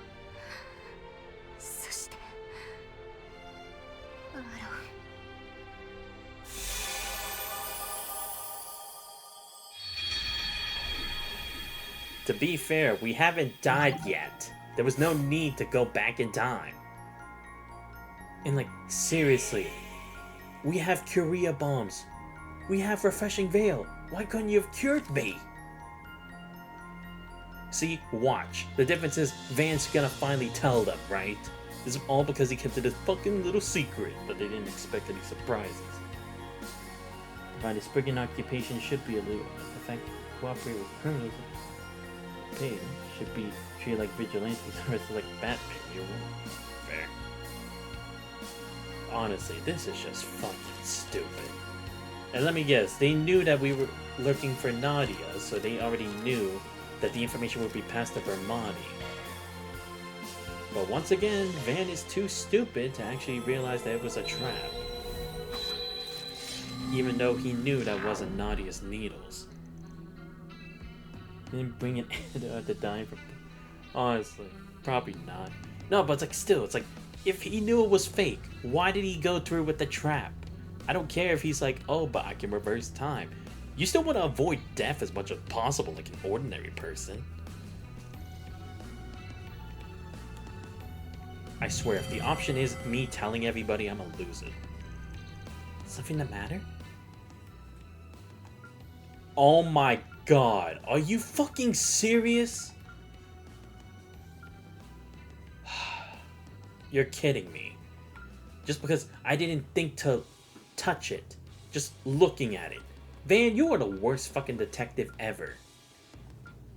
そしてアロン To be fair, we haven't died yet. There was no need to go back in time. And like, seriously, we have Curia bombs. We have refreshing veil. Why couldn't you have cured me? See, watch. The difference is Van's gonna finally tell them, right? This is all because he kept it a fucking little secret, but they didn't expect any surprises. By this brigand occupation should be illegal. The fact cooperate with criminals paid should be treated like vigilantes arrested like Batman. You're fair. Honestly, this is just fucking stupid. And let me guess, they knew that we were looking for Nadia, so they already knew that the information would be passed to Vermani. But once again, Van is too stupid to actually realize that it was a trap. Even though he knew that wasn't Nadia's needles. Didn't bring an antidote to dying from... Honestly, probably not. No, but it's like, still, it's like, if he knew it was fake, why did he go through with the trap? I don't care if he's like, oh, but I can reverse time. You still want to avoid death as much as possible like an ordinary person. I swear, if the option is me telling everybody, I'm gonna lose it. Something the matter? Oh my god, are you fucking serious? You're kidding me. Just because I didn't think to touch it. Just looking at it. Van, you are the worst fucking detective ever.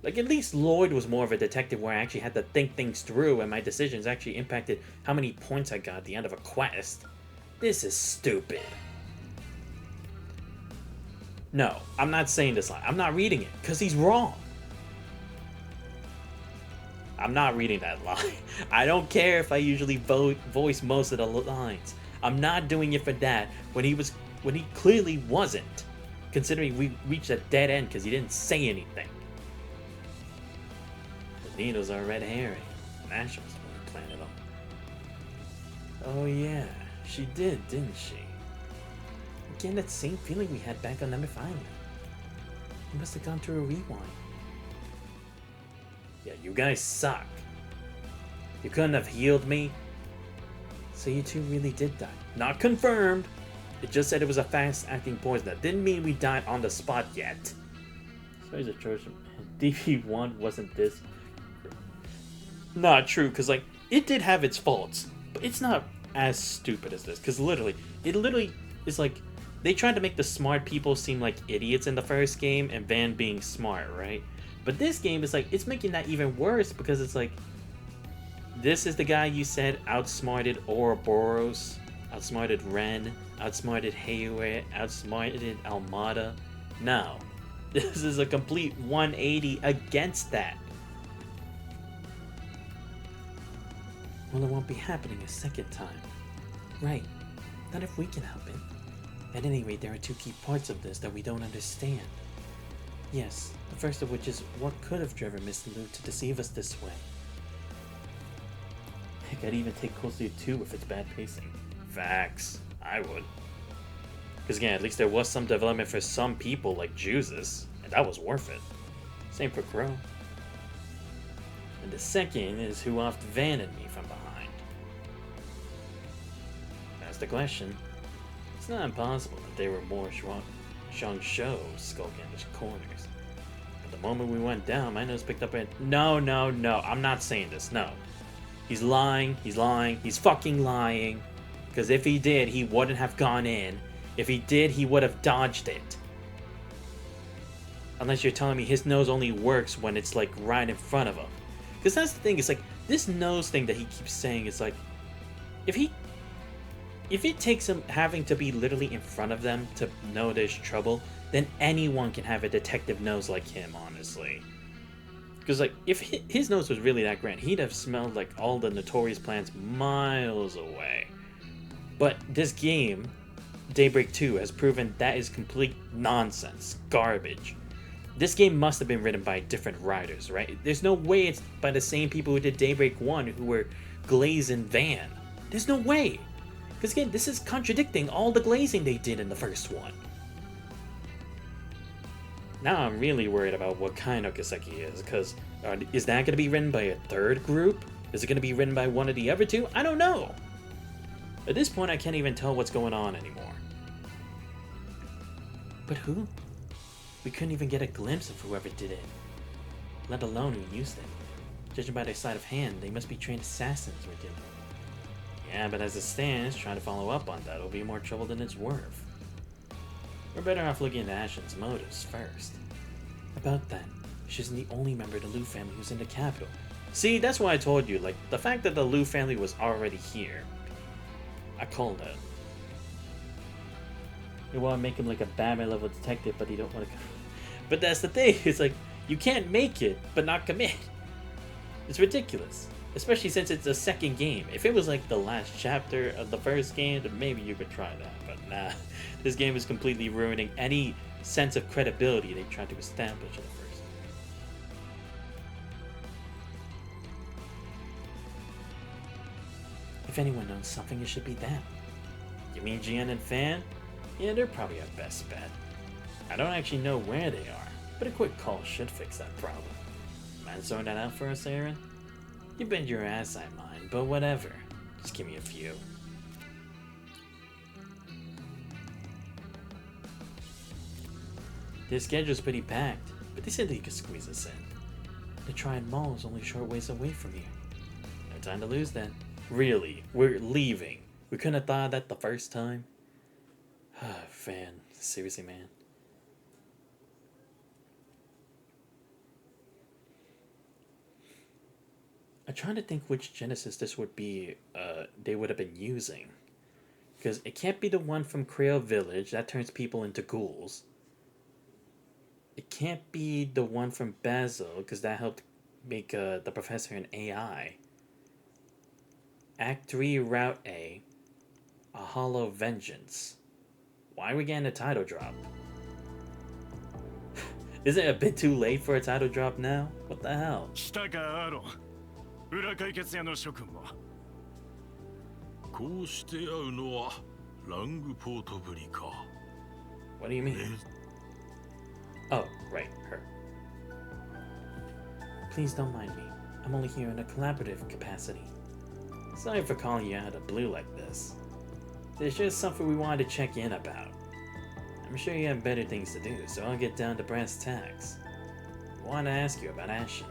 Like, at least Lloyd was more of a detective where I actually had to think things through and my decisions actually impacted how many points I got at the end of a quest. This is stupid. No, I'm not saying this line. I'm not reading it, because he's wrong. I'm not reading that line. I don't care if I usually voice most of the lines. I'm not doing it for that when he clearly wasn't. Considering we reached a dead end because he didn't say anything. The needles are red herring. Nash was the one who planted them. Oh yeah, she did, didn't she? Again, that same feeling we had back on Number 5. We must have gone through a rewind. Yeah, you guys suck. You couldn't have healed me. So you two really did die. Not confirmed. It just said it was a fast-acting poison. That didn't mean we died on the spot yet. Sorry, the church. DP1 wasn't this. Not true, because like it did have its faults, but it's not as stupid as this. Because it literally is like they tried to make the smart people seem like idiots in the first game, and Van being smart, right? But this game is like it's making that even worse because it's like this is the guy you said outsmarted Ouroboros, outsmarted Ren, outsmarted Hayward, outsmarted Almada. No, this is a complete 180 against that. Well, it won't be happening a second time. Right. Not if we can help it. At any rate, there are two key parts of this that we don't understand. Yes, the first of which is what could have driven Miss Lou to deceive us this way. Heck, I'd even take Close to You 2 if it's bad pacing. Facts. I would. Because again, at least there was some development for some people like Jesus, and that was worth it. Same for Crow. And the second is who offed Van and me from behind. That's the question. It's not impossible that there were more Shang Shou skulking in the corners. But the moment we went down, my nose picked up and no, I'm not saying this, no. He's lying, he's fucking lying. Because if he did, he wouldn't have gone in. If he did, he would have dodged it. Unless you're telling me his nose only works when it's like right in front of him. Because that's the thing, it's like, this nose thing that he keeps saying is like, if it takes him having to be literally in front of them to know there's trouble, then anyone can have a detective nose like him, honestly. Because like, if his nose was really that grand, he'd have smelled like all the notorious plants miles away. But this game, Daybreak 2, has proven that is complete nonsense, garbage. This game must have been written by different writers, right? There's no way it's by the same people who did Daybreak 1 who were glazing Van. There's no way. Because again, this is contradicting all the glazing they did in the first one. Now I'm really worried about what kind of Kaseki is, because is that going to be written by a third group? Is it going to be written by one of the other two? I don't know. At this point, I can't even tell what's going on anymore. But who? We couldn't even get a glimpse of whoever did it, let alone who used it. Judging by their sleight of hand, they must be trained assassins we're dealing with. Yeah, but as it stands, trying to follow up on that will be more trouble than it's worth. We're better off looking into Ashen's motives first. About that, she isn't the only member of the Liu family who's in the capital. See, that's why I told you, like, the fact that the Liu family was already here, I called it. You want to make him like a Batman level detective, but you don't want to. But that's the thing. It's like you can't make it, but not commit. It's ridiculous, especially since it's a second game. If it was like the last chapter of the first game, then maybe you could try that. But nah, this game is completely ruining any sense of credibility they tried to establish in the first. If anyone knows something, it should be them. You mean Jian and Fan? Yeah, they're probably our best bet. I don't actually know where they are, but a quick call should fix that problem. Mind sorting that out for us, Aaron? You bet your ass I mind, but whatever. Just give me a few. Their schedule's pretty packed, but they said they could squeeze us in. The Triad Mall is only a short ways away from here. No time to lose then. Really, we're leaving. We couldn't have thought of that the first time. Fan, seriously, man. I'm trying to think which Genesis this would be, they would have been using. Because it can't be the one from Creole Village, that turns people into ghouls. It can't be the one from Basil, because that helped make the professor an AI. Act 3, Route A Hollow Vengeance. Why are we getting a title drop? Isn't it a bit too late for a title drop now? What the hell? What do you mean? Oh, right, her. Please don't mind me. I'm only here in a collaborative capacity. Sorry for calling you out of blue like this. There's just something we wanted to check in about. I'm sure you have better things to do, so I'll get down to brass tacks. I want to ask you about Ashen.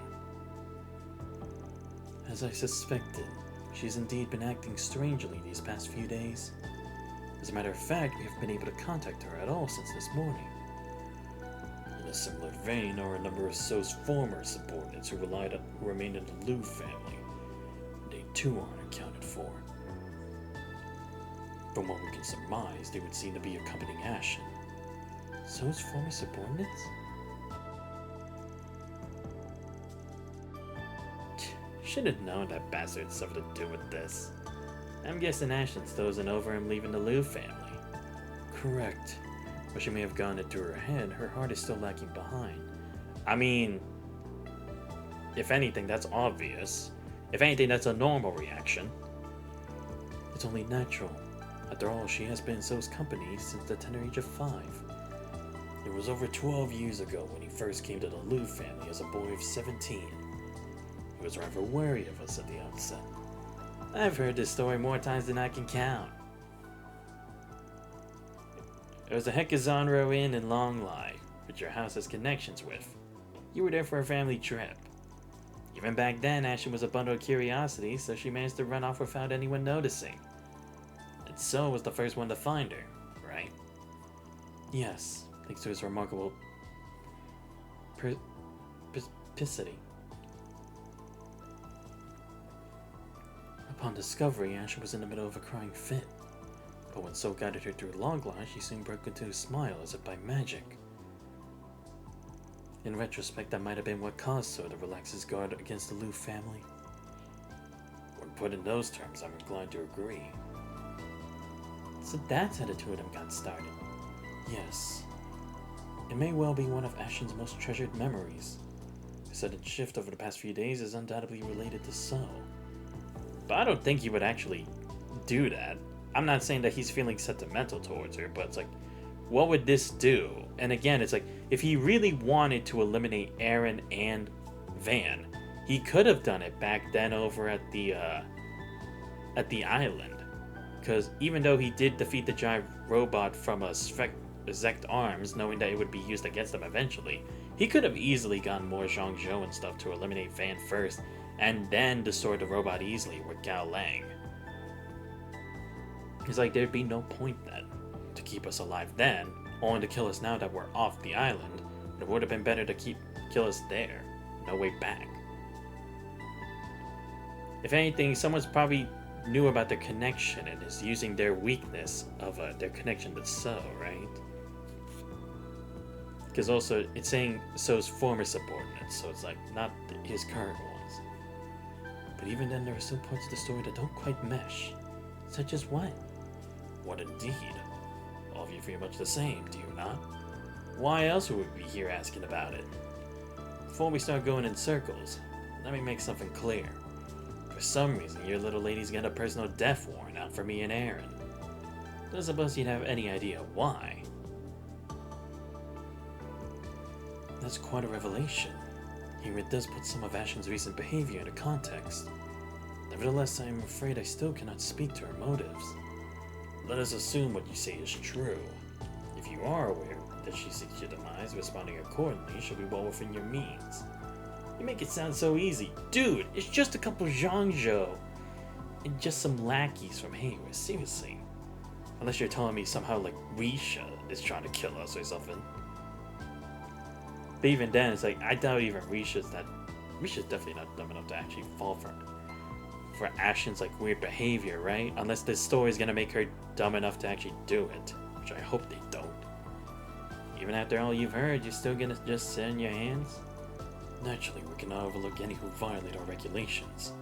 As I suspected, she's indeed been acting strangely these past few days. As a matter of fact, we haven't been able to contact her at all since this morning. In a similar vein are a number of So's former subordinates who remained in the Liu family. They too aren't accounted for. From what we can surmise, they would seem to be accompanying Ashen. So's former subordinates? Should have known that bastard had something to do with this. I'm guessing Ashen still isn't over him leaving the Liu family. Correct. While she may have gone into her head, her heart is still lagging behind. I mean, if anything, that's obvious. If anything, that's a normal reaction. It's only natural. After all, she has been in So's company since the tender age of 5. It was over 12 years ago when he first came to the Liu family as a boy of 17. He was rather wary of us at the outset. I've heard this story more times than I can count. It was a Hekazanro Inn in Longlai, which your house has connections with. You were there for a family trip. Even back then, Ashen was a bundle of curiosity, so she managed to run off without anyone noticing. And So was the first one to find her, right? Yes, thanks to his remarkable persicity. Upon discovery, Ashen was in the middle of a crying fit. But when So guided her through Longlai, she soon broke into a smile as if by magic. In retrospect, that might have been what caused So to relax his guard against the Liu family. When put in those terms, I'm inclined to agree. So that's how the two of them got started. Yes. It may well be one of Ashen's most treasured memories. The sudden shift over the past few days is undoubtedly related to So. But I don't think he would actually do that. I'm not saying that he's feeling sentimental towards her, but it's like, what would this do? And again, it's like, if he really wanted to eliminate Aaron and Van, he could have done it back then over at the island. Because even though he did defeat the giant robot from a Zect arms, knowing that it would be used against him eventually, he could have easily gotten more Zhangzhou and stuff to eliminate Van first, and then destroy the robot easily with Gao Lang. It's like there'd be no point then to keep us alive then, only to kill us now that we're off the island. It would have been better to kill us there. No way back. If anything, someone's probably knew about their connection and is using their weakness of their connection to So, right? Because also, it's saying So's former subordinates, so it's like, not his current ones. But even then, there are still parts of the story that don't quite mesh. Such as what? What indeed? All of you feel much the same, do you not? Why else would we be here asking about it? Before we start going in circles, let me make something clear. For some reason, your little lady's got a personal death warrant out for me and Aaron. Don't suppose you'd have any idea why. That's quite a revelation. Here it does put some of Ashen's recent behavior into context. Nevertheless, I am afraid I still cannot speak to her motives. Let us assume what you say is true. If you are aware that she seeks your demise, responding accordingly should be well within your means. You make it sound so easy. Dude, it's just a couple Zhangzhou and just some lackeys from Hayward, seriously. Unless you're telling me somehow like Risha is trying to kill us or something. But even then, it's like, I doubt even Risha's definitely not dumb enough to actually fall for Ashen's like weird behavior, right? Unless this story's gonna make her dumb enough to actually do it, which I hope they don't. Even after all you've heard, you're still gonna just sit in your hands? Naturally, we cannot overlook any who violate our regulations.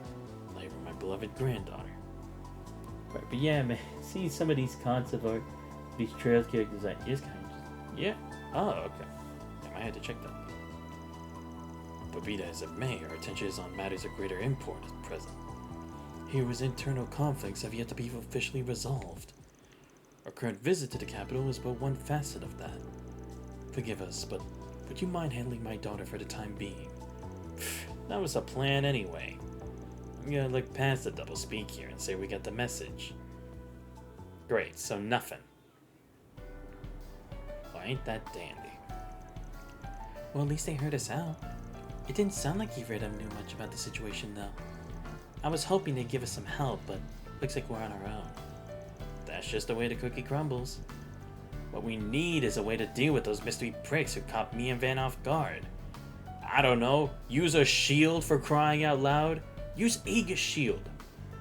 Not even my beloved granddaughter. Right, but yeah, man, seeing some of these concept art, these Trails characters, that is kind of just, yeah. Oh, okay. I had to check that. But be that as it may, our attention is on matters of greater import at present. Hero's internal conflicts have yet to be officially resolved. Our current visit to the capital is but one facet of that. Forgive us, but would you mind handling my daughter for the time being? That was a plan anyway. I'm gonna look past the double speak here and say we got the message. Great, so nothing. Well, ain't that dandy. Well, at least they heard us out. It didn't sound like either of them knew much about the situation, though. I was hoping they'd give us some help, but looks like we're on our own. That's just the way the cookie crumbles. What we need is a way to deal with those mystery pricks who caught me and Van off guard. I don't know, use a shield for crying out loud? Use Aegis shield.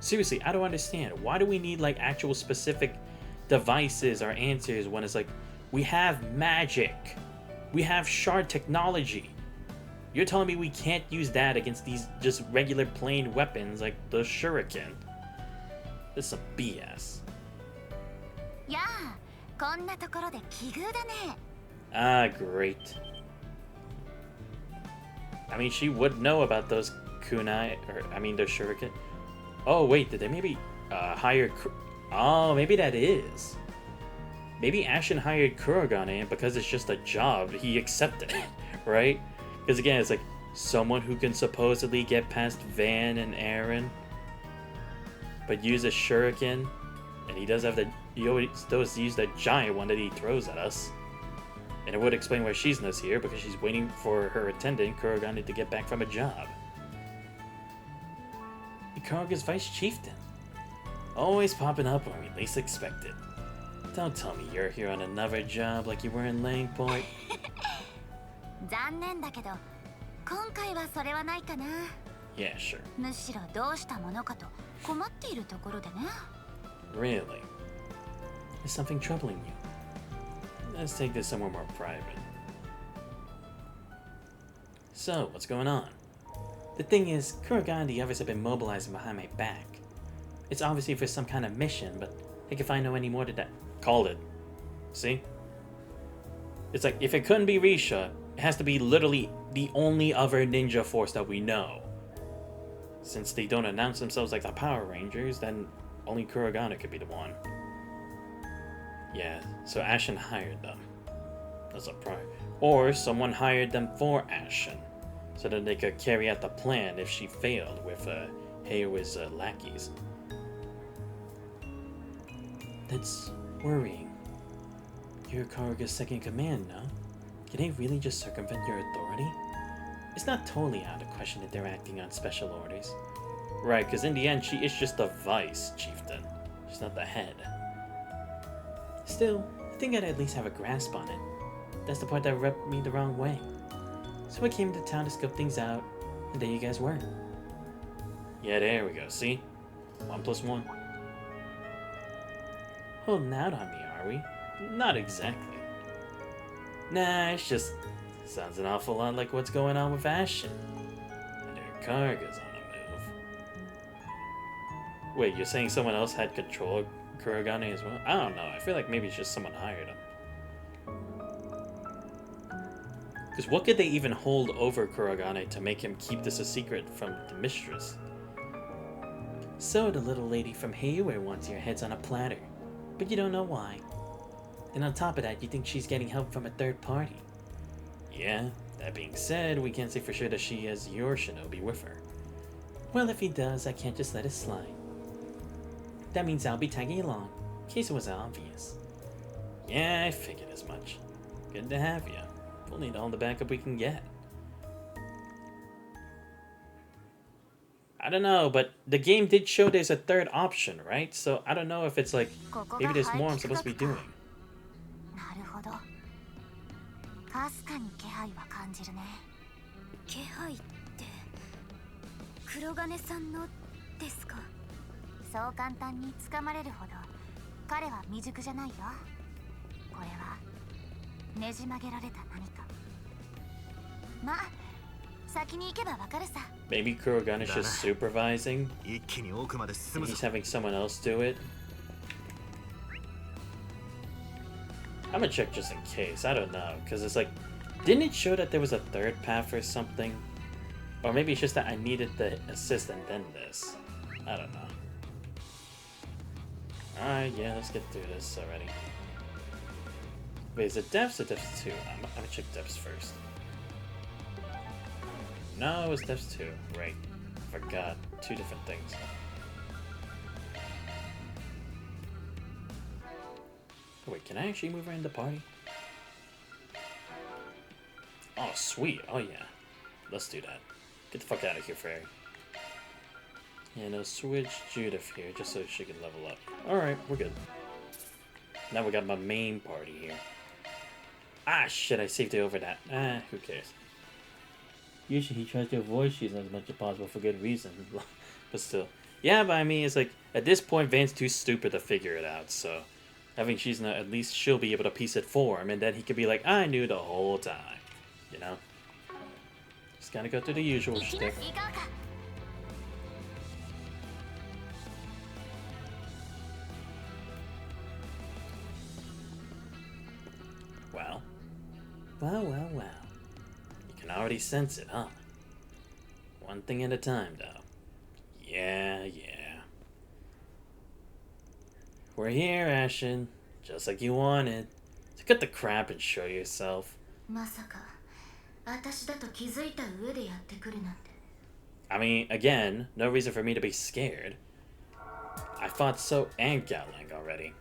Seriously, I don't understand. Why do we need like actual specific devices or answers when it's like, we have magic. We have shard technology. You're telling me we can't use that against these just regular plain weapons like the shuriken? This is some BS. Yeah, こんなところで奇遇だね。 Ah, great. I mean, she would know about those kunai, or I mean, those shuriken. Oh wait, did they maybe hire Oh, maybe that is. Maybe Ashen hired Kurogane, and because it's just a job, he accepted it, right? Because again, it's like someone who can supposedly get past Van and Aaron, but use a shuriken, and he does have he always does use that giant one that he throws at us. And it would explain why Shizuna's here, because she's waiting for her attendant, Kurogane, to get back from a job. Ikaruga's vice chieftain. Always popping up when we least expect it. Don't tell me you're here on another job like you were in Lane Point. 残念だけど、今回はそれはないかな。 Yeah, sure. むしろどうしたものかと困っているところでね。 Really? Is something troubling you? Let's take this somewhere more private. So, what's going on? The thing is, Kurogane and the others have been mobilizing behind my back. It's obviously for some kind of mission, but like if I know any more to that... Called it. See? It's like, if it couldn't be Risha, it has to be literally the only other ninja force that we know. Since they don't announce themselves like the Power Rangers, then only Kurogane could be the one. Yeah, so Ashen hired them. That's a problem. Or someone hired them for Ashen, so that they could carry out the plan if she failed with Heiwa's lackeys. That's worrying. You're Karuga's second command, no? Can they really just circumvent your authority? It's not totally out of question that they're acting on special orders. Right, because in the end, she is just the vice chieftain. She's not the head. Still, I think I'd at least have a grasp on it. That's the part that rubbed me the wrong way. So I came to town to scope things out, and there you guys were. Yeah, there we go, see? 1 + 1. Holding out on me, are we? Not exactly. Nah, it's just... sounds an awful lot like what's going on with Ashen. And her Karuga's on the move. Wait, you're saying someone else had control of Kurogane as well? I don't know, I feel like maybe it's just someone hired him. Because what could they even hold over Kurogane to make him keep this a secret from the mistress? So the little lady from Heiwa wants your heads on a platter, but you don't know why. And on top of that, you think she's getting help from a third party. Yeah, that being said, we can't say for sure that she has your shinobi with her. Well, if he does, I can't just let it slide. That means I'll be tagging along, in case it was obvious. Yeah, I figured as much. Good to have you. We'll need all the backup we can get. I don't know, but the game did show there's a third option, right? So I don't know if it's like, maybe there's more I'm supposed to be doing. なるほど。かすかに気配は感じるね。気配って黒金さんのですか？そう簡単に掴まれるほど彼は未熟じゃないよ。これはねじ曲げられた何か。まあ、先に行けばわかるさ。 Maybe Kurogane is just supervising, 一気に奥まで進 and む he's ぞ。 having someone else do it. I'm gonna check just in case, I don't know, because it's like, didn't it show that there was a third path or something? Or maybe it's just that I needed the assist and then this. I don't know. Alright, yeah, let's get through this already. Wait, is it depths or depths 2? I'm gonna check depths first. No, it was depths 2. Right. Forgot. 2 different things. Oh, wait, can I actually move around the party? Oh, sweet. Oh, yeah. Let's do that. Get the fuck out of here, Fairy. Yeah, no, switch Judith here just so she can level up. Alright, we're good. Now we got my main party here. Ah, shit, I saved it over that. Ah, who cares? Usually he tries to avoid Shizuna as much as possible for good reason. But still. Yeah, but I mean, it's like, at this point, Van's too stupid to figure it out, so... Having Shizuna, at least she'll be able to piece it for him, and then he could be like, I knew the whole time. You know? Just gotta go through the usual shtick. Well. Well, well, well. You can already sense it, huh? One thing at a time, though. Yeah, yeah. We're here, Ashen. Just like you wanted. So cut the crap and show yourself. まさか私だと気づいた上でやってくるなんて。 I mean, again, no reason for me to be scared. I fought So and Gatling already.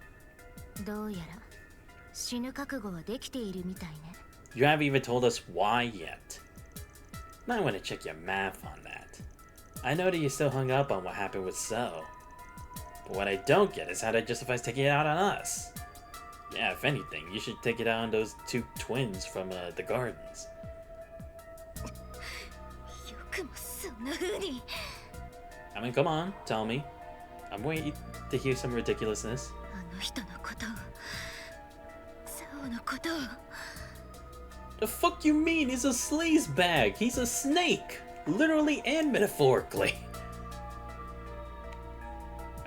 どうやら死ぬ覚悟はできているみたいね。 You haven't even told us why yet. Might want to check your math on that. I know that you're still hung up on what happened with So. But what I don't get is how that justifies taking it out on us. Yeah, if anything, you should take it out on those two twins from the gardens. よくもそんな風に。 I mean, come on, tell me. I'm waiting to hear some ridiculousness. あの人のことを、サオのことを。 The fuck you mean? He's a sleazebag. He's a snake. Literally and metaphorically.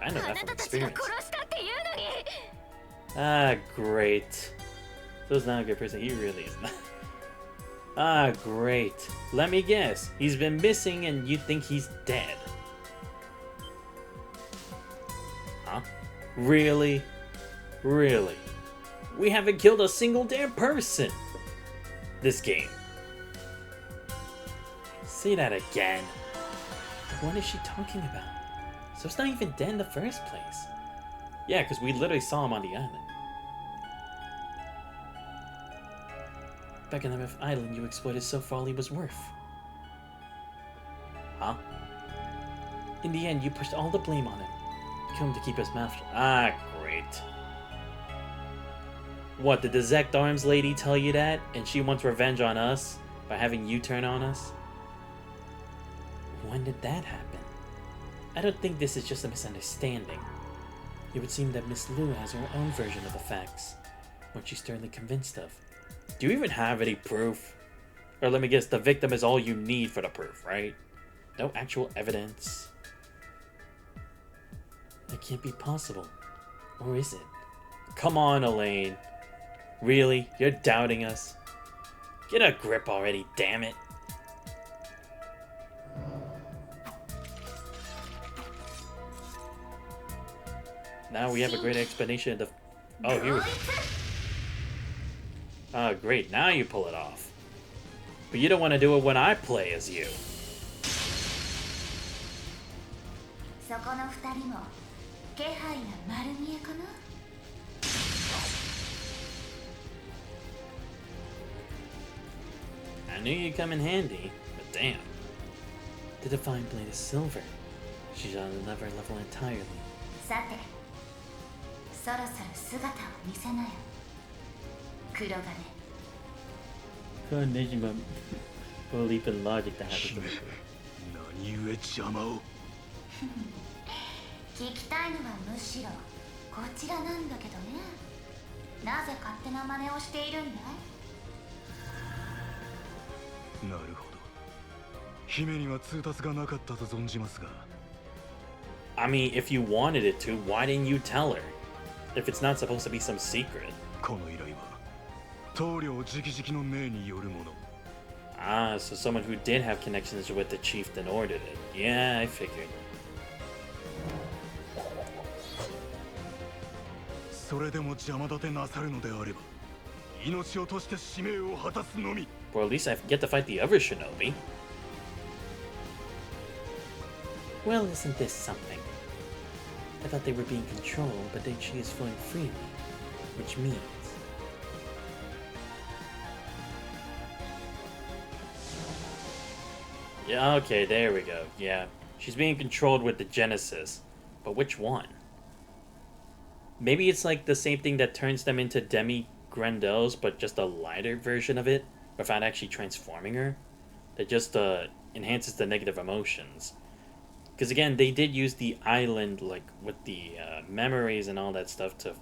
I know あ that な from たたちが experience. 殺したっていうのに。 Ah, great. So's not a good person. He really is not. Ah, great. Let me guess. He's been missing and you think he's dead. Huh? Really? Really? We haven't killed a single damn person this game. Say that again. What is she talking about? So it's not even dead in the first place. Yeah, because we literally saw him on the island. Back on the F island, you exploited so for all he was worth. Huh? In the end, you pushed all the blame on him. Killed him to keep his mouth shut. Ah, great. What, did the Zect Arms lady tell you that? And she wants revenge on us by having you turn on us? When did that happen? I don't think this is just a misunderstanding. It would seem that Miss Lu has her own version of the facts, what she's sternly convinced of. Do you even have any proof? Or let me guess, the victim is all you need for the proof, right? No actual evidence. That can't be possible. Or is it? Come on, Elaine. Really? You're doubting us? Get a grip already, damn it. Now we have a great explanation of the... Oh, here we go. Oh, great. Now you pull it off. But you don't want to do it when I play as you. そこの二人も気配が丸見えかな。 I knew you'd come in handy, but damn. The Divine Blade is silver. She's on another level entirely. さて、そろそろ姿を見せなよ。黒金。 Condition belief in logic that happens to me. 何故邪魔を。聞きたいのはむしろこちらなんだけどね。なぜ勝手な真似をしているんだい？なるほど。姫には通達がなかったと存じますが。I mean, if you wanted it to, why didn't you tell her? If it's not supposed to be some secret. この依頼は棟梁直々の命によるもの。 Ah, so someone who did have connections with the chieftain ordered it. Yeah, I figured. それでも邪魔立てなさるのであれば、命を賭して使命を果たすのみ。 Or at least I get to fight the other shinobi. Well, isn't this something? I thought they were being controlled, but they choose flowing freely. Which means... Yeah, okay, there we go. Yeah. She's being controlled with the Genesis. But which one? Maybe it's like the same thing that turns them into Demi-Grendels, but just a lighter version of it, without actually transforming her. That just enhances the negative emotions. Because again, they did use the island, like, with the memories and all that stuff to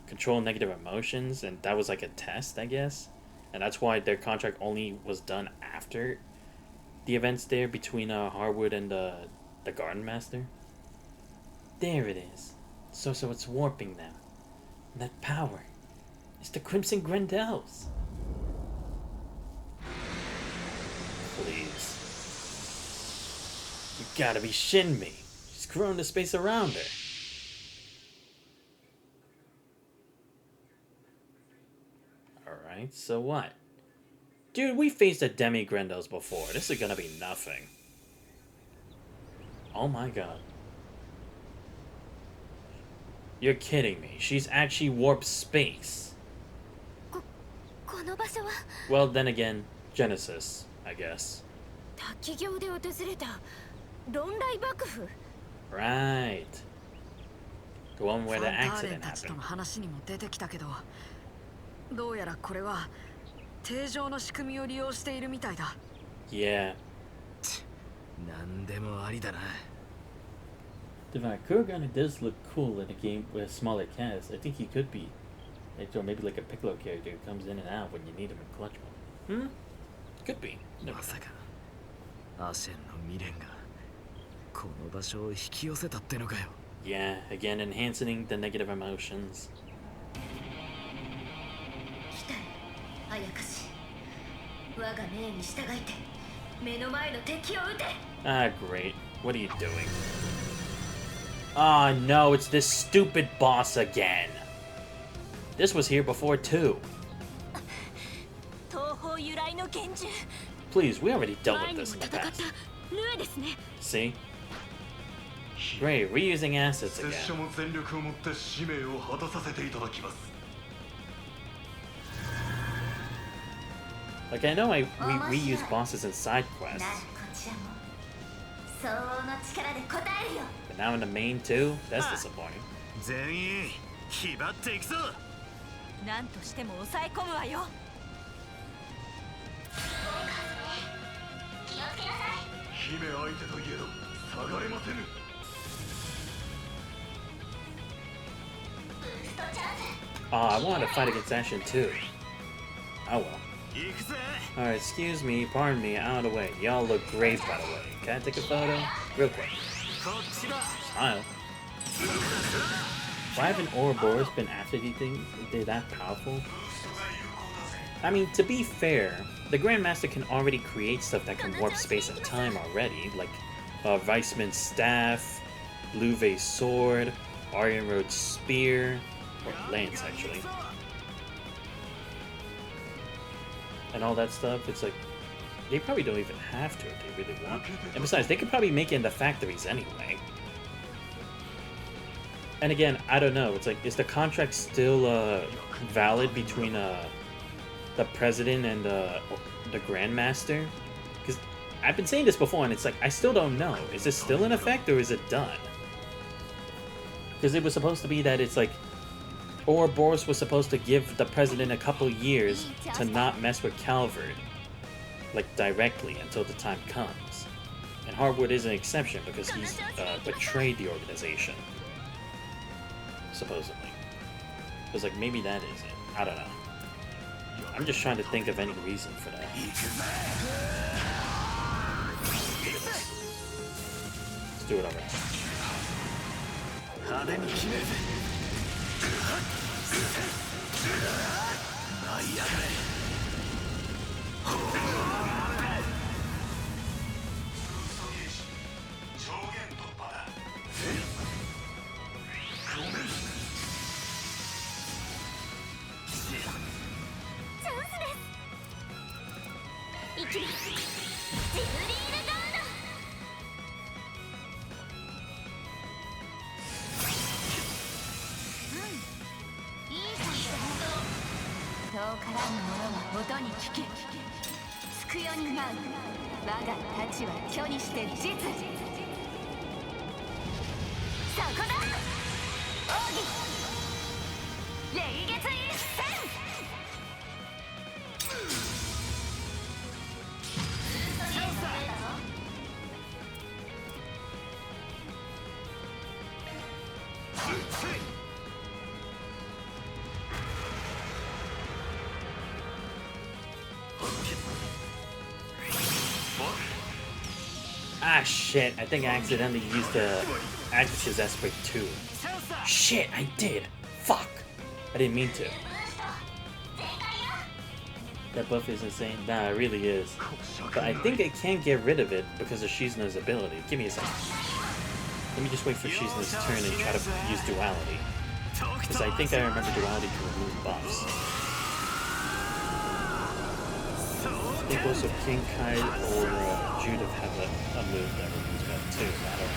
control negative emotions, and that was like a test, I guess. And that's why their contract only was done after the events there between Harwood and the Garden Master. There it is. So it's warping now. And that power is the Crimson Grendels. Please. You gotta be shitting me. She's growing the space around her. Alright, so what? Dude, we faced a Demi Grendel's before. This is gonna be nothing. Oh my god. You're kidding me. She's actually warped space. この場所は Well, then again, Genesis, I guess. 滝行で訪れた論来幕府 Right. The one where the ファンターレン accident たちと happened. の話にも出てきたけど、どうやらこれは定常の仕組みを利用しているみたいだ。 Yeah. なんでもありだな。 Divine Kurgan does look cool in a game with a smaller cast. I think he could be. Or maybe like a Piccolo character who comes in and out when you need him in clutch mode. Hmm? Could be. Never ま know. さかアシェンの未練がこの場所を引き寄せたってのかよ。 Yeah, again, enhancing the negative emotions. 来たれあやかし我が命に従いて目の前の敵を撃て Ah, great. What are you doing? Ah, no, it's this stupid boss again. This was here before, too. 東方由来の拳銃 Please, we already dealt 前 with にも this in the 戦った past. ルエですね See? Great, reusing assets 拙 again. 者も全力を持って使命を果たさせていただきます Like, I know we reuse bosses in side なら quests, こちらも相応の力で応えるよ but now in the main, too? That's disappointing. 全員ひばっていくぞ。何としても抑え込むわよ気をつけなさい姫相手といえど下がれませぬ Oh, I wanted to fight against Ashen, too. Oh, well. 行くぜ。 Alright, excuse me, pardon me, out of the way. Y'all look great, by the way. Can I take a photo? Real quick. こっちだ。 Smile. Why haven't Ouroboros been after these things? They're that powerful? I mean, to be fair, the Grandmaster can already create stuff that can warp space and time already, like Weissman's staff, Luve's sword, Aryan Road's spear, or lance actually, and all that stuff. It's like they probably don't even have to if they really want. And besides, they could probably make it in the factories anyway. And again, I don't know. It's like, is the contract still valid between the president and the Grandmaster? Because I've been saying this before, and it's like, I still don't know. Is this still in effect, or is it done? Because it was supposed to be that it's like, Ouroboros was supposed to give the president a couple years to not mess with Calvert, like directly until the time comes. And Hardwood is an exception because he's betrayed the organization. Supposedly. It was like, maybe that is it. I don't know. I'm just trying to think of any reason for that. Let's do it already. 派手に決めるぜ。舞い上がれ。上限突破だ 一気にジブリールガードいい感じだ遠からぬ者は音に聞けつくよに舞う我が太刀は巨にして実そこだ奥義霊月一戦 Ah, shit. I think I accidentally used the Actress's Aspect 2. Shit, I did. Fuck. I didn't mean to. That buff is insane. Nah, it really is. But I think I can't get rid of it because of Shizuna's ability. Give me a second. Let me just wait for Shizuna's turn and try to use Duality. Because I think I remember Duality to remove buffs. think also King Kai or Judith have a move that removes that too. I don't remember.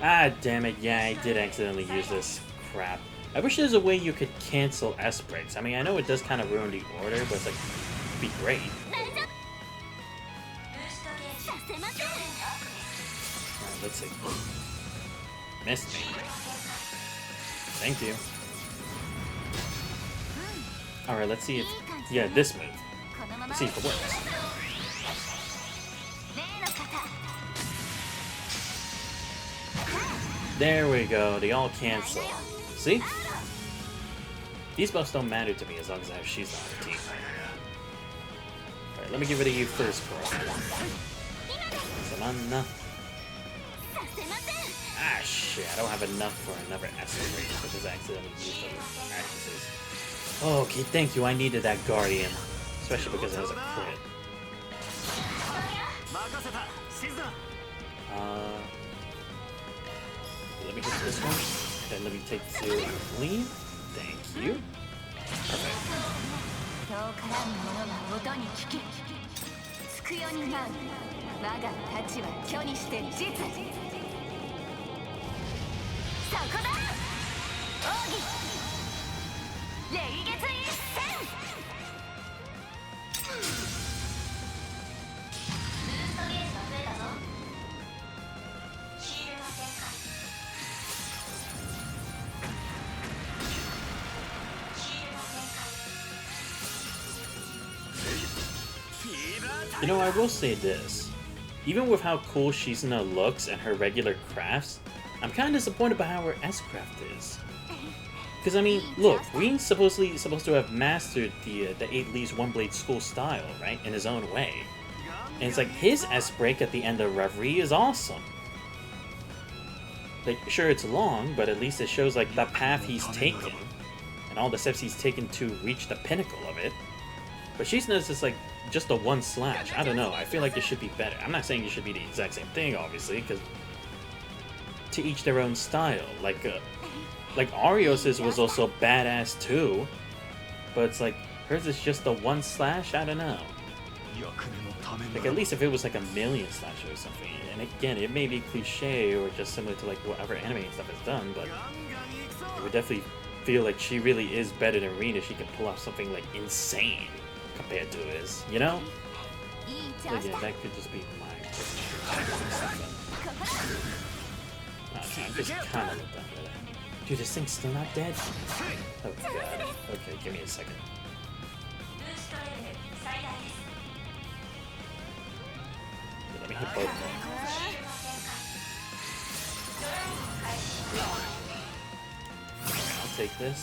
Ah, damn it. Yeah, I did accidentally use this crap. I wish there's a way you could cancel S breaks. I mean, I know it does kind of ruin the order, but it's like, it'd be great. Alright, let's see. Missed me. Thank you. Alright, let's see if... Yeah, this move. Let's see if it works. There we go. They all cancel. See? These buffs don't matter to me as long as I have Shiza on the team. Alright, let me get rid of you first, bro. Samana. Ah, shit. I don't have enough for another S rate, which is accidentally used other practices. Oh, okay, thank you. I needed that Guardian. Especially because it has a crit. Let me hit this one. Then let me take the lead. Thank you. Perfect. You know, I will say this. Even with how cool Shizuna looks and her regular crafts, I'm kind of disappointed by how her S-craft is. Because, I mean, look, Reen's supposed to have mastered the 8 Leaves One Blade School style, right? In his own way. And it's like, his S-break at the end of Reverie is awesome. Like, sure, it's long, but at least it shows, like, the path he's taken. And all the steps he's taken to reach the pinnacle of it. But Shizuna's just, like, just a one slash. I don't know. I feel like it should be better. I'm not saying it should be the exact same thing, obviously, because to each their own style. Like Arios's was also badass too, but it's like hers is just a one slash. I don't know. Like at least if it was like a million slash or something. And again, it may be cliche or just similar to like whatever anime and stuff has done, but I would definitely feel like she really is better than Reen if she can pull off something like insane compared to his, you know? So again, that could just be my perception. I'm just kind of done with it. Dude, this thing's still not dead? Oh god. Okay, give me a second. Let me hit both of them. I'll take this.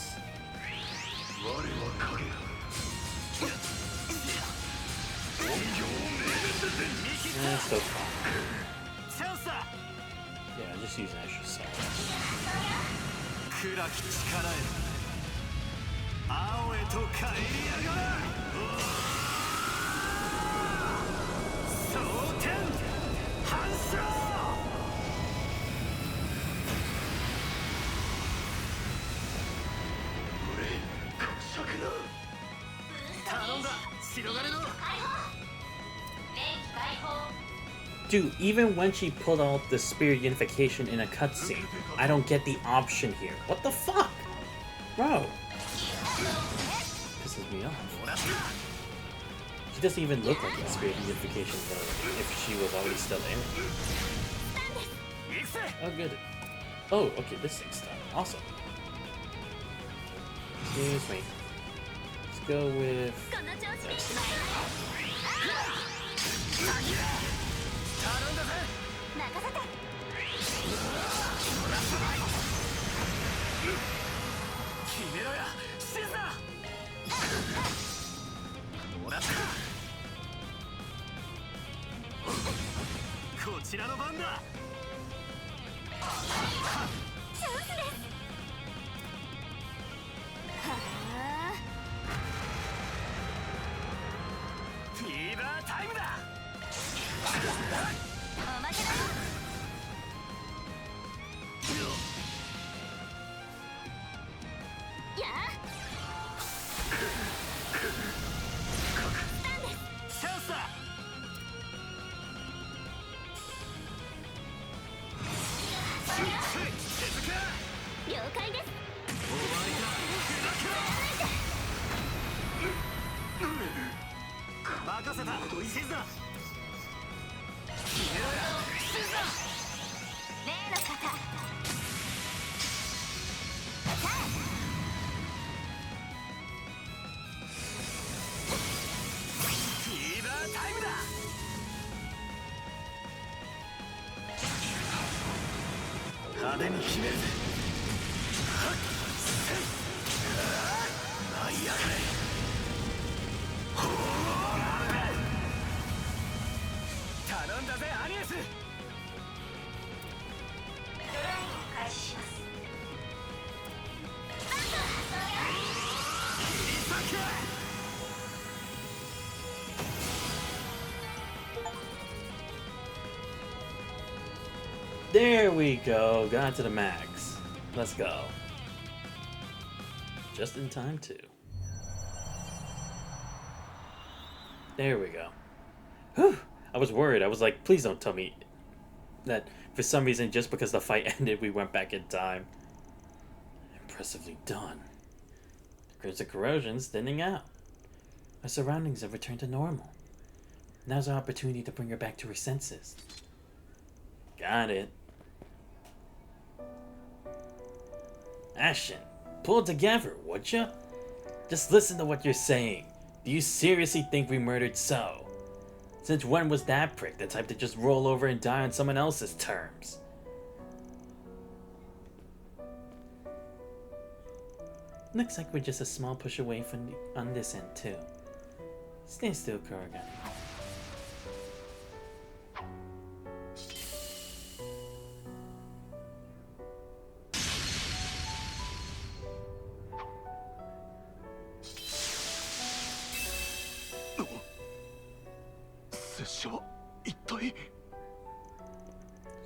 It's still fine. Yeah, just use an extra second. Dude, even when she pulled out the spirit unification in a cutscene, I don't get the option here. What the fuck? Bro. Pisses me off. She doesn't even look like a spirit unification though, if she was already still there. Oh, good. Oh, okay, this thing's done. Awesome. Excuse me. Let's go with... this. 任せた。静だ。例の方。フィーバータイムだ。派手に決めるぜ。舞い上がれ。頼んだぜアニエス。ドライブ開始します。There we go. Got to the max. Let's go. Just in time too. There we go. Whew. I was worried. I was like, please don't tell me that for some reason, just because the fight ended, we went back in time. Impressively done. The crimson corrosion's thinning out. Our surroundings have returned to normal. Now's our opportunity to bring her back to her senses. Got it. Ashen, pull it together, would ya? Just listen to what you're saying. Do you seriously think we murdered So? Since when was that prick the type to just roll over and die on someone else's terms? Looks like we're just a small push away from on this end too. Stay still, Kurgan.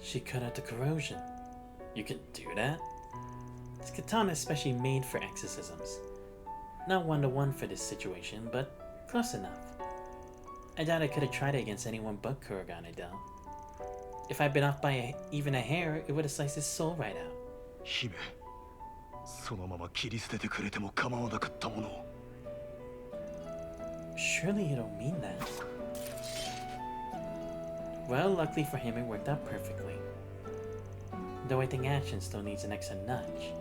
She cut out the corrosion. You can do that? This katana is specially made for exorcisms. Not one-to-one for this situation, but close enough. I doubt I could have tried it against anyone but Kurgan, I doubt. If I'd been off by even a hair, it would have sliced his soul right out. 姫、そのまま切り捨ててくれても構わなかったものを。 Surely you don't mean that. Well, luckily for him, it worked out perfectly. Though I think Ashen still needs an extra nudge.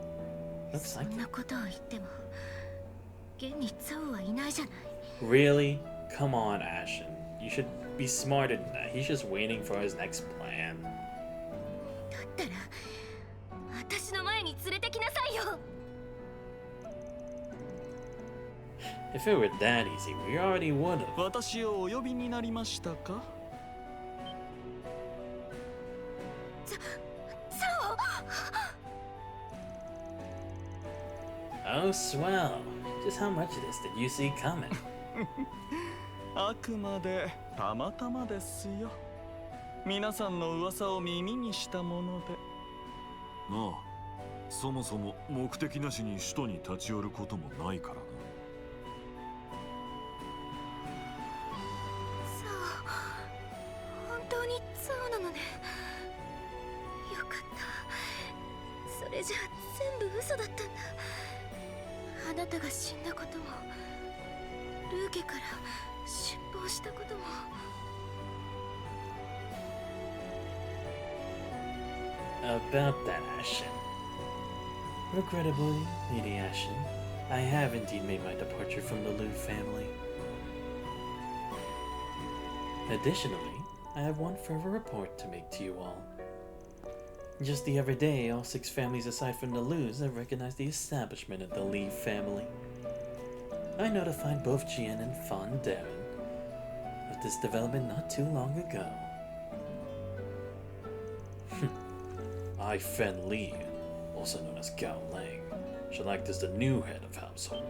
Looks like it. Really? Come on, Ashen. You should be smarter than that. He's just waiting for his next plan. If it were that easy, we already would have. 私をお呼びになりましたか? Oh, swell. Just how much of this did you see coming? あくまでたまたまですよ。皆さんの噂を耳にしたもので。なあ、そもそも目的なしに首都に立ち寄ることもないからな。本当にそうなのね。よかった。それじゃ全部嘘だったんだ。あなたが死んだことも、ルーケから出奔したことも。About that, Ashen. Regrettably, Lady Ashen, I have indeed made my departure from the Liu family. Additionally, I have one further report to make to you all. Just the other day, all 6 families aside from the Lius have recognized the establishment of the Li family. I notified both Jian and Fan Darren of this development not too long ago. I, Fen Li, also known as Gao Lang, shall act as the new head of household.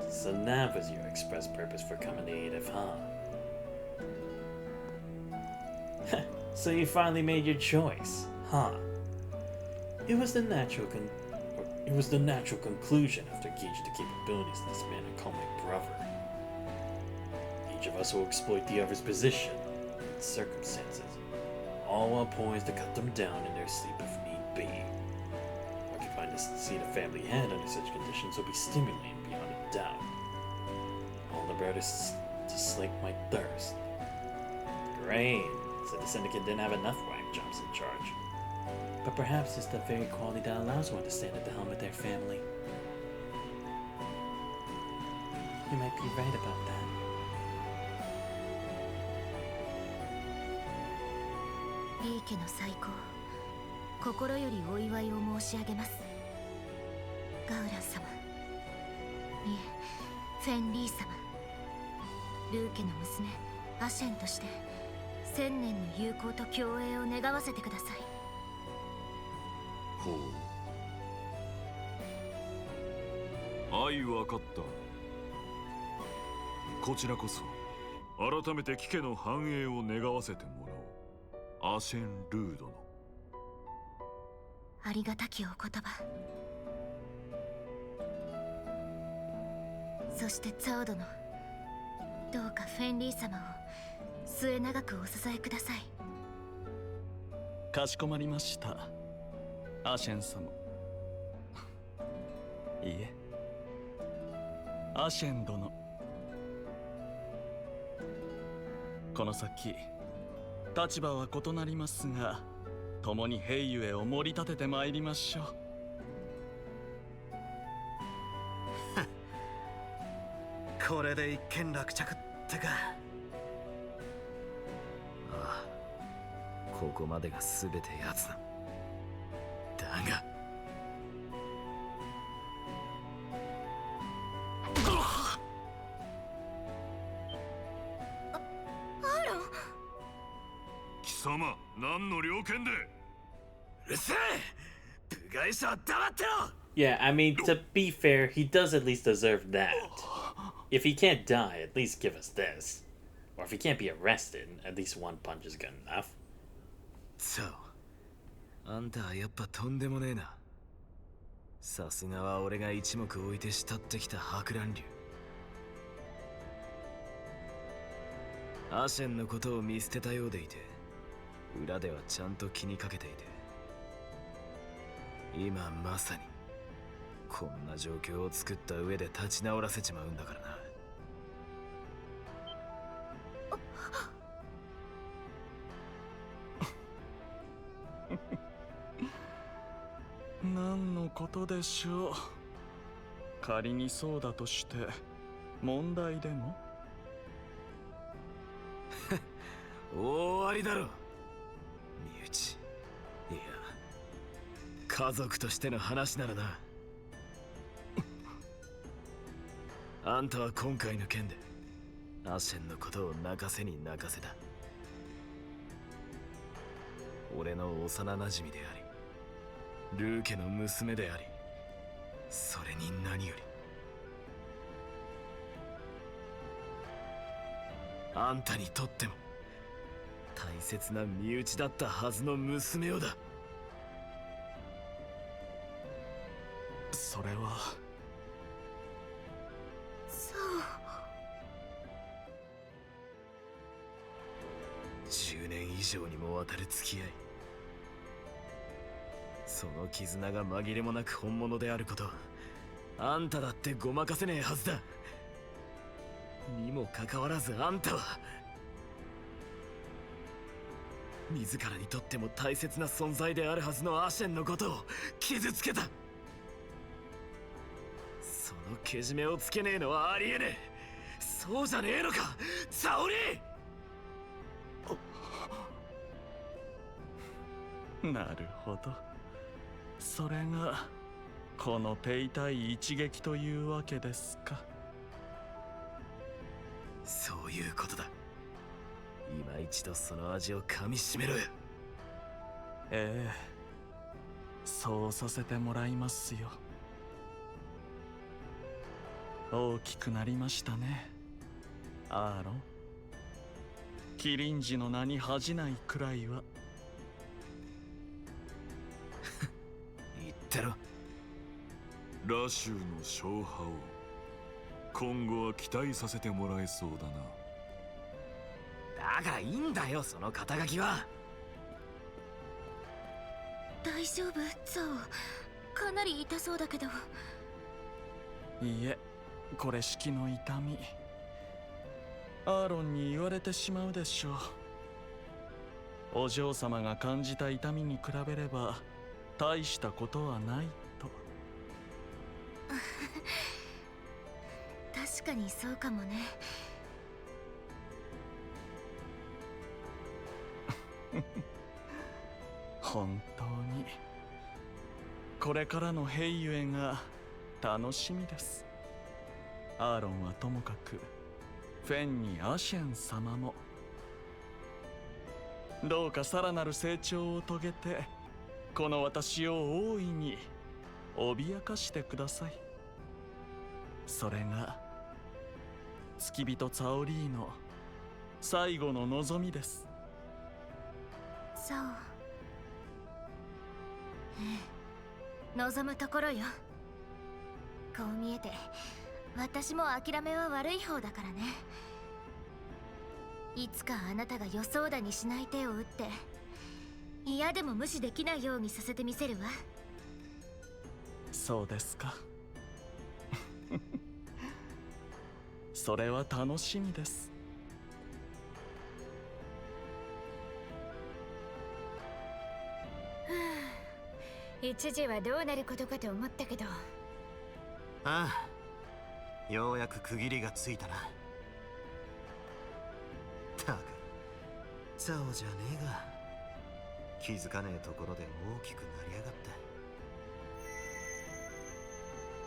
So that was your express purpose for coming to Edith, huh? So you finally made your choice, huh? It was the natural conclusion after gauging the capabilities of this man I call my brother. Each of us will exploit the other's position and circumstances, all while poised to cut them down in their sleep if need be. Occupying the seat of family head under such conditions will be stimulating beyond a doubt. All the brothers to slake my thirst. Great, so the syndicate didn't have enough whack jobs in charge. But perhaps it's the very quality that allows one to stand at the helm of their family. You might be right about that. リー家の最高、心よりお祝いを申し上げます。ガウラン様、いえ、フェンリー様、ルー家の娘アシェンとして千年の友好と共栄を願わせてください。ほう。愛わかった。こちらこそ改めて貴家の繁栄を願わせてもらおう。アシェン・ルー殿。ありがたきお言葉。そしてツァオ殿、どうかフェンリー様を末永くお支えください。かしこまりました、アシェン様。いいえ、アシェン殿。この先立場は異なりますが、共に兵ゆを盛り立ててまいりましょう。これで一件落着ってか。ああ、ここまでが全てやつだ。だが貴様、何の了見で。うるせえ、部外者は黙ってろ。 Yeah, I mean, to be fair, he does at least deserve that. If he can't die, at least give us this. Or if he can't be arrested, at least one punch is good enough. そう、あんたはやっぱとんでもねえな。さすがは俺が一目置いて慕ってきた博覧流。アシェンのことを見捨てたようでいて、裏ではちゃんと気にかけていて、今まさにこんな状況を作った上で立ち直らせちまうんだからな。何のことでしょう。仮にそうだとして問題でも。大ありだろ、身内。いや、家族としての話ならな。あんたは今回の件でアシェンのことを泣かせに泣かせた。俺の幼なじみであり、ルー家の娘であり、それに何よりあんたにとっても大切な身内だったはずの娘をだ。それはそう。10年以上にもわたる付き合い、その絆が紛れもなく本物であることはあんただってごまかせねえはずだ。にもかかわらずあんたは自らにとっても大切な存在であるはずのアシェンのことを傷つけた。そのけじめをつけねえのはありえねえ。そうじゃねえのか、沙織。なるほど。それがこの手痛い一撃というわけですか。そういうことだ。今一度その味を噛みしめろよ。ええ、そうさせてもらいますよ。大きくなりましたね、アーロン。キリンジの名に恥じないくらいは。言ってろ。ラシューの勝敗を今後は期待させてもらえそうだな。だからいいんだよ、その肩書きは。大丈夫ゾウ、かなり痛そうだけど。いいえ、これ式の痛み。アーロンに言われてしまうでしょう。お嬢様が感じた痛みに比べれば大したことはないと。確かにそうかもね。本当にこれからのヘイユエが楽しみです。アーロンはともかくフェンにアシェン様もどうかさらなる成長を遂げてこの私を大いに脅かしてください。それが付き人ツァオリーの最後の望みです。そう、望むところよ。こう見えて私も諦めは悪い方だからね。いつかあなたが予想だにしない手を打って嫌でも無視できないようにさせてみせるわ。そうですか。それは楽しみです。一時はどうなることかと思ったけど。ああ、ようやく区切りがついたな。たくザオじゃねえが気づかねえところで大きくなりやがっ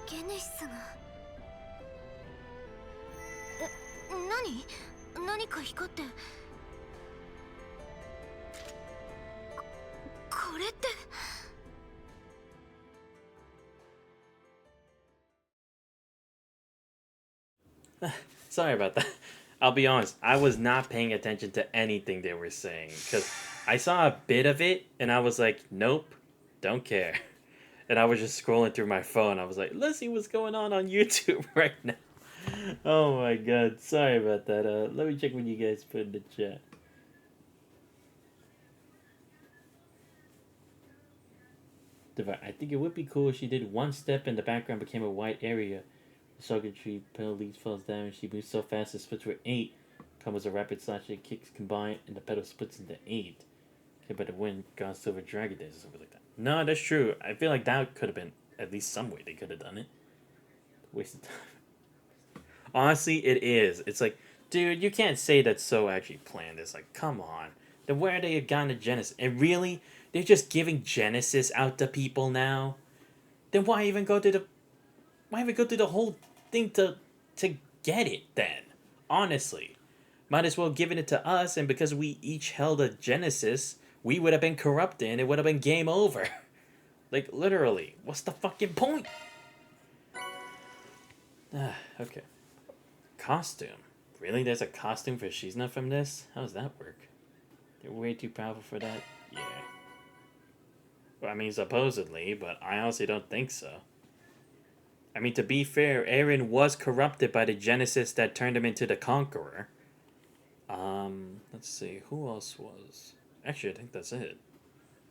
た。ゲネシスが何か光って。これって。Sorry about that. I'll be honest, I was not paying attention to anything they were saying because I saw a bit of it and I was like, nope, don't care. And I was just scrolling through my phone. I was like, let's see what's going on YouTube right now. Oh my god, sorry about that. Let me check what you guys put in the chat. I think it would be cool if she did one step in the background became a white area. The circuitry pedal leads falls down. She moves so fast the splits were 8. Comes a rapid slash and kicks combined and the pedal splits into 8. Okay, but the wind gone silver dragon days or something like that. No, that's true. I feel like that could have been at least some way they could have done it. Wasted time. Honestly, it is. It's like, dude, you can't say that So actually planned this. Like, come on. Then where they have gotten to Genesis? And really, they're just giving Genesis out to people now. Then why even go through the whole thing to get it then? Honestly, might as well given it to us. And because we each held a Genesis, we would have been corrupted and it would have been game over. Like literally, what's the fucking point? Okay. Costume. Really? There's a costume for Shizna from this? How does that work? They're way too powerful for that? Yeah. Well, I mean, supposedly, but I honestly don't think so. I mean, to be fair, Eren was corrupted by the Genesis that turned him into the Conqueror. Let's see, who else was? Actually, I think that's it.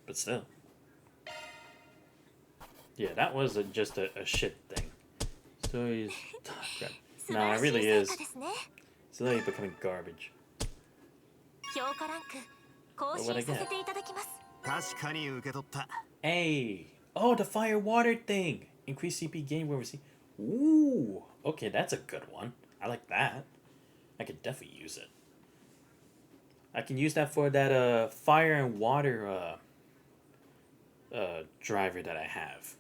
But still. Yeah, that was just a shit thing. Stories... No, it really is. It's literally becoming garbage. What would I get? 確かに受け取った。 Hey! Oh, the fire water thing! Increase CP gain where we see. Ooh! Okay, that's a good one. I like that. I could definitely use it. I can use that for that fire and water driver that I have.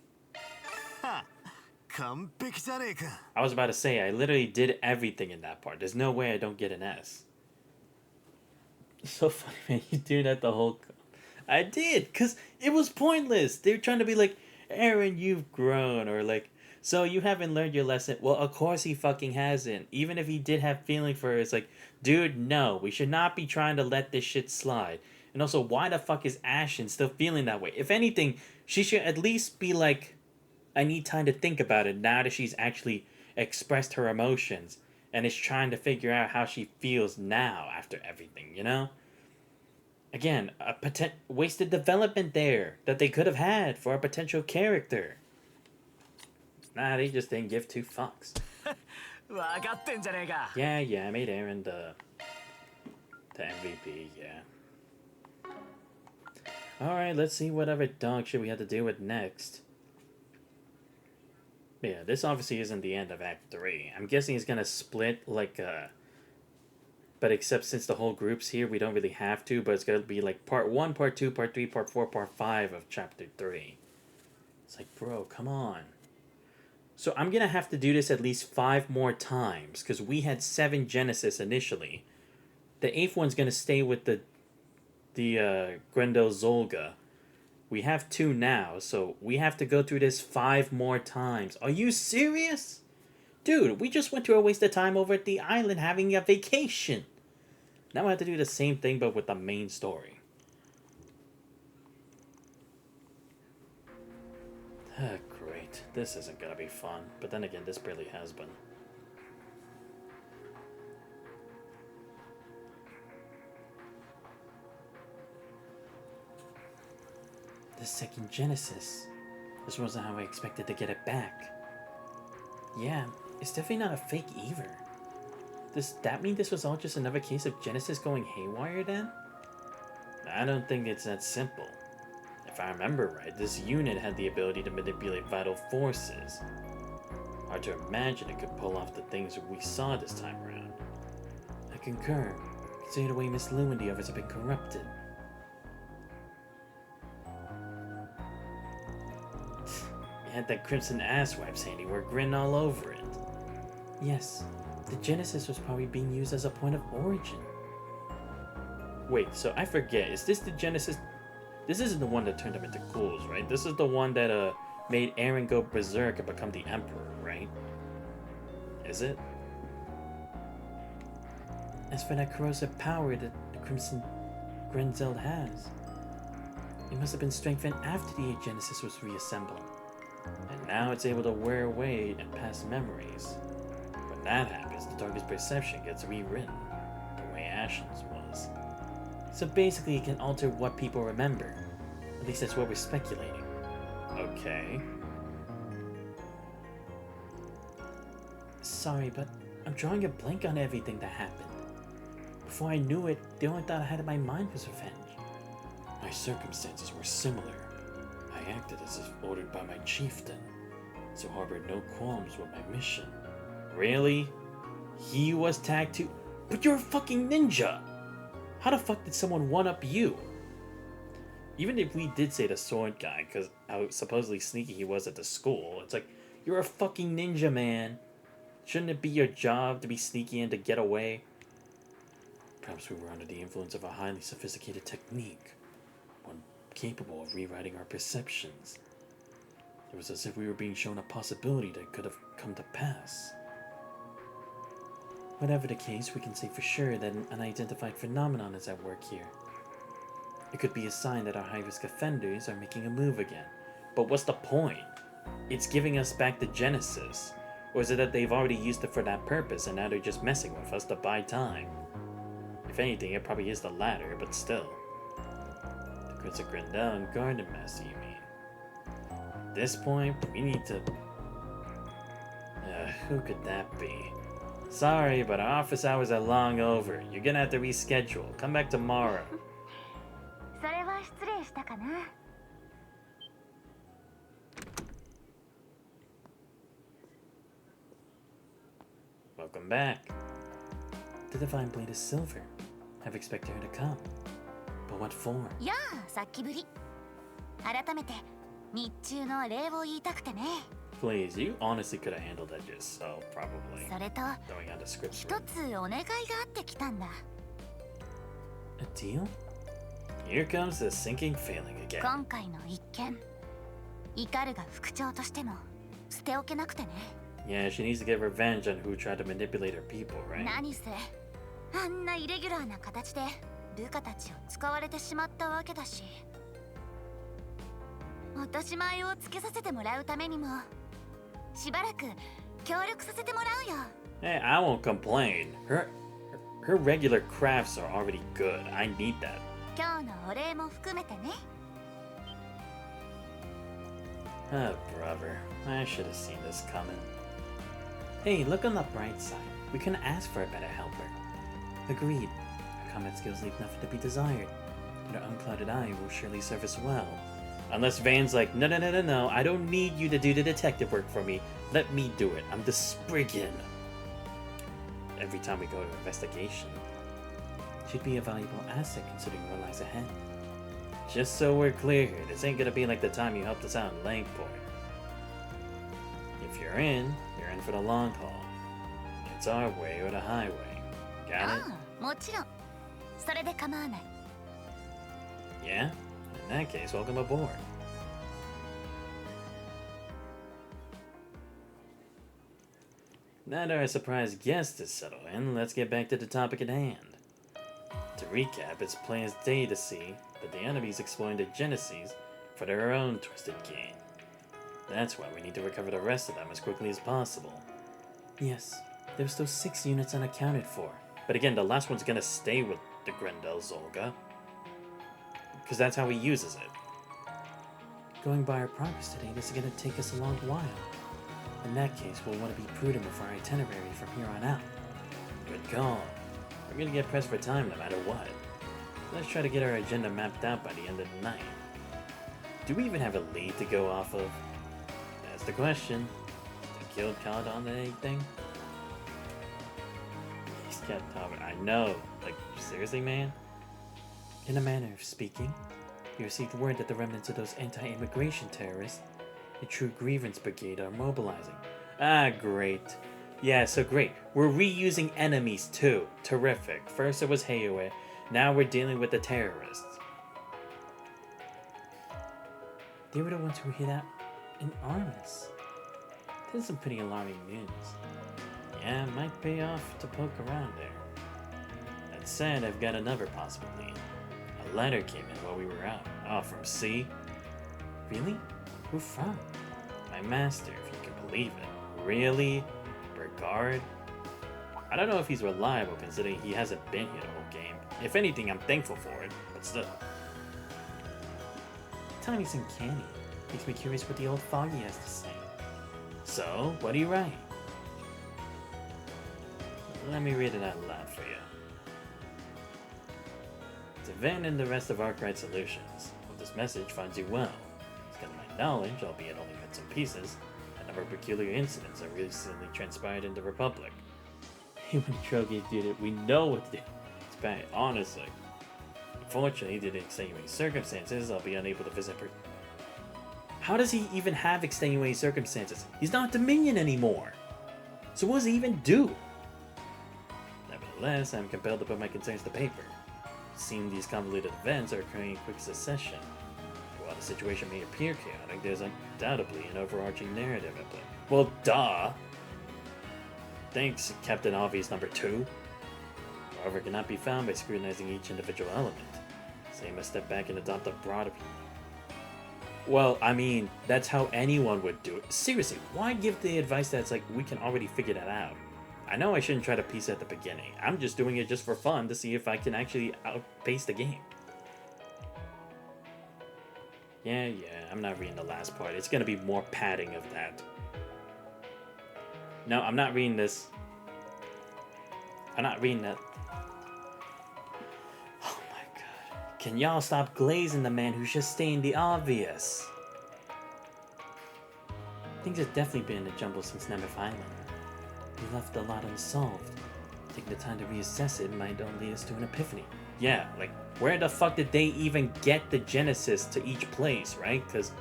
完璧じゃねえか。 I was about to say, I literally did everything in that part. There's no way I don't get an S. So funny, man. You do that the whole... I did, because it was pointless. They were trying to be like, Eren, you've grown, or like, so you haven't learned your lesson. Well, of course he fucking hasn't. Even if he did have feeling for her, it's like, dude, no, we should not be trying to let this shit slide. And also, why the fuck is Ashen still feeling that way? If anything, she should at least be like, I need time to think about it now that she's actually expressed her emotions and is trying to figure out how she feels now after everything, you know? Again, a wasted development there that they could have had for a potential character. Nah, they just didn't give two fucks. 分かってんじゃねえか。 Yeah, I made Aaron the MVP, yeah. Alright, let's see whatever dog shit we have to deal with next. Yeah, this obviously isn't the end of Act 3. I'm guessing it's gonna split like but except since the whole group's here, we don't really have to, but it's gonna be like part 1, part 2, part 3, part 4, part 5 of chapter 3. It's like, bro, come on. So I'm gonna have to do this at least 5 more times, because we had 7 Genesis initially. The 8th one's gonna stay with the Grendel Zolga. We have 2 now, so we have to go through this 5 more times. Are you serious? Dude, we just went through a waste of time over at the island having a vacation. Now I have to do the same thing, but with the main story. Ah, great. This isn't gonna be fun. But then again, this barely has been. The second Genesis. This wasn't how I expected to get it back. Yeah, it's definitely not a fake either. Does that mean this was all just another case of Genesis going haywire then? I don't think it's that simple. If I remember right, this unit had the ability to manipulate vital forces. Hard to imagine it could pull off the things we saw this time around. I concur, considering the way Miss Lou and the others have been corrupted. You had that crimson asswipes handiwork grin all over it. Yes, the Genesis was probably being used as a point of origin. Wait, so I forget, is this the Genesis? This isn't the one that turned him into ghouls, right? This is the one that made Aaron go berserk and become the Emperor, right? Is it? As for that corrosive power that the Crimson Grenzel has, it must have been strengthened after the Genesis was reassembled. And now it's able to wear away and past memories. When that happens, the target's perception gets rewritten, the way Ashen's was. So basically it can alter what people remember. At least that's what we're speculating. Okay. Sorry, but I'm drawing a blank on everything that happened. Before I knew it, the only thought I had in my mind was revenge. My circumstances were similar. I acted as if ordered by my chieftain, so harbored no qualms with my mission. Really? He was tagged to... But you're a fucking ninja! How the fuck did someone one-up you? Even if we did say the sword guy, because how supposedly sneaky he was at the school, it's like, you're a fucking ninja, man. Shouldn't it be your job to be sneaky and to get away? Perhaps we were under the influence of a highly sophisticated technique, one capable of rewriting our perceptions. It was as if we were being shown a possibility that could have come to pass. Whatever the case, we can say for sure that an unidentified phenomenon is at work here. It could be a sign that our high-risk offenders are making a move again. But what's the point? It's giving us back the Genesis. Or is it that they've already used it for that purpose and now they're just messing with us to buy time? If anything, it probably is the latter, but still. The Crimson Grendel and Garden Master, you mean? At this point, we need to... who could that be? Sorry, but our office hours are long over. You're gonna have to reschedule. Come back tomorrow. それは失礼したかな。Welcome back. The Divine Blade is silver. I've expected her to come. But what for? やあ、さっきぶり。改めて日中の礼を言いたくてね。Please, you honestly could have handled that yourself, probably. それと、 Throwing out the script. 一つお願いがあってきたんだ。A deal? Here comes the sinking feeling again. 今回の一件、イカルが副長としても捨ておけなくてね。Yeah, she needs to get revenge on who tried to manipulate her people, right? 何せ、あんなイレギュラーな形で部下たちを使われてしまったわけだし。落とし前をつけさせてもらうためにも、しばらく協力させてもらうよ。Hey, I won't complain. Her regular crafts are already good. I need that. 今日のお礼も含めてね。Oh, brother. I should have seen this coming. Hey, look on the bright side. We couldn't ask for a better helper. Agreed. Our combat skills leave nothing to be desired, but our unclouded eye will surely serve us well. Unless Van's like, no, I don't need you to do the detective work for me. Let me do it. I'm the Spriggan. Every time we go to investigation. She'd be a valuable asset considering what lies ahead. Just so we're clear here, this ain't gonna be like the time you helped us out in Langport. If you're in for the long haul. It's our way or the highway. Got it? もちろん。それで構わない。 Yeah? In that case, welcome aboard. Now that our surprise guest is settled in, let's get back to the topic at hand. To recap, it's plain as day to see that the enemy's exploring the Genesis for their own twisted gain. That's why we need to recover the rest of them as quickly as possible. Yes, there's still 6 units unaccounted for. But again, the last one's gonna stay with the Grendel Zolga. Because that's how he uses it. Going by our progress today, this is gonna take us a long while. In that case, we'll want to be prudent with our itinerary from here on out. Good call. We're gonna get pressed for time no matter what. Let's try to get our agenda mapped out by the end of the night. Do we even have a lead to go off of? That's the question. The guild caught on anything? He's kept talking. I know. Like, seriously, man? In a manner of speaking, we received word that the remnants of those anti-immigration terrorists, the True Grievance Brigade, are mobilizing. Ah, great. Yeah, so great. We're reusing enemies too. Terrific. First it was Heiue, now we're dealing with the terrorists. They were the ones who hid out in armies. That's some pretty alarming news. Yeah, it might pay off to poke around there. That said, I've got another possible lead. A letter came in while we were out. Oh, from C? Really? Who from? My master, if you can believe it. Really? Regard? I don't know if he's reliable considering he hasn't been here the whole game. If anything, I'm thankful for it, but still. Tommy's uncanny. Makes me curious what the old foggy has to say. So, what do you write? Let me read it out loud for you. To Van and the rest of Arkwright Solutions, hope this message finds you well. It's got my knowledge, albeit only bits and pieces, a number of peculiar incidents that recently transpired in the Republic. When Trogi did it, we know what to do. It's bad, honestly. Unfortunately, due to extenuating circumstances, I'll be unable to visit her. How does he even have extenuating circumstances? He's not Dominion anymore! So what does he even do? Nevertheless, I'm compelled to put my concerns to paper. It seems these convoluted events are occurring in quick succession. While the situation may appear chaotic, there's undoubtedly an overarching narrative at play. Well, duh! Thanks, Captain Obvious number 2. However, it cannot be found by scrutinizing each individual element. So you must step back and adopt a broader... Well, I mean, that's how anyone would do it. Seriously, why give the advice that's like, we can already figure that out? I know I shouldn't try to piece it at the beginning. I'm just doing it just for fun to see if I can actually outpace the game. Yeah, I'm not reading the last part. It's gonna be more padding of that. No, I'm not reading this. I'm not reading that. Oh my god. Can y'all stop glazing the man who's just stating the obvious? Things have definitely been in a jumble since Nemeth Island. We left a lot unsolved. Taking the time to reassess it might only lead us to an epiphany. Yeah, like, where the fuck did they even get the Genesis to each place, right? Because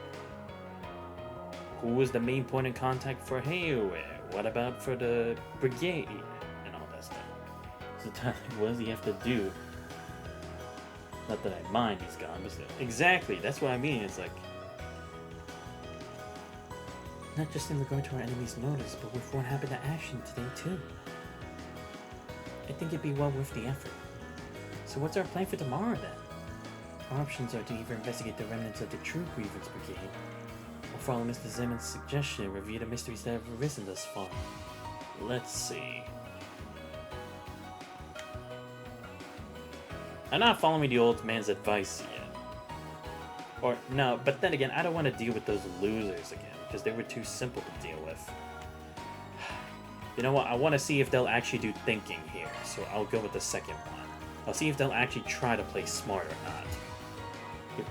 who was the main point of contact for Heiue? What about for the brigade? And all that stuff. So Tyler, what does he have to do? Not that I mind he's gone, but still. Exactly, that's what I mean. It's like... Not just in regard to our enemy's motives, but with what happened to Ashton today, too. I think it'd be well worth the effort. So what's our plan for tomorrow, then? Our options are to either investigate the remnants of the True Grievance Brigade, or follow Mr. Zeman's suggestion and review the mysteries that have arisen thus far. Let's see. I'm not following the old man's advice yet. Or, no, but then again, I don't want to deal with those losers again, because they were too simple to deal with. You know what? I want to see if they'll actually do thinking here, so I'll go with the second one. I'll see if they'll actually try to play smart or not.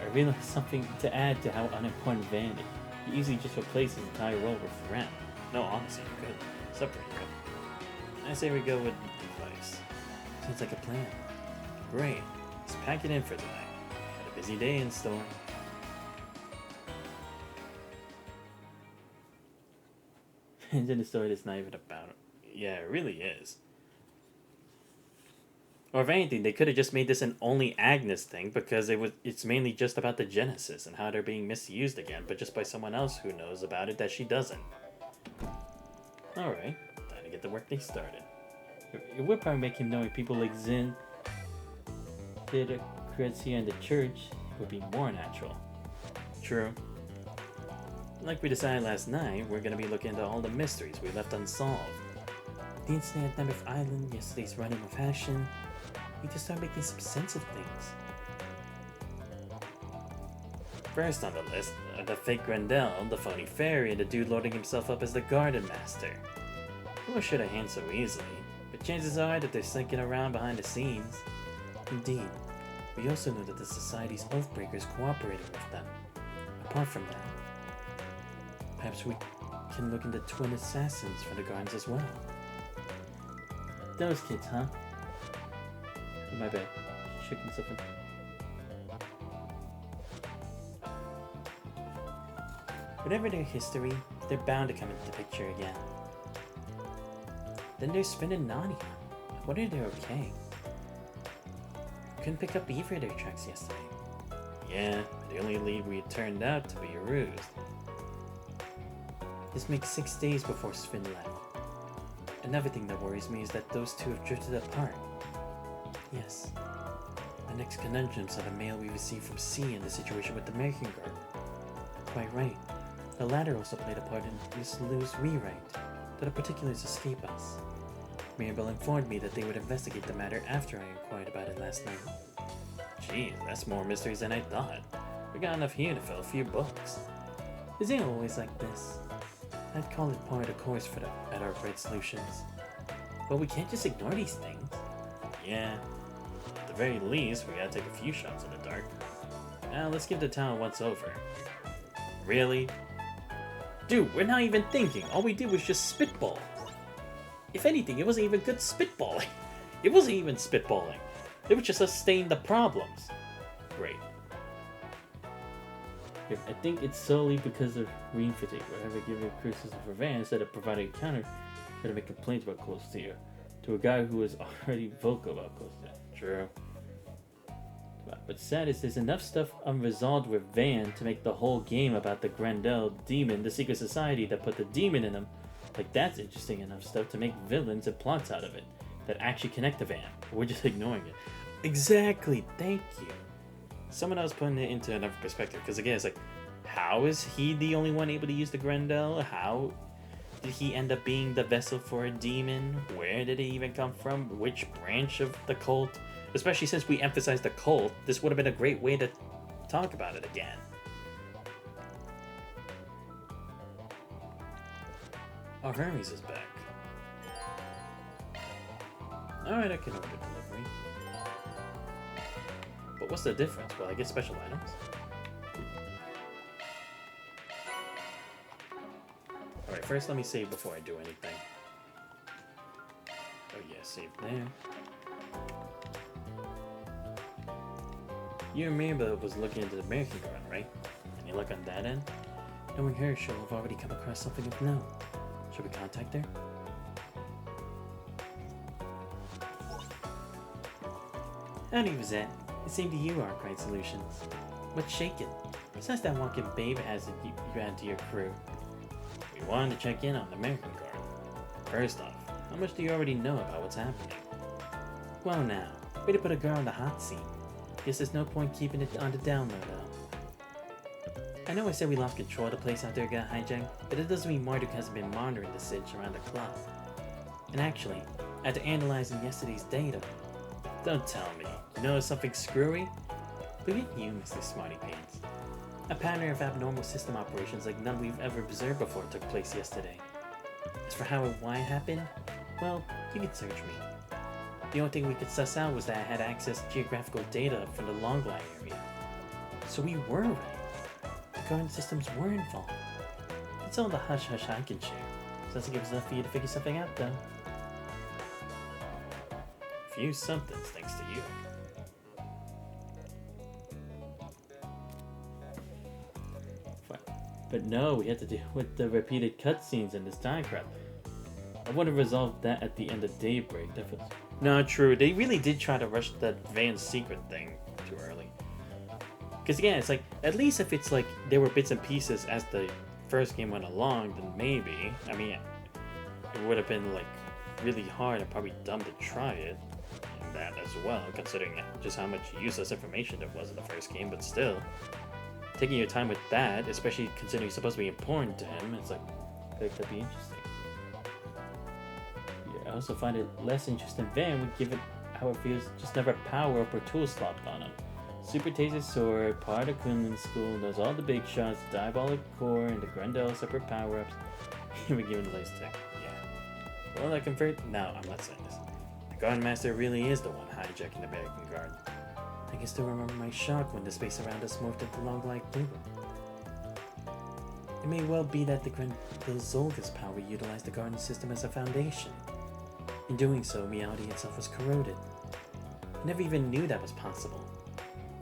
I realized something to add to how unimportant Van is. He easily just replaced his entire role with Ren. No, honestly, you could. Separate them. I say we go with device. Sounds like a plan. Great. Let's pack it in for tonight. Got a busy day in store. And then the story that's not even about it. Yeah, it really is. Or if anything, they could have just made this an only Agnes thing because it's mainly just about the Genesis and how they're being misused again, but just by someone else who knows about it that she doesn't. Alright. Time to get the workday started. It would probably make him knowing people like Zin, Theater, Cretzia, and the church would be more natural. True. Like we decided last night, we're gonna be looking into all the mysteries we left unsolved. The incident at Nemeth Island, yesterday's running of fashion. We just start making some sense of things. First on the list are the fake Grendel, the phony fairy, and the dude loading himself up as the garden master. Who should have hand so easily, but chances are that they're slinking around behind the scenes. Indeed. We also know that the Society's Oathbreakers cooperated with them. Apart from that, perhaps we can look into twin assassins for the gardens as well. Those kids, huh? Oh, my bad. Chicken something. Whatever their history, they're bound to come into the picture again. Then there's Spin and Nania. I wonder if they're okay. Couldn't pick up either of their tracks yesterday. Yeah, the only lead we turned out to be a ruse. This makes 6 days before Spin left. Another thing that worries me is that those two have drifted apart. Yes. My next conundrums are the mail we received from C and the situation with the American Guard. Quite right. The latter also played a part in Miss Liu's rewrite, though the particulars escape us. Mirabelle informed me that they would investigate the matter after I inquired about it last night. Geez, that's more mysteries than I thought. We got enough here to fill a few books. Is it always like this? I'd call it part of the course for at our Bright Solutions. But we can't just ignore these things. Yeah. At the very least, we gotta take a few shots in the dark. Now, let's give the town a once over. Really? Dude, we're not even thinking. All we did was just spitball. If anything, it wasn't even good spitballing. It wasn't even spitballing. It was just us stating the problems. Great. I think it's solely because of green fatigue. Whenever giving criticism for Van instead of providing a counter, to make complaints about Close to a guy who was already vocal about Close True. But sad is there's enough stuff unresolved with Van to make the whole game about the Grendel demon, the secret society that put the demon in him. Like, that's interesting enough stuff to make villains and plots out of it that actually connect to Van. We're just ignoring it. Exactly, thank you. Someone else putting it into another perspective, because again, it's like, how is he the only one able to use the Grendel? How did he end up being the vessel for a demon? Where did it even come from? Which branch of the cult? Especially since we emphasized the cult, this would have been a great way to talk about it again. Oh, Hermes is back. Alright, I can order delivery. But what's the difference? Will I get special items? Alright, first let me save before I do anything. Oh yeah, save there. You remember was looking into the American Guard, right? Any luck on that end? Knowing her, she'll have already come across something of note. Should we contact her? Howdy, Rosette. It seemed to you are Bright Solutions. What's shaking? Besides that walking babe hasn't you add to your crew. We wanted to check in on the American Guard. First off, how much do you already know about what's happening? Well now, way to put a girl on the hot seat. Guess there's no point keeping it on the down low though. I know I said we lost control of the place after it got hijacked, but it doesn't mean Marduk hasn't been monitoring the sitch around the clock. And actually, after analyzing yesterday's data... Don't tell me. You noticed something screwy? Look at you, Mr. Smarty Pants. A pattern of abnormal system operations like none we've ever observed before took place yesterday. As for how and why it happened, well, you could search me. The only thing we could suss out was that I had access to geographical data from the Longline area. So we were right. The garden systems were involved. It's all the hush-hush I can share. Doesn't give us enough for you to figure something out, though. Few somethings thanks to you. But no, we had to deal with the repeated cutscenes and this time crap. I would have resolved that at the end of Daybreak. That was... No, true. They really did try to rush that Van secret thing too early. Because again, it's like, at least if it's like there were bits and pieces as the first game went along, then maybe. I mean, it would have been like really hard and probably dumb to try it in that as well, considering just how much useless information there was in the first game, but still. Taking your time with that, especially considering it's supposed to be important to him, it's like, that could be interesting. Yeah, I also find it less interesting Van would give it how it feels just never power up or tool slopped on him. Super taser sword, part of Kunlun school, knows all the big shots, diabolic core, and the Grendel separate power-ups. Even given the lace tech. Yeah. Well, I convert. No, I'm not saying this. The Garden Master really is the one hijacking the American Guard. I can still remember my shock when the space around us morphed into long light blue. It may well be that the Zolga's power utilized the garden system as a foundation. In doing so, reality itself was corroded. I never even knew that was possible.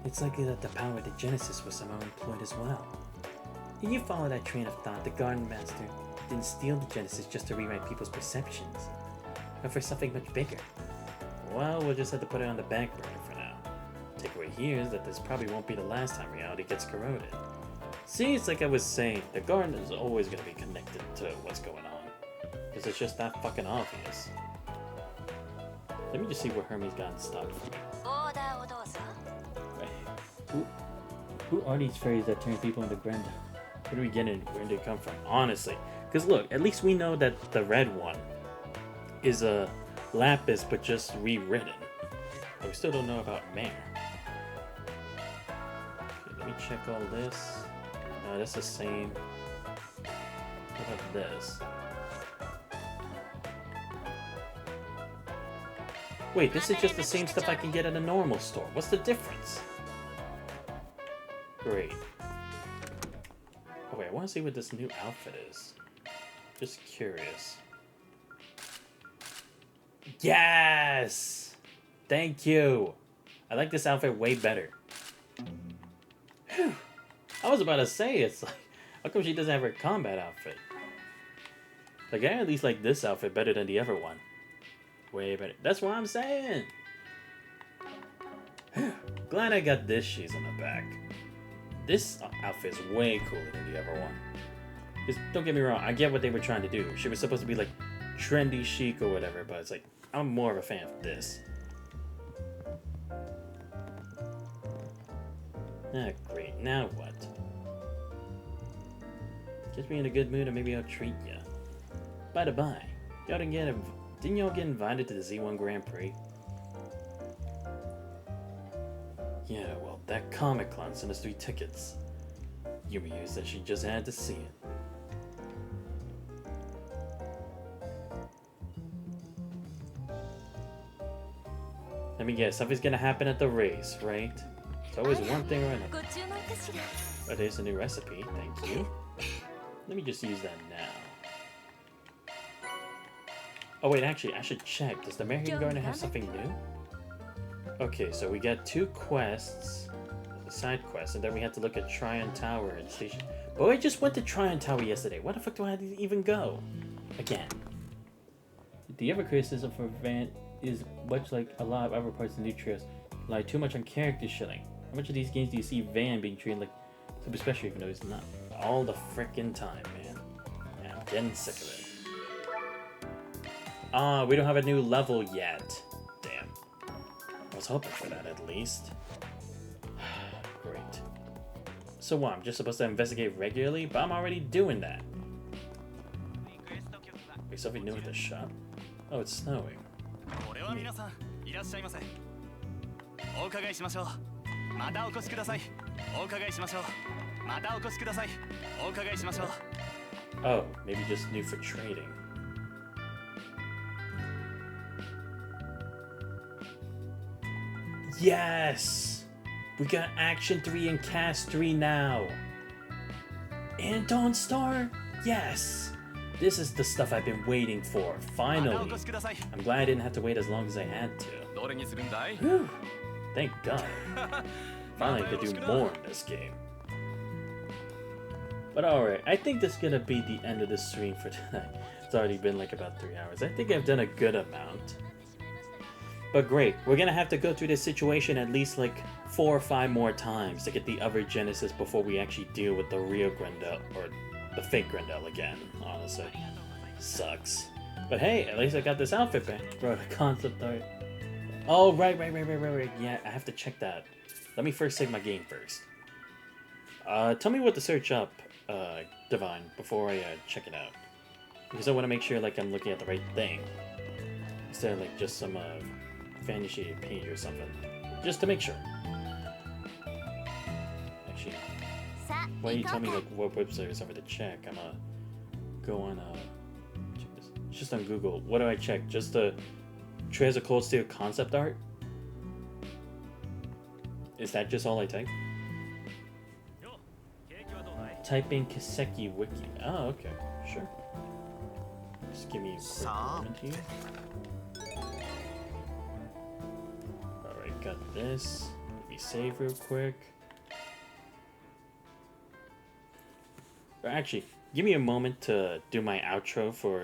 It's likely that the power of the Genesis was somehow employed as well. If you follow that train of thought, the Garden Master didn't steal the Genesis just to rewrite people's perceptions, but for something much bigger. Well, we'll just have to put it on the back burner for now. Takeaway here is that this probably won't be the last time reality gets corroded. See, it's like I was saying, the garden is always going to be connected to what's going on. Because it's just that fucking obvious. Let me just see where Hermes got stopped for me. Who are these fairies that turn people into Grendel? Where do we get in? Where did they come from? Honestly. Because look, at least we know that the red one is a Lapis, but just rewritten. But we still don't know about Mare. Okay, let me check all this. No, that's the same. What about this? Wait, this is just the same stuff I can get at a normal store. What's the difference? Great. Oh wait, I want to see what this new outfit is. Just curious. Yes! Thank you! I like this outfit way better. Whew. I was about to say, it's like, how come she doesn't have her combat outfit? Like, I at least like this outfit better than the other one. Way better. That's what I'm saying! Glad I got this she's on the back. This outfit is way cooler than the other one. Just don't get me wrong, I get what they were trying to do. She was supposed to be like trendy chic or whatever, but it's like, I'm more of a fan of this. Ah, great. Now what? Gets me in a good mood and maybe I'll treat ya. By the by, didn't y'all get invited to the Z1 Grand Prix? Yeah, well, that Comic Con sent us 3 tickets. Yumi said she just had to see it. Let me guess, something's gonna happen at the race, right? It's always one thing or another. Oh, there's a new recipe, thank you. Let me just use that now. Oh wait, actually, I should check. Does the American Garden have something new? Okay, so we got 2 quests, side quests, and then we had to look at Tryon Tower and Station. But I just went to Tryon Tower yesterday. Where the fuck do I even go? Again. The other criticism for Van is much like a lot of other parts of Nutrios, rely too much on character shilling. How much of these games do you see Van being treated like super special even though he's not? All the frickin' time, man. Yeah, I'm getting sick of it. Ah, we don't have a new level yet. Damn. I was hoping for that at least. Great. So what, I'm just supposed to investigate regularly? But I'm already doing that. Wait, something new at the shop? Oh, it's snowing. Oh, maybe just new for trading. Yes! We got Action 3 and Cast 3 now. And Dawn Star? Yes! This is the stuff I've been waiting for, finally. I'm glad I didn't have to wait as long as I had to. Whew. Thank God. Finally, I could do more in this game. But alright, I think this is gonna be the end of the stream for tonight. It's already been like about 3 hours. I think I've done a good amount. But great, we're gonna have to go through this situation at least like 4 or 5 more times to get the other Genesis before we actually deal with the real Grendel, or the fake Grendel again, honestly. Sucks. But hey, at least I got this outfit back. Bro, the concept art. Oh, right. Yeah, I have to check that. Let me first save my game first. Tell me what to search up, Divine, before I check it out. Because I want to make sure like I'm looking at the right thing. Instead of like just some fantasy page or something. Just to make sure. Actually, why don't you tell me like what website is over to check? I'm gonna go on check this. Just on Google. What do I check? Just the Trails of Cold Steel concept art? Is that just all I type? Type in Kiseki Wiki. Oh, okay. Sure. Just give me a quick moment here. Alright, got this. Let me save real quick. Or actually, give me a moment to do my outro for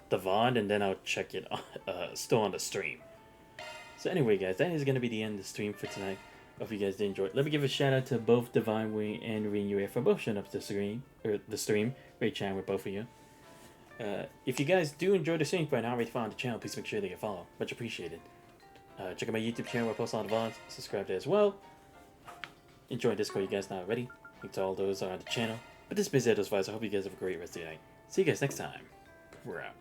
the VOD, and then I'll check it still on the stream. So anyway, guys, that is going to be the end of the stream for tonight. Hope you guys did enjoy it. Let me give a shout out to both Divine Wing and Rinyu for both showing up to the stream. Great chatting with both of you. If you guys do enjoy the stream but not already following the channel, please make sure that you follow. Much appreciated. Check out my YouTube channel where I post all the VODs. Subscribe there as well. Enjoy Discord, you guys not already. Links to all those are on the channel. But this is those VODs. I hope you guys have a great rest of the night. See you guys next time. We're out.